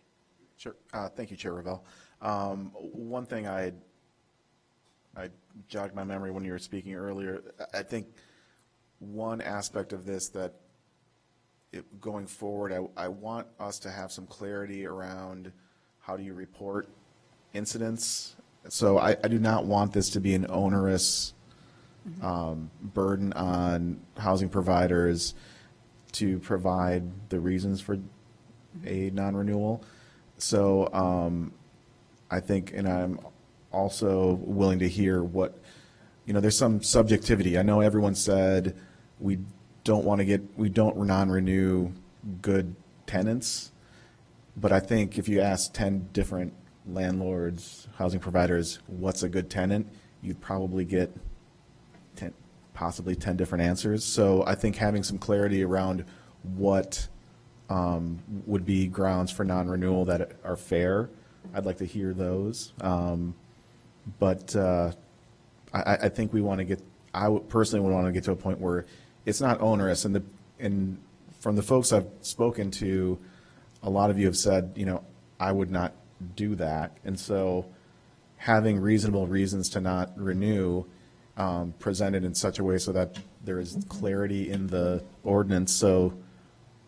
Sure. Thank you, Chair Ravel. One thing I jogged my memory when you were speaking earlier. I think one aspect of this that going forward, I want us to have some clarity around how do you report incidents. So I do not want this to be an onerous burden on housing providers to provide the reasons for a non-renewal. So I think, and I'm also willing to hear what, there's some subjectivity. I know everyone said we don't non-renew good tenants, but I think if you ask 10 different landlords, housing providers, what's a good tenant, you'd probably get possibly 10 different answers. So I think having some clarity around what would be grounds for non-renewal that are fair, I'd like to hear those. But I think we want to get, personally would want to get to a point where it's not onerous, and from the folks I've spoken to, a lot of you have said, I would not do that, and so having reasonable reasons to not renew presented in such a way so that there is clarity in the ordinance, so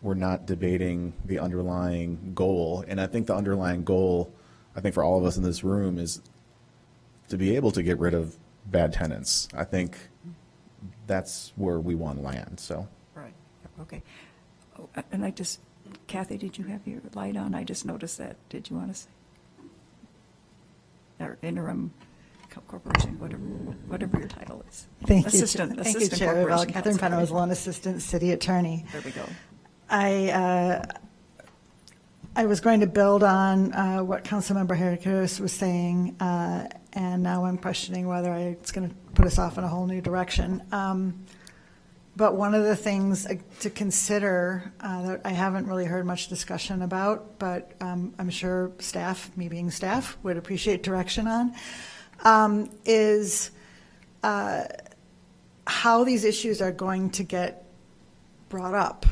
we're not debating the underlying goal. And I think the underlying goal, I think for all of us in this room, is to be able to get rid of bad tenants. I think that's where we want to land, so. Right, okay. Oh, and Kathy, did you have your light on? I just noticed that. Did you want to say? Or interim corporation, whatever your title is. Thank Assistant you, Chair. Corporation Catherine Counsel. Penrose, Lawn Assistant City Attorney. There we go. I was going to build on what Councilmember Harakaris was saying, and now I'm questioning whether it's going to put us off in a whole new direction. But one of the things to consider that I haven't really heard much discussion about, but I'm sure staff, me being staff, would appreciate direction on, is how these issues are going to get brought up.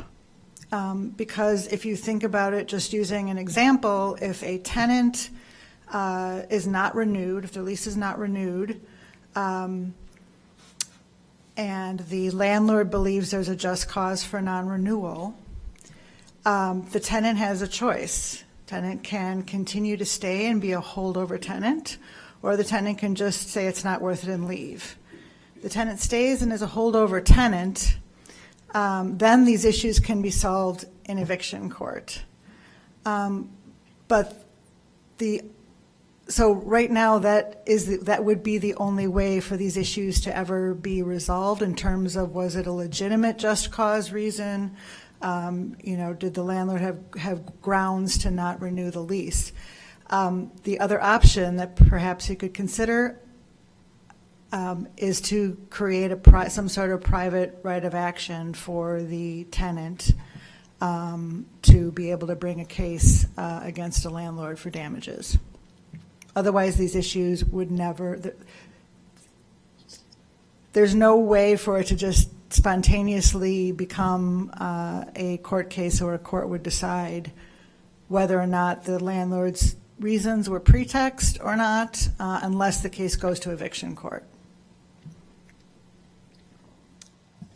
Because if you think about it, just using an example, if a tenant is not renewed, if the lease is not renewed, and the landlord believes there's a just cause for non-renewal, the tenant has a choice. Tenant can continue to stay and be a holdover tenant, or the tenant can just say it's not worth it and leave. The tenant stays and is a holdover tenant, then these issues can be solved in eviction court. So right now that would be the only way for these issues to ever be resolved in terms of, was it a legitimate just cause reason? Did the landlord have grounds to not renew the lease? The other option that perhaps you could consider is to create some sort of private right of action for the tenant to be able to bring a case against a landlord for damages. Otherwise, these issues would never, there's no way for it to just spontaneously become a court case or a court would decide whether or not the landlord's reasons were pretext or not, unless the case goes to eviction court.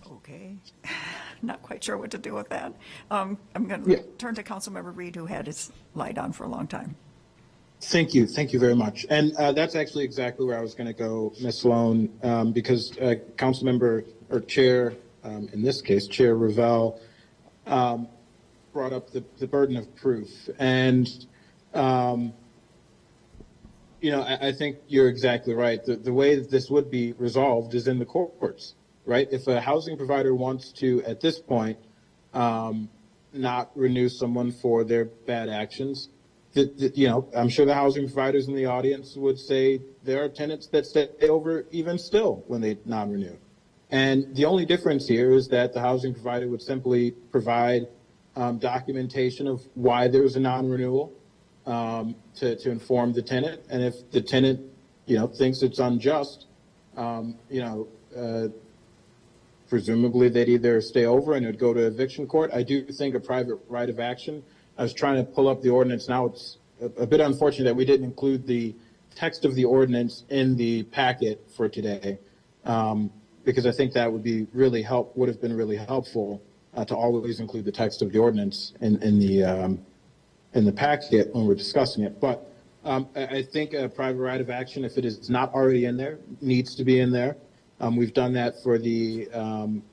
Okay. Not quite sure what to do with that. I'm going to turn to Councilmember Reed, who had his light on for a long time. Thank you very much. And that's actually exactly where I was going to go, Ms. Sloan, because Councilmember, or Chair, in this case, Chair Ravel, brought up the burden of proof. And, I think you're exactly right. The way that this would be resolved is in the courts, right? If a housing provider wants to, at this point, not renew someone for their bad actions, I'm sure the housing providers in the audience would say there are tenants that stay over even still when they non-renew. And the only difference here is that the housing provider would simply provide documentation of why there's a non-renewal to inform the tenant. And if the tenant, thinks it's unjust, presumably they'd either stay over and it would go to eviction court. I do think a private right of action. I was trying to pull up the ordinance. Now it's a bit unfortunate that we didn't include the text of the ordinance in the packet for today, because I think that would have been really helpful to always include the text of the ordinance in the packet when we're discussing it. But I think a private right of action, if it is not already in there, needs to be in there. We've done that for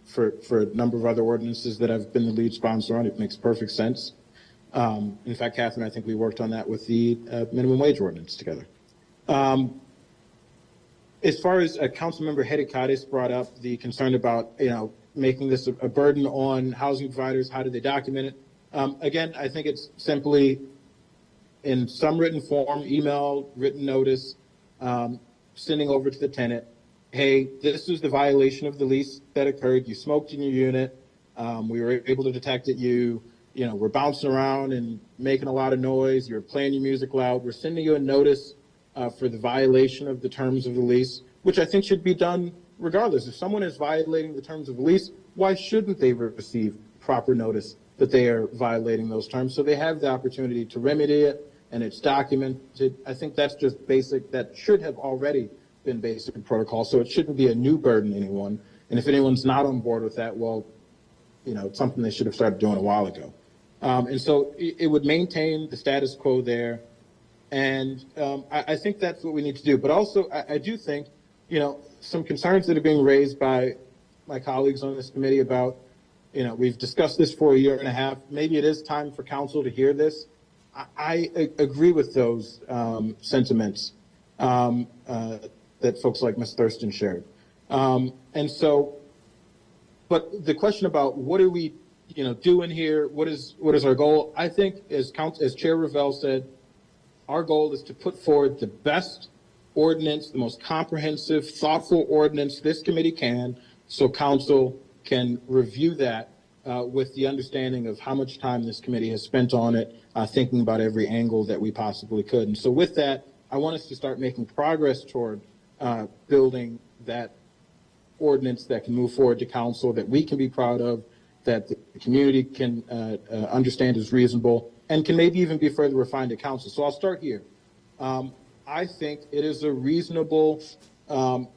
for a number of other ordinances that I've been the lead sponsor on. It makes perfect sense. In fact, Catherine, I think we worked on that with the minimum wage ordinance together. As far as Councilmember Hedikadis brought up the concern about, making this a burden on housing providers, how do they document it? Again, I think it's simply in some written form, email, written notice, sending over to the tenant, hey, this is the violation of the lease that occurred. You smoked in your unit. We were able to detect it. You we're bouncing around and making a lot of noise. You're playing your music loud. We're sending you a notice for the violation of the terms of the lease, which I think should be done regardless. If someone is violating the terms of the lease, why shouldn't they receive proper notice that they are violating those terms? So they have the opportunity to remedy it, and it's documented. I think that's just basic. That should have already been basic protocol, so it shouldn't be a new burden to anyone. And if anyone's not on board with that, well, it's something they should have started doing a while ago. And so it would maintain the status quo there. And I think that's what we need to do. But also, I do think, some concerns that are being raised by my colleagues on this committee about, we've discussed this for a year and a half. Maybe it is time for council to hear this. I agree with those sentiments that folks like Ms. Thurston shared. And so, but the question about what are we doing here? What is our goal? I think, as Chair Ravel said, our goal is to put forward the best ordinance, the most comprehensive, thoughtful ordinance this committee can, so council can review that with the understanding of how much time this committee has spent on it, thinking about every angle that we possibly could. And so with that, I want us to start making progress toward building that ordinance that can move forward to council, that we can be proud of, that the community can understand is reasonable, and can maybe even be further refined at council. So I'll start here. I think it is a reasonable, I'm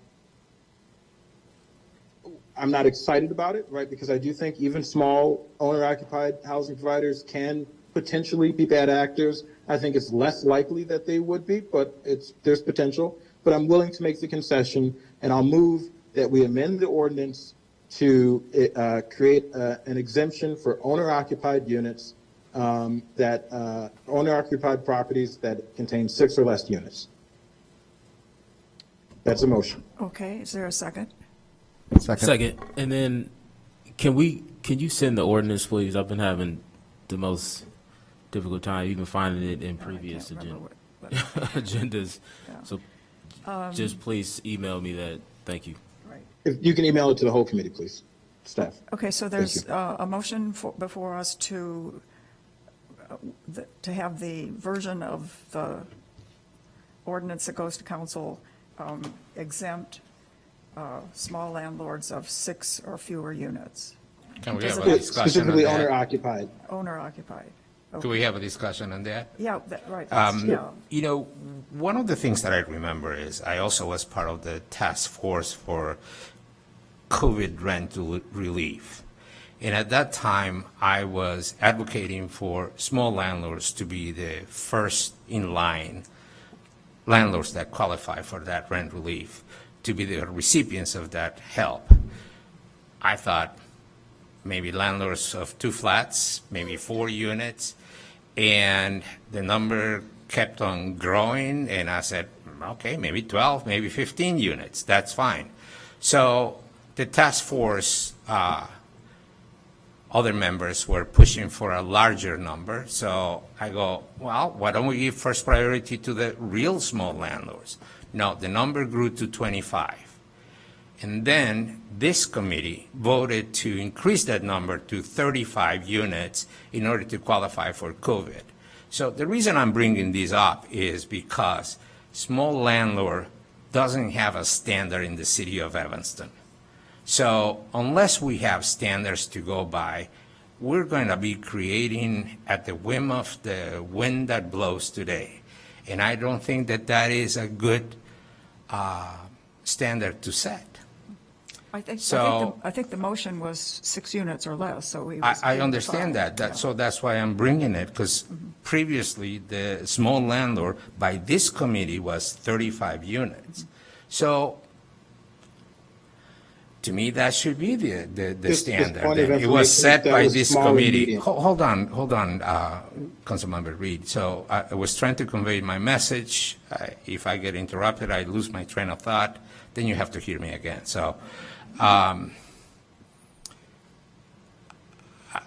not excited about it, right? Because I do think even small owner-occupied housing providers can potentially be bad actors. I think it's less likely that they would be, but there's potential. But I'm willing to make the concession, and I'll move that we amend the ordinance to create an exemption for owner-occupied units, owner-occupied properties that contain 6 or less units. That's a motion. Okay, is there a second? Second. And then can you send the ordinance, please? I've been having the most difficult time even finding it in previous agenda. but, agendas. Yeah. So just please email me that. Thank you. right. If you can email it to the whole committee, please, staff. Okay, so there's a motion before us to have the version of the ordinance that goes to council exempt small landlords of 6 or fewer units. Can we Does have it- a discussion on Specifically that? owner occupied. Owner occupied. Do we have a discussion on that? Yeah, right. Yeah. You know, one of the things that I remember is I also was part of the task force for COVID rent relief. And at that time, I was advocating for small landlords to be the first in line landlords that qualify for that rent relief, to be the recipients of that help. I thought maybe landlords of 2 flats, maybe 4 units, and the number kept on growing, and I said, okay, maybe 12, maybe 15 units, that's fine. So the task force, other members were pushing for a larger number, so I go, well, why don't we give first priority to the real small landlords? No, the number grew to 25. And then this committee voted to increase that number to 35 units in order to qualify for COVID. So the reason I'm bringing this up is because small landlord doesn't have a standard in the city of Evanston. So unless we have standards to go by, we're going to be creating at the whim of the wind that blows today. And I don't think that that is a good standard to set. I think So- the motion was 6 units or less, so we. I understand that. So that's why I'm bringing it, because previously, the small landlord by this committee was 35 units. So to me, that should be the standard. point of It was set information, that by was this small and committee. medium. Hold on, Councilmember Reed. So I was trying to convey my message. If I get interrupted, I lose my train of thought, then you have to hear me again. So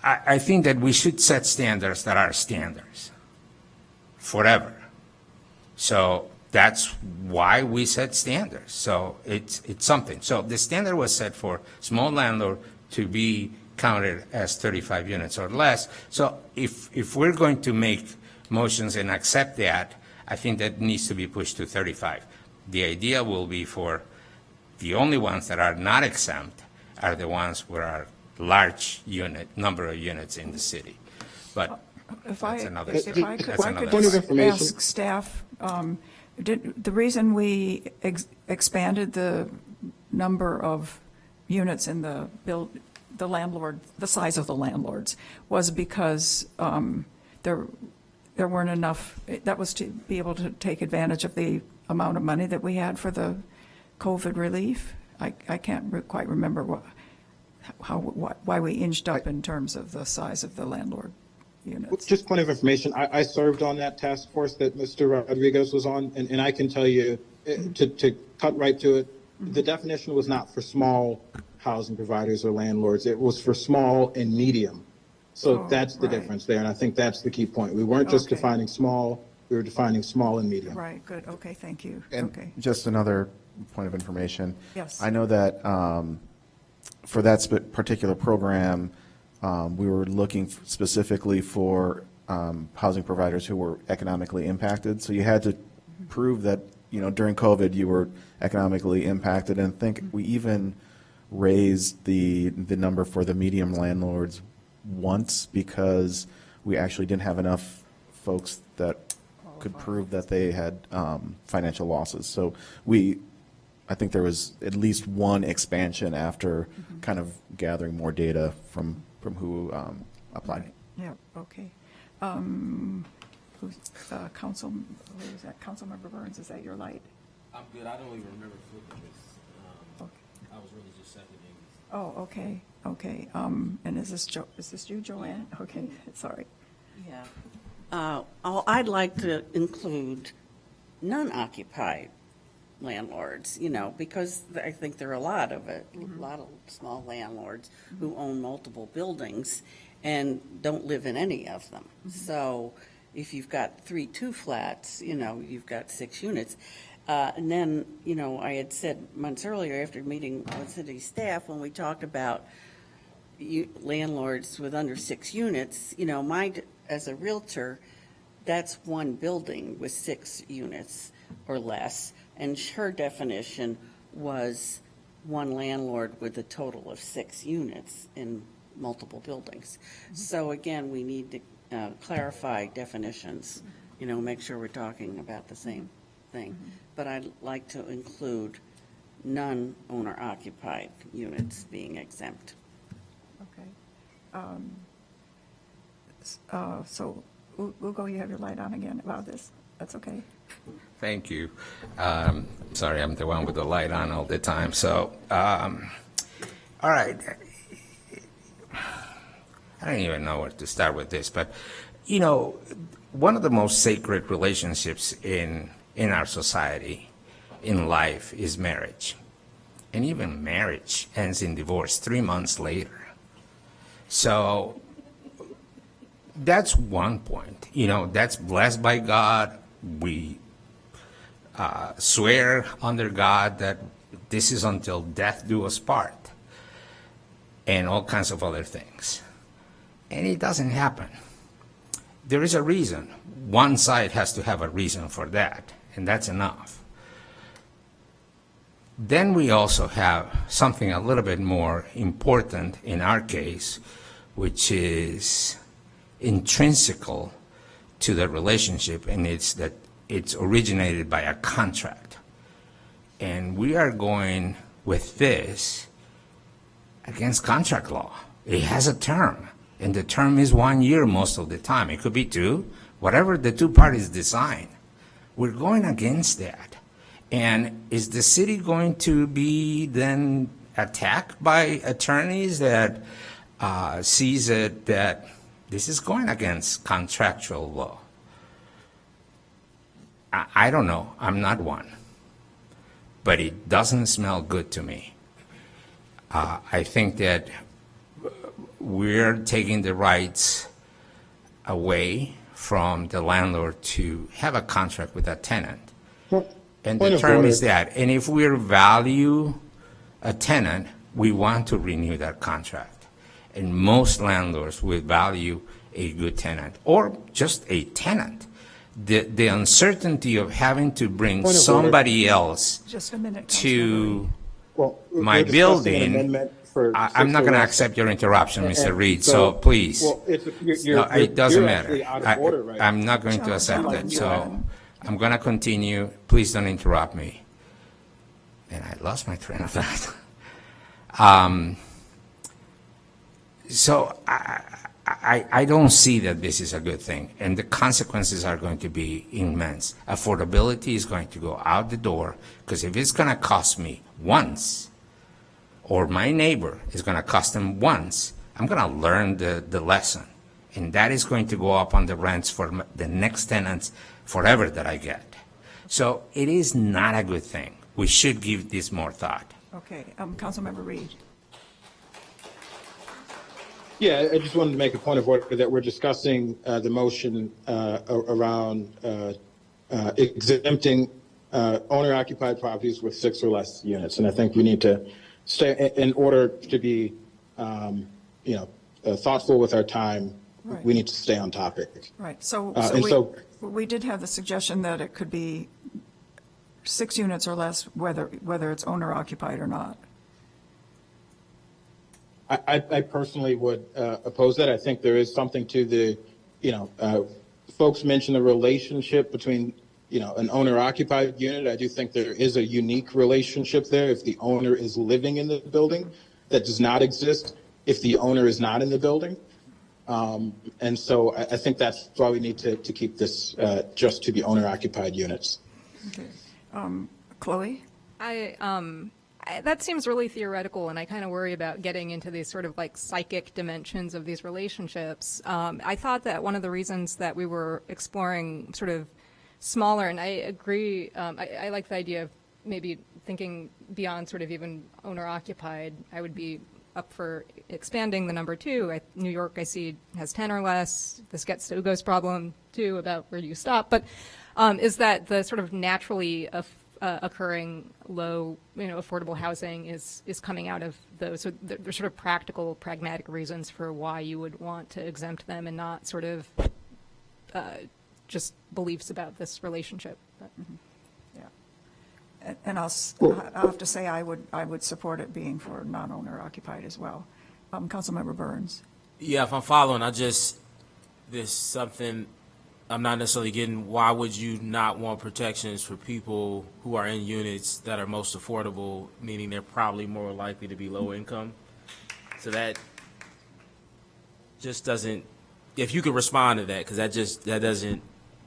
I think that we should set standards that are standards forever. So that's why we set standards. So it's something. So the standard was set for small landlord to be counted as 35 units or less. So if we're going to make motions and accept that, I think that needs to be pushed to 35. The idea will be for the only ones that are not exempt are the ones where are large number of units in the city. But that's another. If I Point of could information. ask staff, the reason we expanded the number of units in the size of the landlords was because there weren't enough, that was to be able to take advantage of the amount of money that we had for the COVID relief. I can't quite remember why we inched up in terms of the size of the landlord units. Just point of information, I served on that task force that Mr. Rodriguez was on, and I can tell you, to cut right to it, the definition was not for small housing providers or landlords, it was for small and medium. So that's the difference there, and I think that's the key point. We weren't just defining small, we were defining small and medium. Right, good, okay, thank you. And Okay. just another point of information. Yes. I know that for that particular program, we were looking specifically for housing providers who were economically impacted. So you had to prove that, during COVID, you were economically impacted. And I think we even raised the number for the medium landlords once because we actually didn't have enough folks that could prove that they had financial losses. So I think there was at least one expansion after kind of gathering more data from who applied. Yeah, okay. Who's Councilmember Burns, is that your light? I'm good. I don't even remember flipping this. I was really just seconding. Oh, okay. And is this you, Joanne? Okay, sorry. Yeah. I'd like to include non-occupied landlords, because I think there are a lot of small landlords who own multiple buildings and don't live in any of them. So if you've got 3 2-flats, you've got 6 units. And then, I had said months earlier after meeting with city staff, when we talked about landlords with under 6 units, as a realtor, that's one building with 6 units or less. And her definition was one landlord with a total of 6 units in multiple buildings. So again, we need to clarify definitions, make sure we're talking about the same thing. But I'd like to include non-owner occupied units being exempt. Okay. So, Ugo, you have your light on again about this. That's okay. Thank you. Sorry, I'm the one with the light on all the time. So, all right. I don't even know where to start with this, but, one of the most sacred relationships in our society, in life, is marriage. And even marriage ends in divorce 3 months later. So that's one point. That's blessed by God. We swear under God that this is until death do us part, and all kinds of other things. And it doesn't happen. There is a reason. One side has to have a reason for that, and that's enough. Then we also have something a little bit more important in our case, which is intrinsical to the relationship, and it's that it's originated by a contract. And we are going with this against contract law. It has a term, and the term is 1 year most of the time. It could be 2, whatever the 2 parties decide. We're going against that. And is the city going to be then attacked by attorneys that sees it that this is going against contractual law? I don't know. I'm not one. But it doesn't smell good to me. I think that we're taking the rights away from the landlord to have a contract with a tenant. And the term is that. And if we value a tenant, we want to renew that contract. And most landlords will value a good tenant or just a tenant. The uncertainty of having to bring somebody else Just a minute, to Well, my we're discussing an building, amendment for I'm not 6 going to or accept your interruption, Mr. and Reed, so please. Well, No, it doesn't you're matter. actually out of order right I'm not going to accept it, so I'm going to continue. Please don't interrupt me. And I lost my train of thought. So I don't see that this is a good thing, and the consequences are going to be immense. Affordability is going to go out the door, because if it's going to cost me once, or my neighbor is going to cost them once, I'm going to learn the lesson, and that is going to go up on the rents for the next tenants forever that I get. So it is not a good thing. We should give this more thought. Okay, Councilmember Reed. Yeah, I just wanted to make a point of order that we're discussing the motion around exempting owner-occupied properties with 6 or less units. And I think we need to stay, in order to be, thoughtful with our time, Right. we need to stay on topic. Right, so we did have the suggestion that it could be 6 units or less, whether it's owner occupied or not. I personally would oppose that. I think there is something to the, folks mentioned the relationship between, an owner-occupied unit. I do think there is a unique relationship there if the owner is living in the building. That does not exist if the owner is not in the building. And so I think that's why we need to keep this just to the owner-occupied units. Okay. Chloe? That seems really theoretical, and I kind of worry about getting into these sort of like psychic dimensions of these relationships. I thought that one of the reasons that we were exploring sort of smaller, and I agree, I like the idea of maybe thinking beyond sort of even owner-occupied. I would be up for expanding the number too. New York, I see, has 10 or less. This gets to Ugo's problem too about where do you stop. But is that the sort of naturally occurring low, affordable housing is coming out of those. So there's sort of practical, pragmatic reasons for why you would want to exempt them and not sort of just beliefs about this relationship. But, Yeah. And I'll have to say I would support it being for non-owner occupied as well. Councilmember Burns. Yeah, if I'm following, there's something I'm not necessarily getting. Why would you not want protections for people who are in units that are most affordable, meaning they're probably more likely to be low income? So that just doesn't, if you could respond to that, because that doesn't,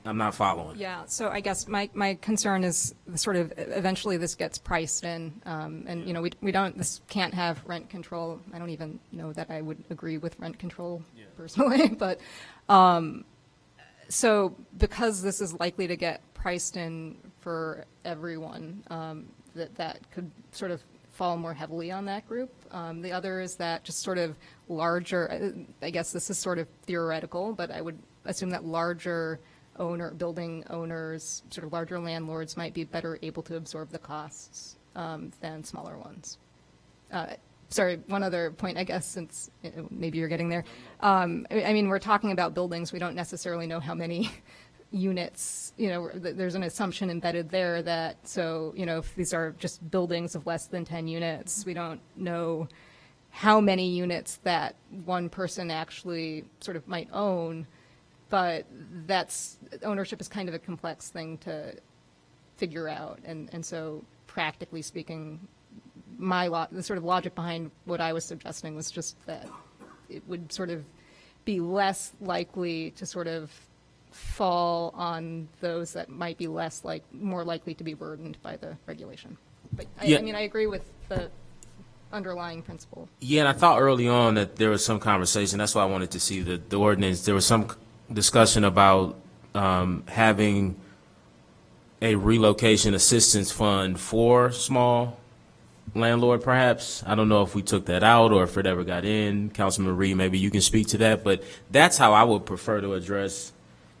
I'm not following. yeah, so I guess my concern is sort of eventually this gets priced in, and this can't have rent control. I don't even know that I would agree with rent control personally, but so because this is likely to get priced in for everyone, that could sort of fall more heavily on that group. The other is that just sort of larger, I guess this is sort of theoretical, but I would assume that larger building owners, sort of larger landlords might be better able to absorb the costs than smaller ones. Sorry, one other point, I guess, since maybe you're getting there. I mean, we're talking about buildings. We don't necessarily know how many units, there's an assumption embedded there that, so, if these are just buildings of less than 10 units, we don't know how many units that one person actually sort of might own, but ownership is kind of a complex thing to figure out. And so practically speaking, the sort of logic behind what I was suggesting was just that it would sort of be less likely to sort of fall on those that might be more likely to be burdened by the regulation. But I mean, I agree with the underlying principle. Yeah, and I thought early on that there was some conversation. That's why I wanted to see the ordinance. There was some discussion about having a relocation assistance fund for small landlord, perhaps. I don't know if we took that out or if it ever got in. Councilman Reed, maybe you can speak to that, but that's how I would prefer to address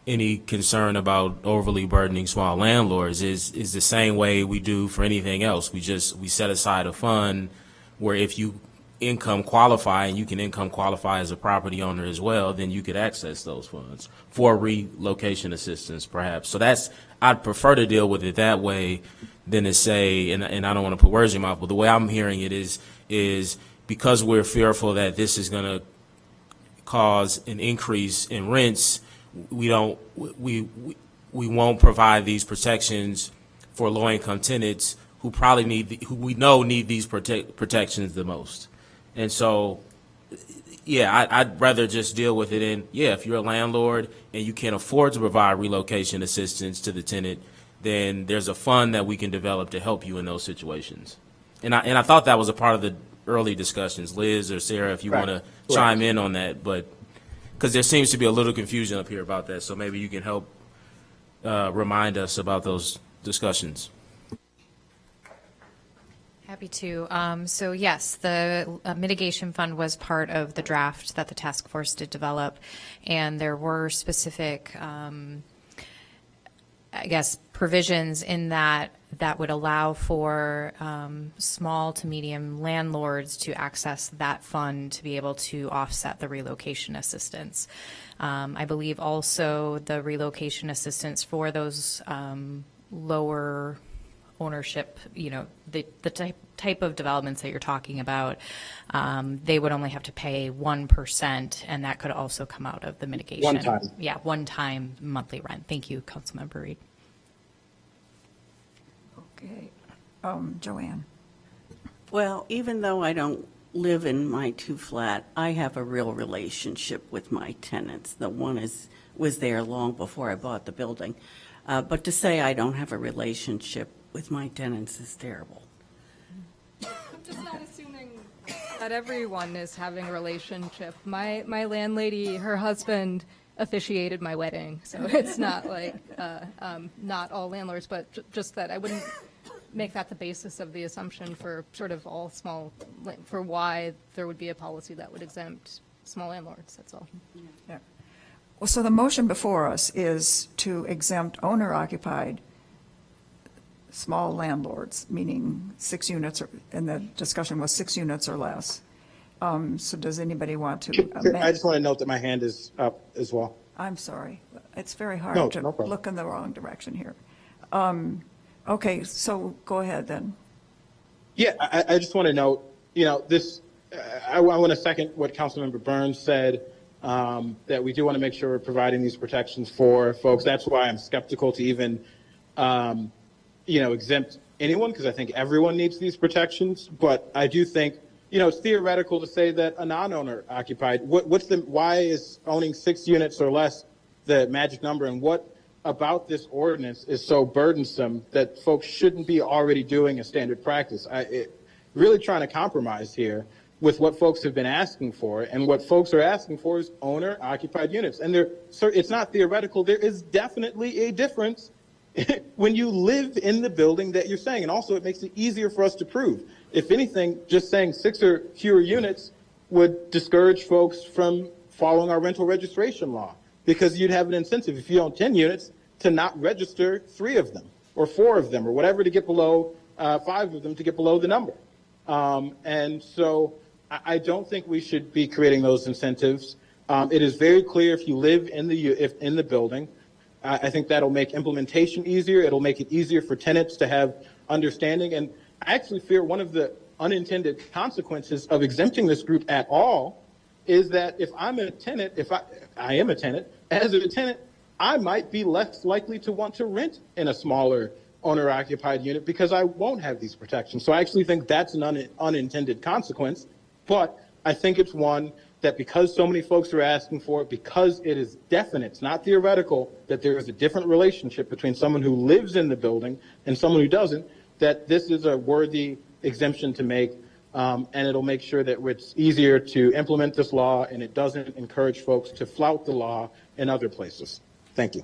any concern about overly burdening small landlords is the same way we do for anything else. We set aside a fund where if you income qualify, and you can income qualify as a property owner as well, then you could access those funds for relocation assistance, perhaps. So I'd prefer to deal with it that way than to say, and I don't want to put words in your mouth, but the way I'm hearing it is because we're fearful that this is going to cause an increase in rents, we won't provide these protections for low-income tenants who who we know need these protections the most. And so, I'd rather just deal with it if you're a landlord and you can't afford to provide relocation assistance to the tenant, then there's a fund that we can develop to help you in those situations. And I thought that was a part of the early discussions. Liz or Sarah, if you want to chime in on that, but because there seems to be a little confusion up here about that, so maybe you can help remind us about those discussions. Happy to. So yes, the mitigation fund was part of the draft that the task force did develop, and there were specific, provisions in that would allow for small to medium landlords to access that fund to be able to offset the relocation assistance. I believe also the relocation assistance for those lower ownership, the type of developments that you're talking about, they would only have to pay 1%, and that could also come out of the mitigation. One time. Yeah, one-time monthly rent. Thank you, Councilmember Reed. Okay. Joanne. Well, even though I don't live in my two-flat, I have a real relationship with my tenants. The one was there long before I bought the building. But to say I don't have a relationship with my tenants is terrible. I'm just not assuming that everyone is having a relationship. My landlady, her husband officiated my wedding, so it's not like not all landlords, but just that I wouldn't make that the basis of the assumption for sort of all small, for why there would be a policy that would exempt small landlords, that's all. Yeah. Well, so the motion before us is to exempt owner-occupied small landlords, meaning 6 units, and the discussion was 6 units or less. So does anybody want to amend? I just want to note that my hand is up as well. I'm sorry. It's very hard No, to no problem. look in the wrong direction here. Okay, so go ahead then. Yeah, I just want to note, this, I want to second what Councilmember Burns said, that we do want to make sure we're providing these protections for folks. That's why I'm skeptical to even, exempt anyone, because I think everyone needs these protections. But I do think, it's theoretical to say that a non-owner occupied, why is owning 6 units or less the magic number, and what about this ordinance is so burdensome that folks shouldn't be already doing a standard practice? Really trying to compromise here with what folks have been asking for, and what folks are asking for is owner-occupied units. And it's not theoretical. There is definitely a difference when you live in the building that you're saying, and also it makes it easier for us to prove. If anything, just saying 6 or fewer units would discourage folks from following our rental registration law, because you'd have an incentive if you own 10 units to not register 3 of them or 4 of them or whatever to get below 5 of them to get below the number. And so I don't think we should be creating those incentives. It is very clear if you live in the building. I think that'll make implementation easier. It'll make it easier for tenants to have understanding. And I actually fear one of the unintended consequences of exempting this group at all is that if I'm a tenant, if I am a tenant, as a tenant, I might be less likely to want to rent in a smaller owner-occupied unit because I won't have these protections. So I actually think that's an unintended consequence, but I think it's one that because so many folks are asking for it, because it is definite, it's not theoretical, that there is a different relationship between someone who lives in the building and someone who doesn't, that this is a worthy exemption to make, and it'll make sure that it's easier to implement this law and it doesn't encourage folks to flout the law in other places. Thank you.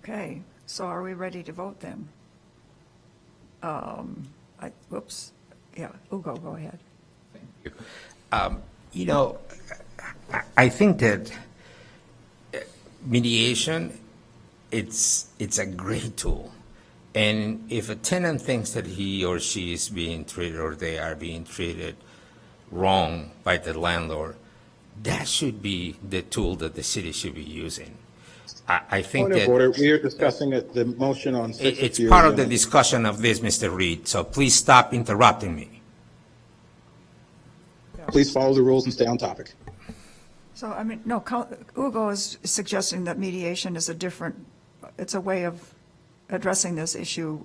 Okay, so are we ready to vote then? Whoops. Yeah, Ugo, go ahead. I think that mediation, it's a great tool. And if a tenant thinks that he or she is being treated or they are being treated wrong by the landlord, that should be the tool that the city should be using. I think Point of that order. We are discussing the motion on 6. it's part of the discussion of this, Mr. Reed, so please stop interrupting me. Please follow the rules and stay on topic. So, no, Ugo is suggesting that mediation is it's a way of addressing this issue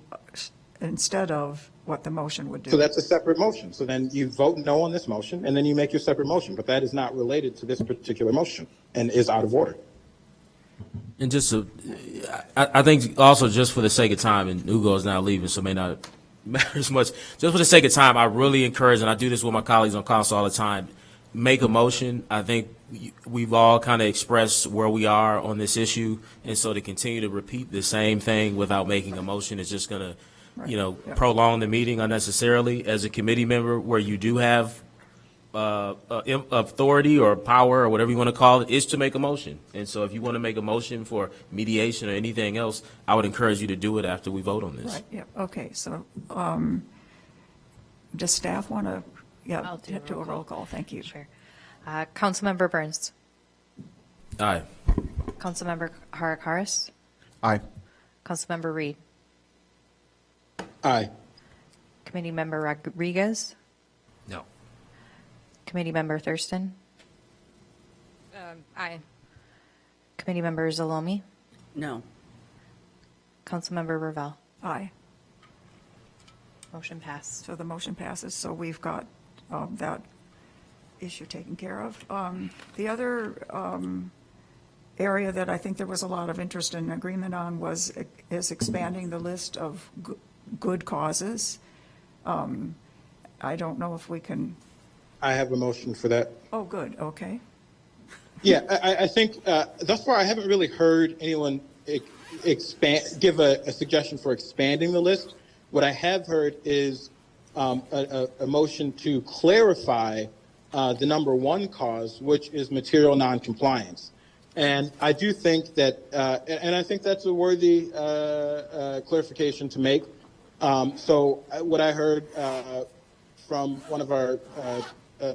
instead of what the motion would do. So that's a separate motion. So then you vote no on this motion, and then you make your separate motion. But that is not related to this particular motion and is out of order. And I think also just for the sake of time, and Ugo is now leaving, so it may not matter as much. Just for the sake of time, I really encourage, and I do this with my colleagues on council all the time, make a motion. I think we've all kind of expressed where we are on this issue, and so to continue to repeat the same thing without making a motion is just going to, prolong the meeting unnecessarily. As a committee member, where you do have authority or power or whatever you want to call it, is to make a motion. And so if you want to make a motion for mediation or anything else, I would encourage you to do it after we vote on this. Right, yeah, okay, so does staff want to, I'll do a roll call? Thank you. Sure. Councilmember Burns. Aye. Councilmember Harakaris. Aye. Councilmember Reed. Aye. Committee Member Rodriguez. No. Committee Member Thurston. Aye. Committee Member Zalomi. No. Councilmember Ravel. Aye. Motion passed. So the motion passes, so we've got that issue taken care of. The other area that I think there was a lot of interest and agreement on is expanding the list of good causes. I don't know if we can. I have a motion for that. Oh, good, okay. Yeah, I think thus far I haven't really heard anyone give a suggestion for expanding the list. What I have heard is a motion to clarify the number one cause, which is material noncompliance. And I do think that, and I think that's a worthy clarification to make. So what I heard from one of our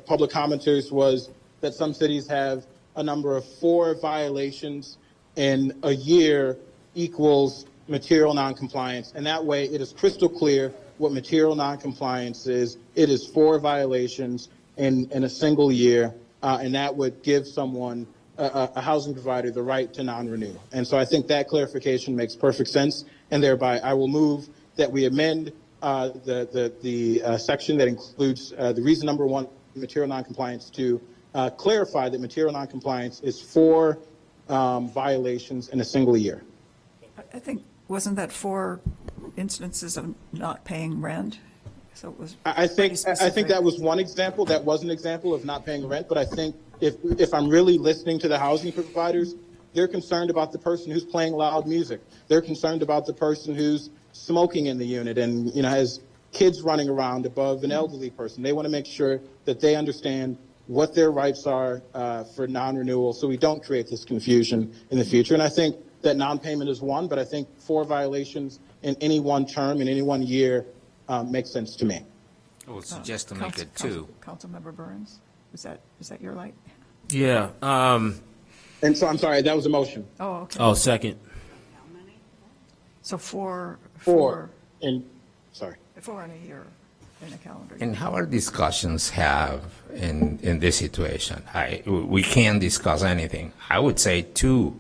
public commenters was that some cities have a number of 4 violations in a year equals material noncompliance. And that way it is crystal clear what material noncompliance is. It is 4 violations in a single year, and that would give someone, a housing provider, the right to non-renew. And so I think that clarification makes perfect sense, and thereby I will move that we amend the section that includes the reason number 1, material noncompliance, to clarify that material noncompliance is 4 violations in a single year. I think, wasn't that 4 instances of not paying rent? So it was. I think that was one example. That was an example of not paying rent. But I think if I'm really listening to the housing providers, they're concerned about the person who's playing loud music. They're concerned about the person who's smoking in the unit and has kids running around above an elderly person. They want to make sure that they understand what their rights are for non-renewal, so we don't create this confusion in the future. And I think that non-payment is one, but I think 4 violations in any one term, in any one year, makes sense to me. I would suggest to make it 2. Councilmember Burns, is that your light? Yeah. And so I'm sorry, that was a motion. Oh, okay. Oh, second. So 4 in a year, in a calendar year. And how our discussions have in this situation? We can't discuss anything. I would say 2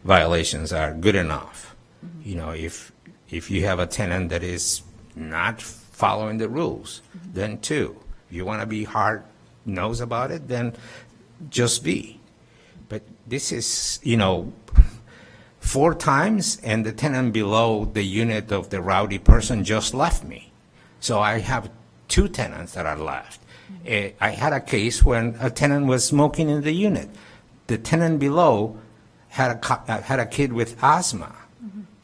violations are good enough. If you have a tenant that is not following the rules, then 2. If you want to be hard-nosed about it, then just be. But this is, 4 times, and the tenant below the unit of the rowdy person just left me. So I have 2 tenants that are left. I had a case when a tenant was smoking in the unit. The tenant below had a kid with asthma.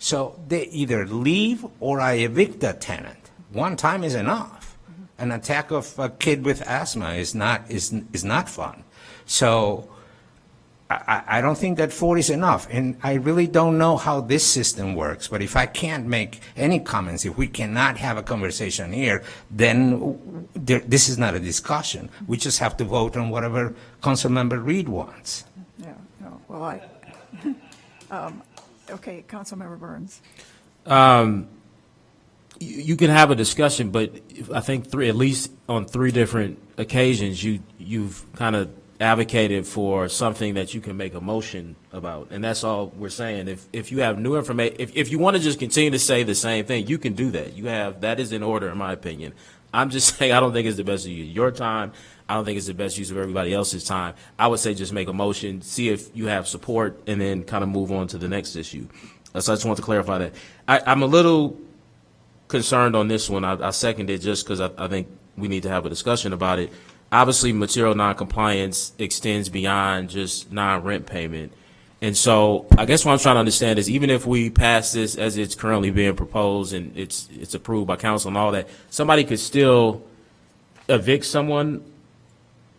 So they either leave or I evict that tenant. 1 time is enough. An attack of a kid with asthma is not fun. So I don't think that 4 is enough, and I really don't know how this system works. But if I can't make any comments, if we cannot have a conversation here, then this is not a discussion. We just have to vote on whatever Councilmember Reed wants. Yeah, no, well, okay, Councilmember Burns. You can have a discussion, but I think at least on 3 different occasions, you've kind of advocated for something that you can make a motion about, and that's all we're saying. If you have new information, if you want to just continue to say the same thing, you can do that. That is in order, in my opinion. I'm just saying I don't think it's the best use of your time. I don't think it's the best use of everybody else's time. I would say just make a motion, see if you have support, and then kind of move on to the next issue. So I just want to clarify that. I'm a little concerned on this one. I second it just because I think we need to have a discussion about it. Obviously, material noncompliance extends beyond just non-rent payment. And so I guess what I'm trying to understand is even if we pass this as it's currently being proposed and it's approved by council and all that, somebody could still evict someone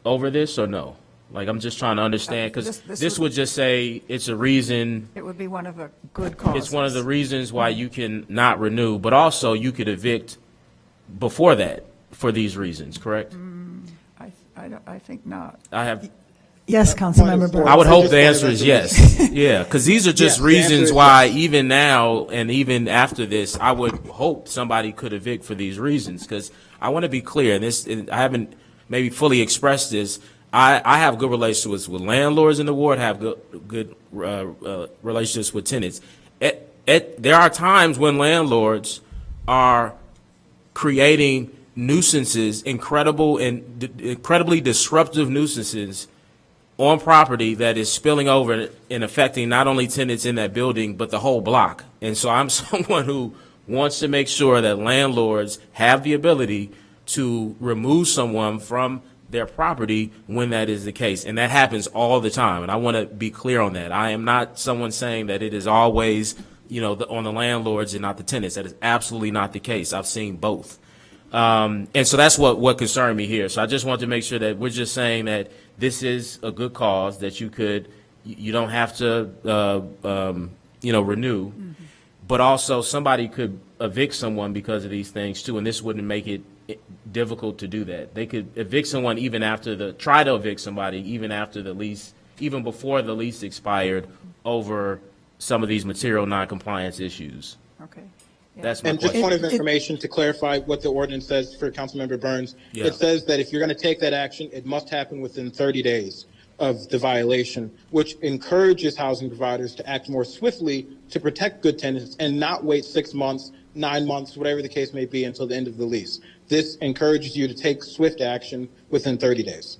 over this or no? Like, I'm just trying to understand, because this would just say it's a reason. It would be one of the good causes. It's one of the reasons why you can not renew, but also you could evict before that for these reasons, correct? I think not. Yes, Councilmember Burns. I would hope the answer is yes. Yeah, because these are just reasons why even now and even after this, I would hope somebody could evict for these reasons. Because I want to be clear, and I haven't maybe fully expressed this. I have good relationships with landlords in the ward, have good relationships with tenants. There are times when landlords are creating nuisances, incredibly disruptive nuisances on property that is spilling over and affecting not only tenants in that building, but the whole block. And so I'm someone who wants to make sure that landlords have the ability to remove someone from their property when that is the case. And that happens all the time. And I want to be clear on that. I am not someone saying that it is always, on the landlords and not the tenants. That is absolutely not the case. I've seen both. And so that's what concerned me here. So I just want to make sure that we're just saying that this is a good cause, that you don't have to, renew, but also somebody could evict someone because of these things too, and this wouldn't make it difficult to do that. They could evict someone try to evict somebody even after the lease, even before the lease expired, over some of these material noncompliance issues. Okay. That's my And just question. point of information to clarify what the ordinance says for Councilmember Burns. Yeah. It says that if you're going to take that action, it must happen within 30 days of the violation, which encourages housing providers to act more swiftly to protect good tenants and not wait 6 months, 9 months, whatever the case may be, until the end of the lease. This encourages you to take swift action within 30 days.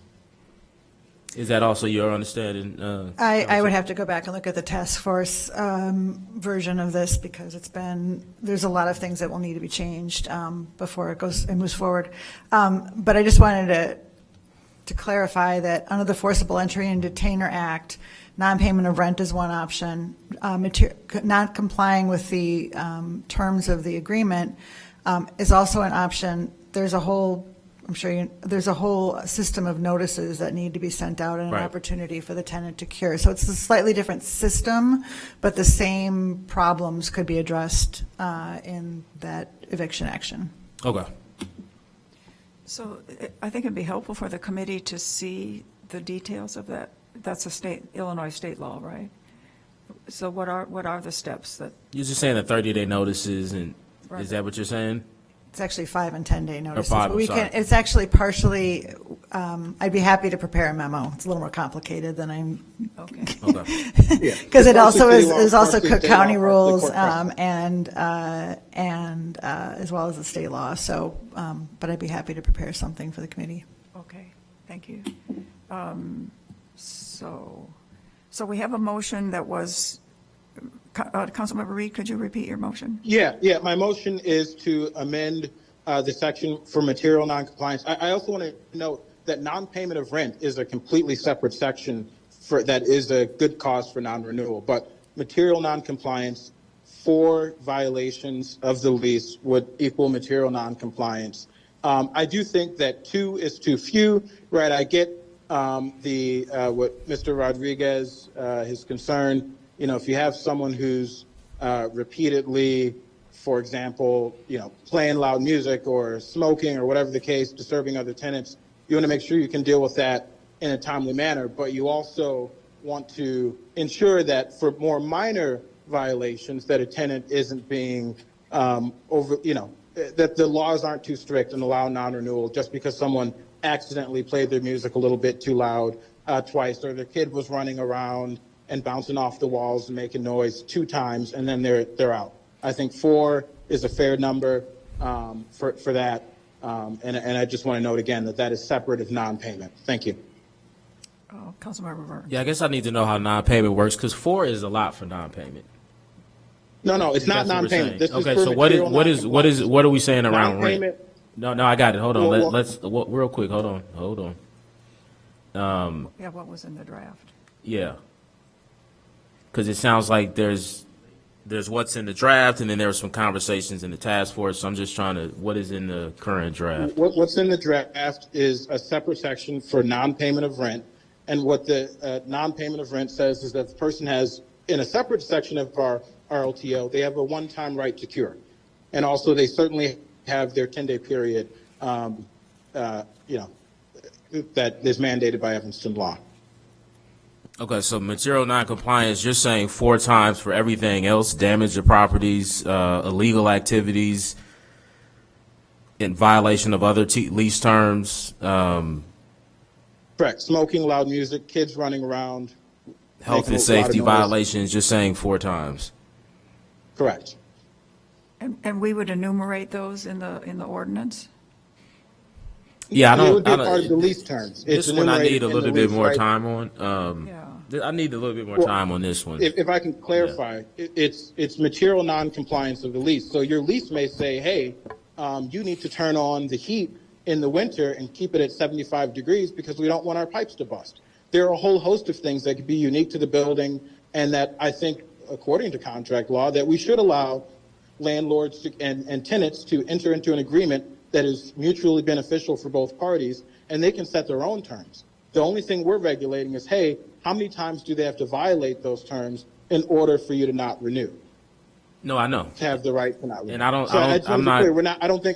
Is that also your understanding? I would have to go back and look at the task force version of this, because there's a lot of things that will need to be changed before it moves forward. But I just wanted to clarify that under the Forcible Entry and Detainer Act, non-payment of rent is one option. Not complying with the terms of the agreement is also an option. There's a whole system of notices that need to be sent out and an opportunity for the tenant to cure. So it's a slightly different system, but the same problems could be addressed in that eviction action. Okay. So I think it'd be helpful for the committee to see the details of that. That's a Illinois state law, right? So what are the steps that? You're just saying the 30-day notices, and is that what you're saying? It's actually 5 and 10 day notices. Or 5, but sorry. it's actually partially, I'd be happy to prepare a memo. It's a little more complicated than I'm. Okay. Because it also is also partially Cook state County law, rules partially court and as well as the state law. So, but I'd be happy to prepare something for the committee. Okay, thank you. So we have a motion that was, Councilmember Reed, could you repeat your motion? Yeah. My motion is to amend the section for material noncompliance. I also want to note that non-payment of rent is a completely separate section that is a good cause for non-renewal. But material noncompliance for violations of the lease would equal material noncompliance. I do think that 2 is too few, right? I get what Mr. Rodriguez, his concern. If you have someone who's repeatedly, for example, playing loud music or smoking or whatever the case, disturbing other tenants, you want to make sure you can deal with that in a timely manner. But you also want to ensure that for more minor violations, that a tenant isn't being that the laws aren't too strict and allow non-renewal just because someone accidentally played their music a little bit too loud twice, or their kid was running around and bouncing off the walls and making noise 2 times, and then they're out. I think 4 is a fair number for that, and I just want to note again that is separate of non-payment. Thank you. Councilmember Burns. Yeah, I guess I need to know how non-payment works, because 4 is a lot for non-payment. No, it's not That's what we're non-payment. saying. This is Okay, for so what are we saying around rent? Non-payment. No, I got it. Hold on. Well, Let's real quick. Hold on. Yeah, what was in the draft? Yeah. Because it sounds like there's what's in the draft, and then there were some conversations in the task force. So I'm just trying to, what is in the current draft? What's in the draft is a separate section for non-payment of rent. And what the non-payment of rent says is that the person has, in a separate section of our RLTO, they have a one-time right to cure. And also they certainly have their 10-day period, that is mandated by Evanston law. Okay, so material noncompliance, you're saying 4 times for everything else, damage to properties, illegal activities, in violation of other lease terms. Correct. Smoking, loud music, kids running around. Health and safety violations, you're saying 4 times. Correct. And we would enumerate those in the ordinance? Yeah, It would be part of the lease terms. This one I need a little bit more time on. I need a little bit more time on this one. If I can clarify, it's material non-compliance of the lease. So your lease may say, hey, you need to turn on the heat in the winter and keep it at 75 degrees because we don't want our pipes to bust. There are a whole host of things that could be unique to the building and that I think according to contract law, that we should allow landlords and tenants to enter into an agreement that is mutually beneficial for both parties, and they can set their own terms. The only thing we're regulating is, hey, how many times do they have to violate those terms in order for you to not renew? No, I know. To have the right to not renew. And I don't, So I just don't, I'm want to be not. clear,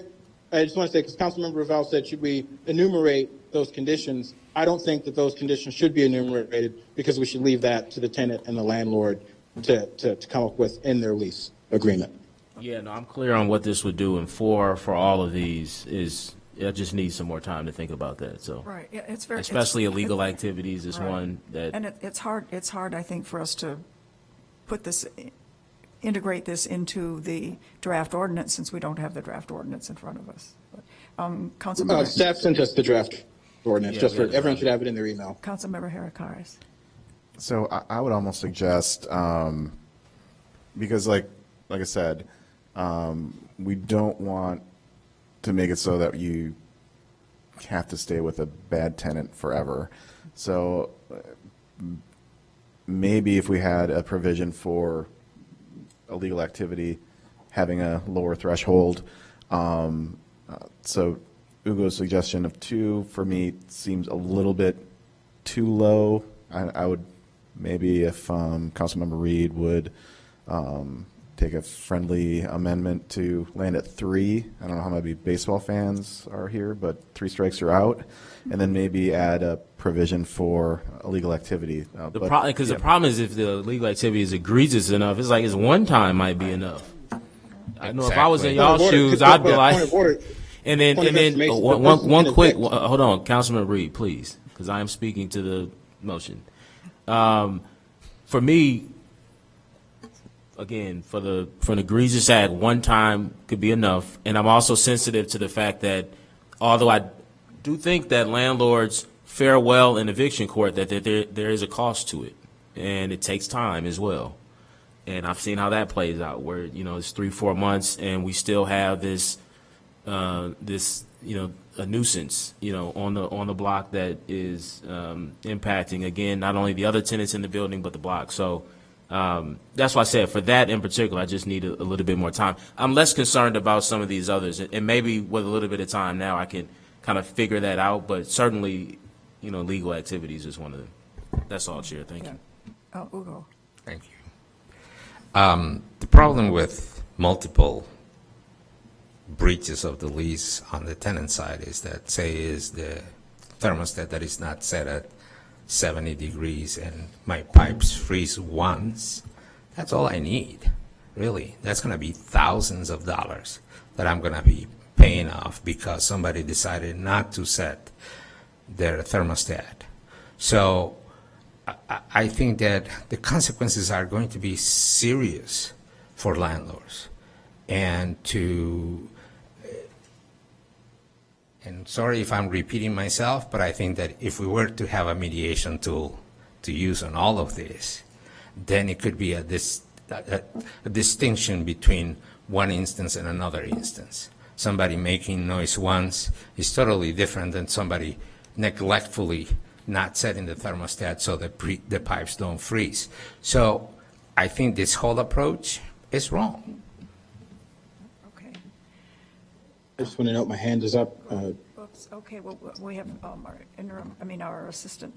I just want to say, because Councilmember Ravel said, should we enumerate those conditions? I don't think that those conditions should be enumerated, because we should leave that to the tenant and the landlord to come up with in their lease agreement. Yeah, no, I'm clear on what this would do, and for all of these is, I just need some more time to think about that, so. Right, yeah, it's very. Especially illegal activities is Right. one that. And it's hard, I think, for us to integrate this into the draft ordinance, since we don't have the draft ordinance in front of us. Councilmember. Staff sent us the draft ordinance, Yeah, just for, yeah. everyone should have it in their email. Councilmember Harakaris. So I would almost suggest, because like I said, we don't want to make it so that you have to stay with a bad tenant forever. So maybe if we had a provision for illegal activity, having a lower threshold. So Ugo's suggestion of 2 for me seems a little bit too low. I would maybe, if Councilmember Reed would take a friendly amendment to land at 3. I don't know how many baseball fans are here, but 3 strikes are out. And then maybe add a provision for illegal activity. The problem is, if the illegal activity is egregious enough, it's like it's one time might be enough. I know if I was in y'all's shoes, I'd be like, and then one quick, hold on, Councilman Reed, please, because I am speaking to the motion. For me, again, for an egregious act, one time could be enough. And I'm also sensitive to the fact that, although I do think that landlords fare well in eviction court, that there is a cost to it, and it takes time as well. And I've seen how that plays out, where it's 3-4 months, and we still have this a nuisance on the block that is impacting, again, not only the other tenants in the building but the block. So that's why I said, for that in particular, I just need a little bit more time. I'm less concerned about some of these others, and maybe with a little bit of time now I can kind of figure that out. But certainly, legal activities is one of them. That's all, Chair. Thank you. Ugo. Thank you. The problem with multiple breaches of the lease on the tenant side is that, is the thermostat that is not set at 70 degrees and my pipes freeze once. That's all I need, really. That's going to be thousands of dollars that I'm going to be paying off because somebody decided not to set their thermostat. So I think that the consequences are going to be serious for landlords. And sorry if I'm repeating myself, but I think that if we were to have a mediation tool to use on all of this, then it could be a distinction between one instance and another instance. Somebody making noise once is totally different than somebody neglectfully not setting the thermostat so the pipes don't freeze. So I think this whole approach is wrong. Okay. I just want to note my hand is up. Oops, okay, well, we have our assistant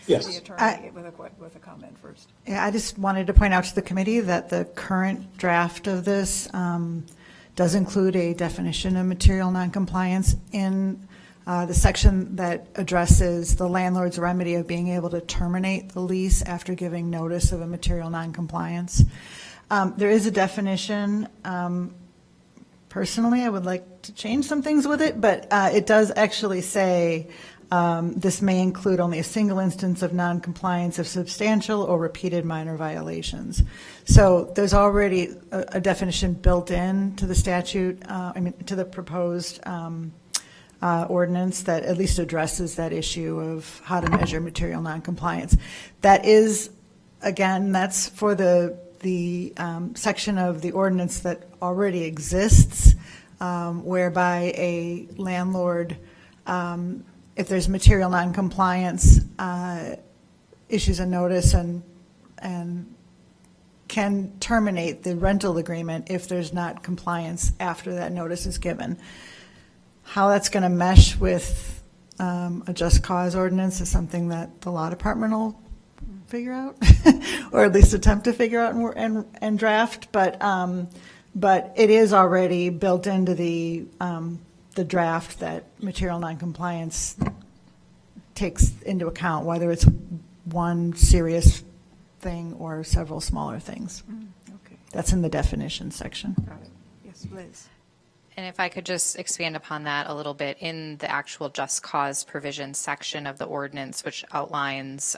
Yes. city attorney with a comment first. Yeah, I just wanted to point out to the committee that the current draft of this does include a definition of material noncompliance in the section that addresses the landlord's remedy of being able to terminate the lease after giving notice of a material noncompliance. There is a definition. Personally, I would like to change some things with it, but it does actually say this may include only a single instance of noncompliance of substantial or repeated minor violations. So there's already a definition built in to the statute, to the proposed ordinance that at least addresses that issue of how to measure material noncompliance. That is, again, that's for the section of the ordinance that already exists, whereby a landlord, if there's material noncompliance, issues a notice and can terminate the rental agreement if there's not compliance after that notice is given. How that's going to mesh with a just cause ordinance is something that the law department will figure out, or at least attempt to figure out and draft. But it is already built into the draft that material noncompliance takes into account, whether it's one serious thing or several smaller things. Okay. That's in the definition section. Got it. Yes, Liz. And if I could just expand upon that a little bit, in the actual just cause provision section of the ordinance, which outlines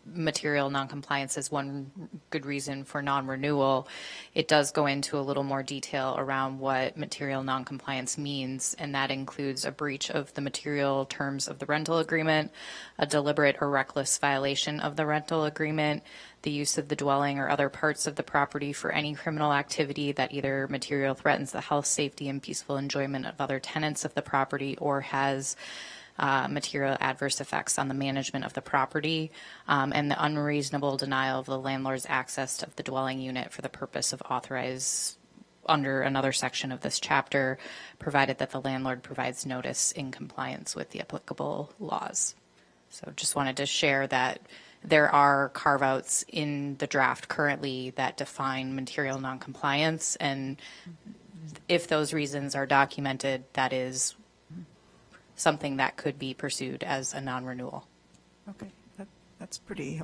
material noncompliance as one good reason for non-renewal, it does go into a little more detail around what material noncompliance means, and that includes a breach of the material terms of the rental agreement, a deliberate or reckless violation of the rental agreement, the use of the dwelling or other parts of the property for any criminal activity that either material threatens the health, safety, and peaceful enjoyment of other tenants of the property or has material adverse effects on the management of the property, and the unreasonable denial of the landlord's access of the dwelling unit for the purpose of authorized under another section of this chapter, provided that the landlord provides notice in compliance with the applicable laws. So just wanted to share that there are carve-outs in the draft currently that define material noncompliance, and if those reasons are documented, that is something that could be pursued as a non-renewal. Okay, that's pretty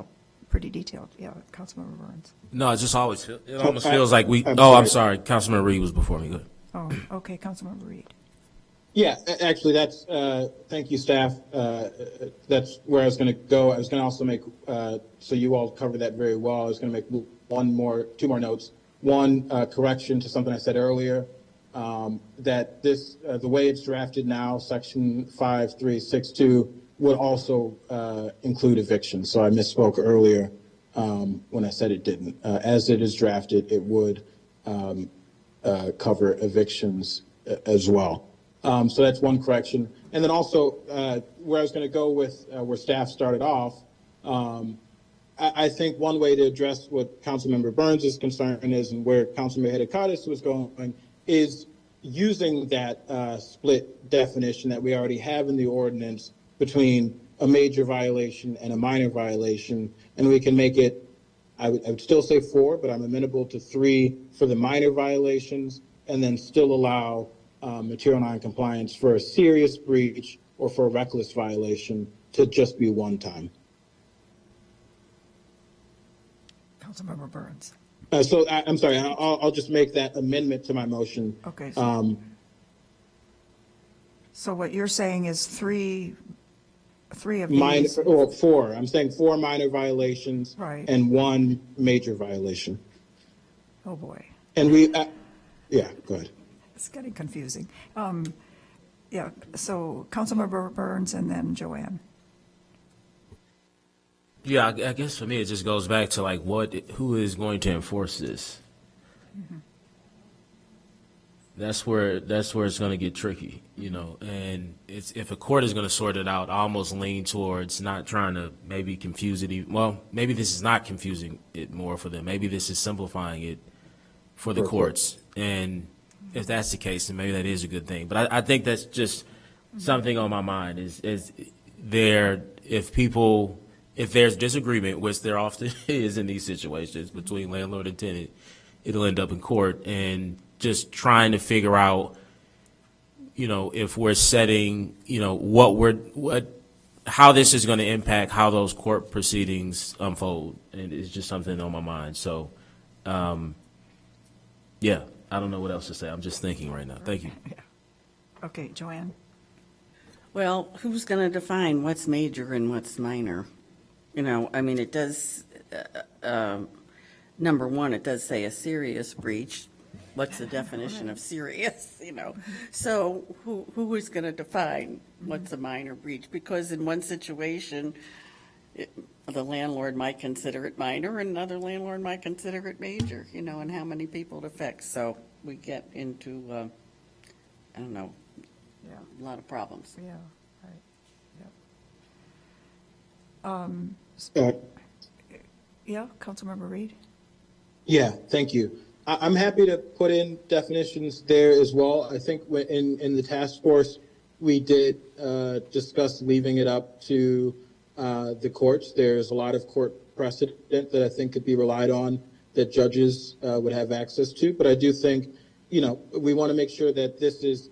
detailed. Yeah, Councilmember Burns. No, it just always almost feels like we. I'm sorry. Councilman Reed was before me. Go ahead. Oh, okay, Councilmember Reed. Yeah, actually, that's, thank you, staff. That's where I was going to go. I was going to also make, so you all covered that very well. I was going to make two more notes. One, correction to something I said earlier, that this, the way it's drafted now, section 5362, would also include eviction. So I misspoke earlier when I said it didn't. As it is drafted, it would cover evictions as well. So that's one correction. And then also, where I was going to go with where staff started off, I think one way to address what Councilmember Burns' concern is and where Councilmember Hedekadis was going is using that split definition that we already have in the ordinance between a major violation and a minor violation. And we can make it, I would still say 4, but I'm amenable to 3 for the minor violations, and then still allow material noncompliance for a serious breach or for a reckless violation to just be one time. Councilmember Burns. So I'm sorry, I'll just make that amendment to my motion. Okay. So what you're saying is three of these. Or 4. I'm saying 4 minor violations. Right. And 1 major violation. Oh, boy. And we, yeah, go ahead. It's getting confusing. Yeah, so Councilmember Burns and then Joanne. Yeah, I guess for me it just goes back to like who is going to enforce this? Mm-hmm. That's where it's going to get tricky, and it's, if a court is going to sort it out, I almost lean towards not trying to maybe confuse it. Well, maybe this is not confusing it more for them. Maybe this is simplifying it for the courts. And if that's the case, then maybe that is a good thing. But I think that's just something on my mind is if there's disagreement, which there often is in these situations between landlord and tenant, it'll end up in court. And just trying to figure out, if we're setting, how this is going to impact how those court proceedings unfold. And it's just something on my mind. So, yeah, I don't know what else to say. I'm just thinking right now. Thank you. Yeah. Okay, Joanne. Well, who's going to define what's major and what's minor? It does, number one, it does say a serious breach. What's the definition of serious, So who is going to define what's a minor breach? Because in one situation, the landlord might consider it minor and another landlord might consider it major, and how many people it affects. So we get into, a lot of problems. Yeah, right. Yeah. Yeah, Councilmember Reed. Yeah, thank you. I'm happy to put in definitions there as well. I think in the task force, we did discuss leaving it up to the courts. There's a lot of court precedent that I think could be relied on that judges would have access to. But I do think, we want to make sure that this is,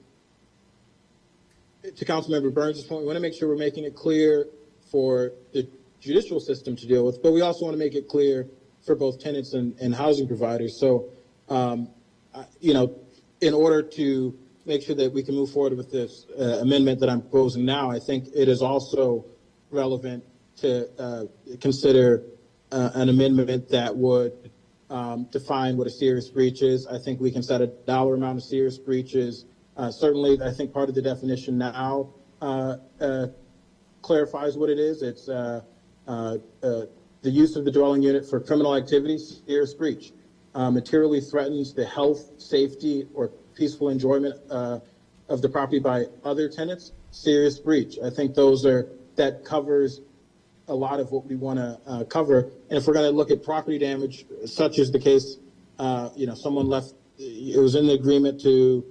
to Councilmember Burns' point, we want to make sure we're making it clear for the judicial system to deal with, but we also want to make it clear for both tenants and housing providers. So, in order to make sure that we can move forward with this amendment that I'm proposing now, I think it is also relevant to consider an amendment that would define what a serious breach is. I think we can set a dollar amount of serious breaches. Certainly, I think part of the definition now clarifies what it is. It's the use of the dwelling unit for criminal activities, serious breach. Materially threatens the health, safety, or peaceful enjoyment of the property by other tenants, serious breach. I think that covers a lot of what we want to cover. And if we're going to look at property damage, such as the case, someone left, it was in the agreement to,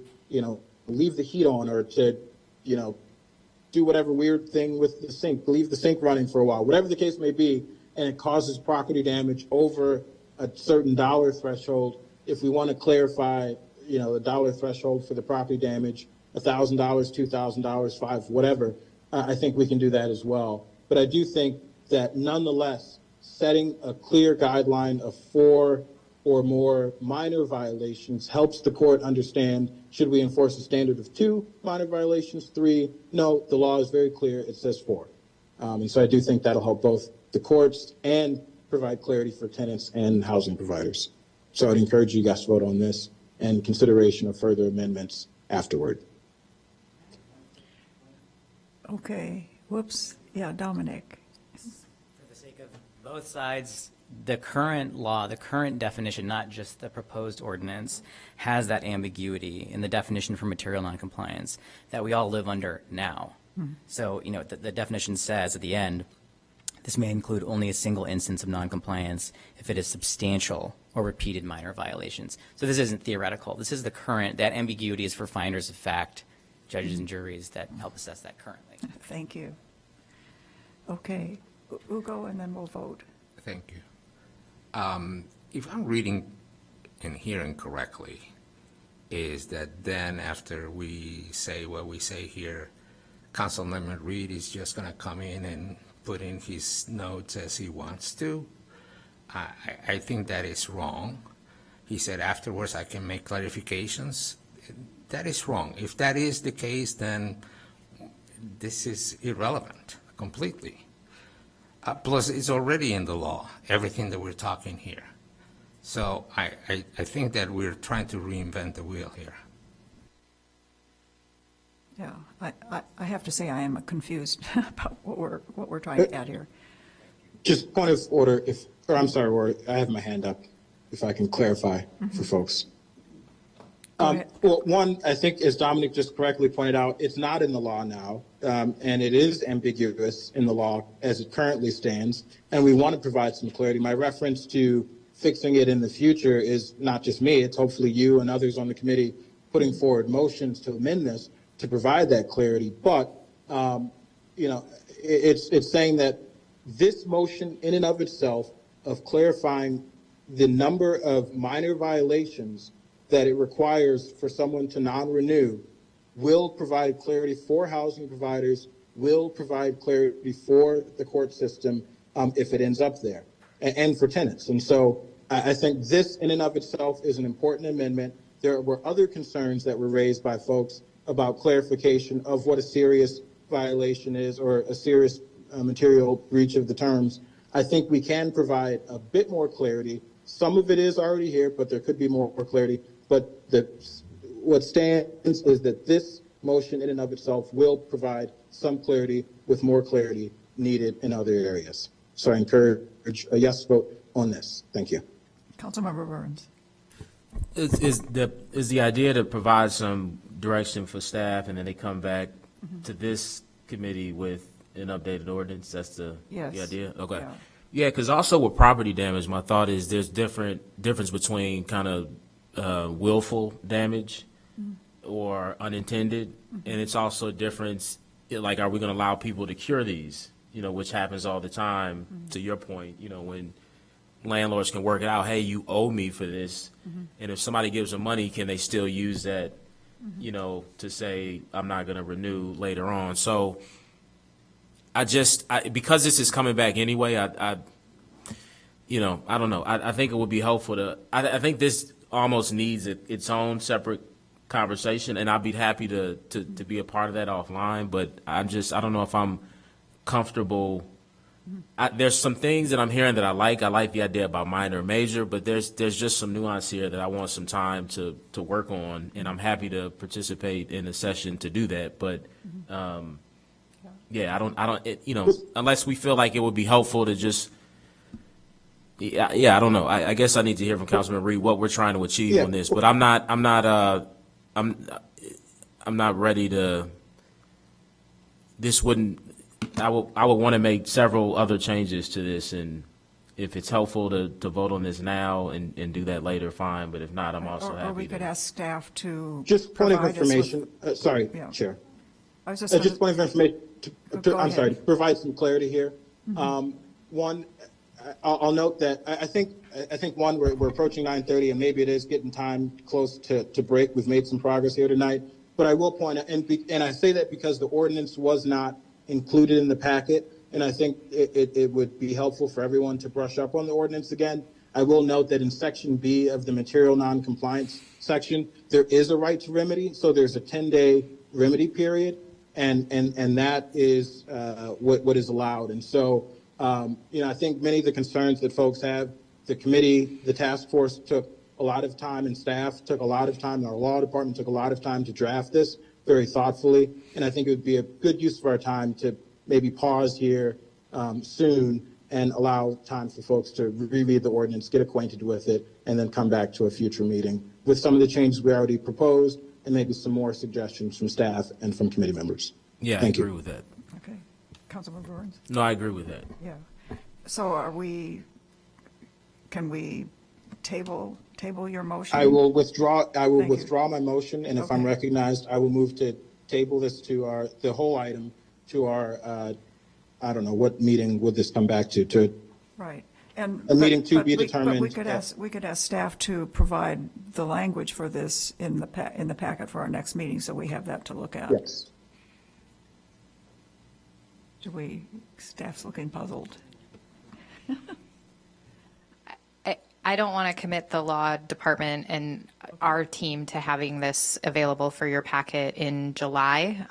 leave the heat on or to, do whatever weird thing with the sink, leave the sink running for a while, whatever the case may be, and it causes property damage over a certain dollar threshold. If we want to clarify, the dollar threshold for the property damage, $1,000, $2,000, $5,000, whatever, I think we can do that as well. But I do think that nonetheless, setting a clear guideline of 4 or more minor violations helps the court understand, should we enforce a standard of 2 minor violations, 3? No, the law is very clear. It says 4. And so I do think that'll help both the courts and provide clarity for tenants and housing providers. So I'd encourage you guys to vote on this and consideration of further amendments afterward. Okay, whoops, yeah, Dominic. For the sake of both sides, the current law, the current definition, not just the proposed ordinance, has that ambiguity in the definition for material noncompliance that we all live under now. So, the definition says at the end, this may include only a single instance of noncompliance if it is substantial or repeated minor violations. So this isn't theoretical. This is the current, that ambiguity is for finders of fact, judges and juries that help assess that currently. Thank you. Okay, Ugo, and then we'll vote. Thank you. If I'm reading and hearing correctly, is that then after we say what we say here, Councilmember Reed is just going to come in and put in his notes as he wants to? I think that is wrong. He said afterwards I can make clarifications. That is wrong. If that is the case, then this is irrelevant completely. Plus, it's already in the law, everything that we're talking here. So I think that we're trying to reinvent the wheel here. Yeah, I have to say I am confused about what we're trying to add here. Just point of order, I have my hand up, if I can clarify for folks. Well, one, I think as Dominic just correctly pointed out, it's not in the law now, and it is ambiguous in the law as it currently stands, and we want to provide some clarity. My reference to fixing it in the future is not just me, it's hopefully you and others on the committee putting forward motions to amend this to provide that clarity. But, it's saying that this motion in and of itself of clarifying the number of minor violations that it requires for someone to non-renew will provide clarity for housing providers, will provide clarity for the court system if it ends up there, and for tenants. And so I think this in and of itself is an important amendment. There were other concerns that were raised by folks about clarification of what a serious violation is or a serious material breach of the terms. I think we can provide a bit more clarity. Some of it is already here, but there could be more clarity. But what stands is that this motion in and of itself will provide some clarity with more clarity needed in other areas. So I encourage a yes vote on this. Thank you. Councilmember Burns. Is the idea to provide some direction for staff and then they come back to this committee with an updated ordinance? That's the idea? Okay. Yeah, because also with property damage, my thought is there's difference between kind of willful damage or unintended, and it's also a difference, like, are we going to allow people to cure these, which happens all the time, to your point, when landlords can work it out, hey, you owe me for this, and if somebody gives them money, can they still use that, to say, I'm not going to renew later on. So because this is coming back anyway, I don't know. I think it would be helpful to, I think this almost needs its own separate conversation, and I'd be happy to be a part of that offline, but I don't know if I'm comfortable. There's some things that I'm hearing that I like. I like the idea about minor or major, but there's just some nuance here that I want some time to work on, and I'm happy to participate in a session to do that. But yeah, unless we feel like it would be helpful to just, I don't know. I guess I need to hear from Councilman Reed what we're trying to achieve on this, but I'm not ready to. This wouldn't. I would want to make several other changes to this, and if it's helpful to vote on this now and do that later, fine. But if not, I'm also happy. Or we could ask staff to just point of provide us information. with- Sorry, Yeah. Chair. I was just gonna- Just point of information. Go I'm ahead. sorry. To provide some clarity here. One, I'll note that I think one, we're approaching 9:30, and maybe it is getting time close to break. We've made some progress here tonight, but I will point out, and I say that because the ordinance was not included in the packet, and I think it would be helpful for everyone to brush up on the ordinance again. I will note that in Section B of the material noncompliance section, there is a right to remedy, so there's a 10-day remedy period, and that is what is allowed. And so, I think many of the concerns that folks have, the committee, the task force took a lot of time, and staff took a lot of time, and our law department took a lot of time to draft this very thoughtfully, and I think it would be a good use of our time to maybe pause here soon and allow time for folks to reread the ordinance, get acquainted with it, and then come back to a future meeting with some of the changes we already proposed and maybe some more suggestions from staff and from committee members. Yeah, Thank I agree you. with that. Okay. Councilman Burns? No, I agree with that. Yeah. So can we table your motion? I will withdraw Thank you. my motion, and if I'm Okay. recognized, I will move to table this to the whole item to our, I don't know, what meeting would this come back to? Right. And A meeting to but be we- determined. But we could ask staff to provide the language for this in the packet for our next meeting, so we have that to look at. Yes. Staff's looking puzzled. I don't want to commit the law department and our team to having this available for your packet in July,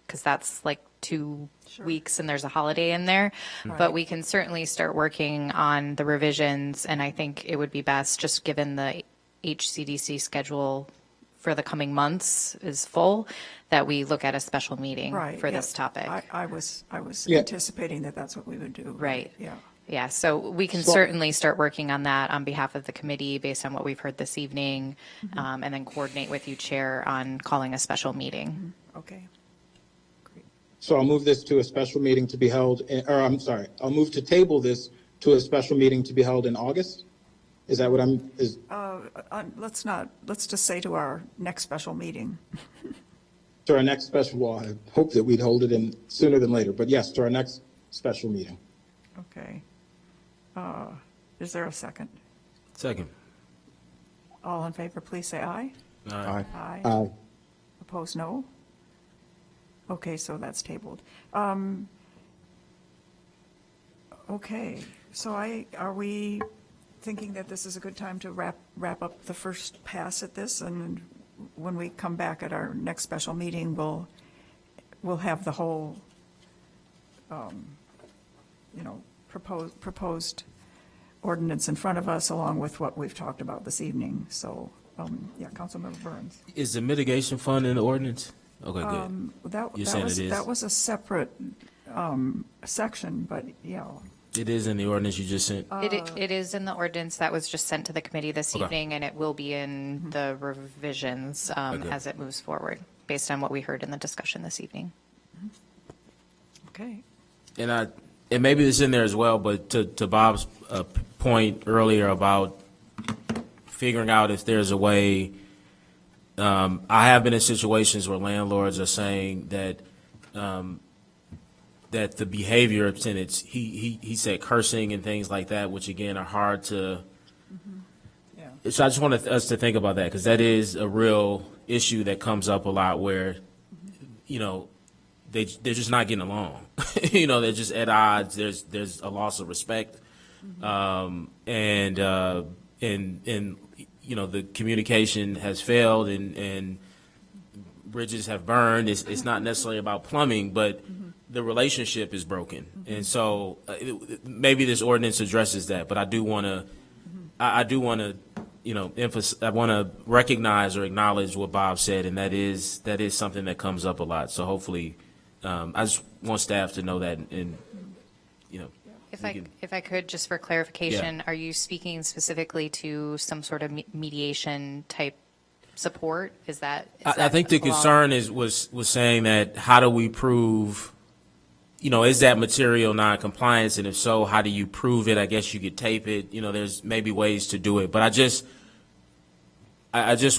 because that's like 2 weeks and there's a holiday in there. But we can certainly start working on the revisions, and I think it would be best, just given the HCDC schedule for the coming months is full, that we look at a special meeting Right, for yeah. this topic. I was Yeah. anticipating that that's what we would do. Right. Yeah. Yeah, so we can So- certainly start working on that on behalf of the committee based on what we've heard this evening, and then coordinate with you, Chair, on calling a special meeting. Okay. So I'll move this to a special meeting to be held, I'll move to table this to a special meeting to be held in August? Is that what Let's just say to our next special meeting. to our next special, well, I hope that we'd hold it in sooner than later, but yes, to our next special meeting. Okay. Is there a second? Second. All in favor, please say aye. Aye. Aye. Aye. Opposed, no? Okay, so that's tabled. Okay, so are we thinking that this is a good time to wrap up the first pass at this? And when we come back at our next special meeting, we'll have the whole, proposed ordinance in front of us, along with what we've talked about this evening. So, Councilmember Burns. Is the mitigation fund in the ordinance? Okay, good. You're saying it is? That was a separate section, but, It is in the ordinance you just sent? It is in the ordinance that was just sent to the committee this Okay. evening, and it will be in the revisions Okay. as it moves forward, based on what we heard in the discussion this evening. okay. And and maybe it's in there as well, but to Bob's point earlier about figuring out if there's a way, I have been in situations where landlords are saying that that the behavior of tenants, he said cursing and things like that, which again are hard to. So I just wanted us to think about that, because that is a real issue that comes up a lot where, you know, they're just not getting along. You know, they're just at odds. There's a loss of respect, and you know, the communication has failed and bridges have burned. It's not necessarily about plumbing, but the relationship is broken. And so maybe this ordinance addresses that, but I do want to, you know, I want to recognize or acknowledge what Bob said, and that is something that comes up a lot. So hopefully, I just want staff to know that, and you know. If I could, just for clarification, are you speaking specifically to some sort of mediation type support? Is that? I think the concern was saying that how do we prove, you know, is that material non-compliance, and if so, how do you prove it? I guess you could tape it. You know, there's maybe ways to do it, but I just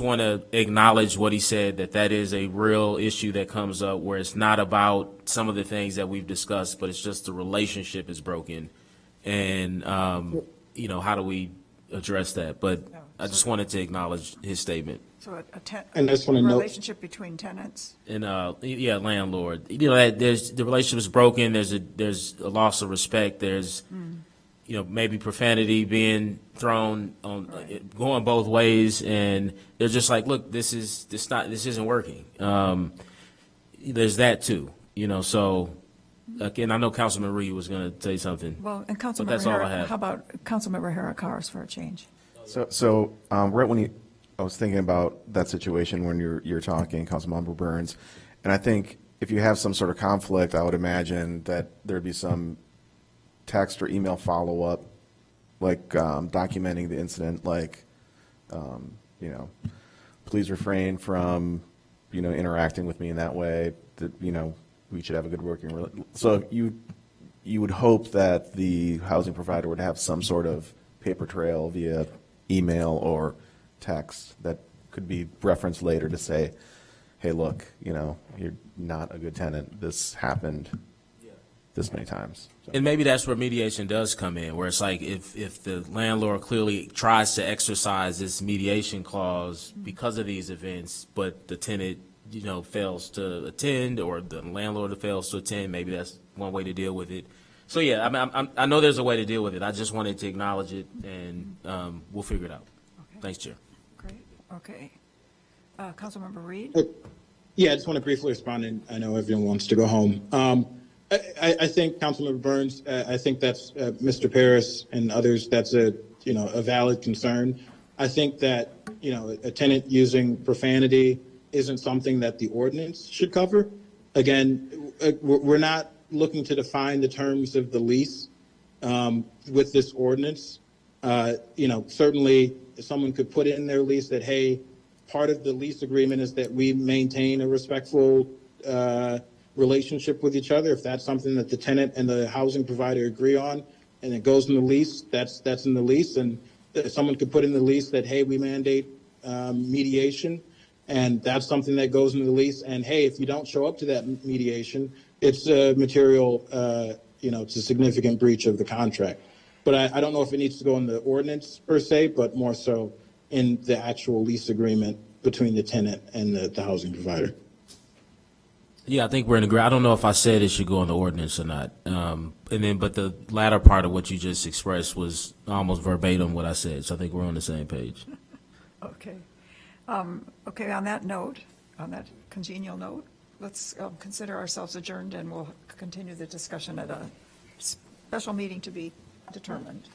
want to acknowledge what he said, that is a real issue that comes up where it's not about some of the things that we've discussed, but it's just the relationship is broken, and you know, how do we address that? But I just wanted to acknowledge his statement. So And I just want to note, relationship between tenants. And landlord. You know, that the relationship is broken. There's a loss of respect. There's you know, maybe profanity being thrown on, going both ways, and they're just like, look, this isn't working. There's that too, you know. So again, I know Councilman Reed was going to say something. Well, and but Councilmember that's all I Harris, have. how about Councilmember Harris for a change? So right when I was thinking about that situation when you're talking, Councilmember Burns, and I think if you have some sort of conflict, I would imagine that there'd be some text or email follow-up, like documenting the incident, like, you know, please refrain from, you know, interacting with me in that way, that, you know, we should have a good working relationship. So you would hope that the housing provider would have some sort of paper trail via email or text that could be referenced later to say, hey, look, you know, you're not a good tenant. This happened this many times. So. And maybe that's where mediation does come in, where it's like if the landlord clearly tries to exercise this mediation clause because of these events, but the tenant, you know, fails to attend, or the landlord fails to attend, maybe that's one way to deal with it. So yeah, I know there's a way to deal with it. I just wanted to acknowledge it, and we'll figure it out. Okay. Thanks, Chair. Great. Okay. Councilmember Reed? Yeah, I just want to briefly respond, and I know everyone wants to go home. I think Councilmember Burns, I think that's Mr. Paris and others, that's a valid concern. I think that, you know, a tenant using profanity isn't something that the ordinance should cover. Again, we're not looking to define the terms of the lease with this ordinance. You know, certainly someone could put in their lease that, hey, part of the lease agreement is that we maintain a respectful relationship with each other. If that's something that the tenant and the housing provider agree on, and it goes in the lease, that's in the lease. And someone could put in the lease that, hey, we mandate mediation, and that's something that goes in the lease. And hey, if you don't show up to that mediation, it's a material, you know, it's a significant breach of the contract. But I don't know if it needs to go in the ordinance per se, but more so in the actual lease agreement between the tenant and the housing provider. Yeah, I think we're in agreement. I don't know if I said it should go in the ordinance or not. But the latter part of what you just expressed was almost verbatim what I said. So I think we're on the same page. Okay. Okay, on that note, on that congenial note, let's consider ourselves adjourned, and we'll continue the discussion at a special meeting to be determined.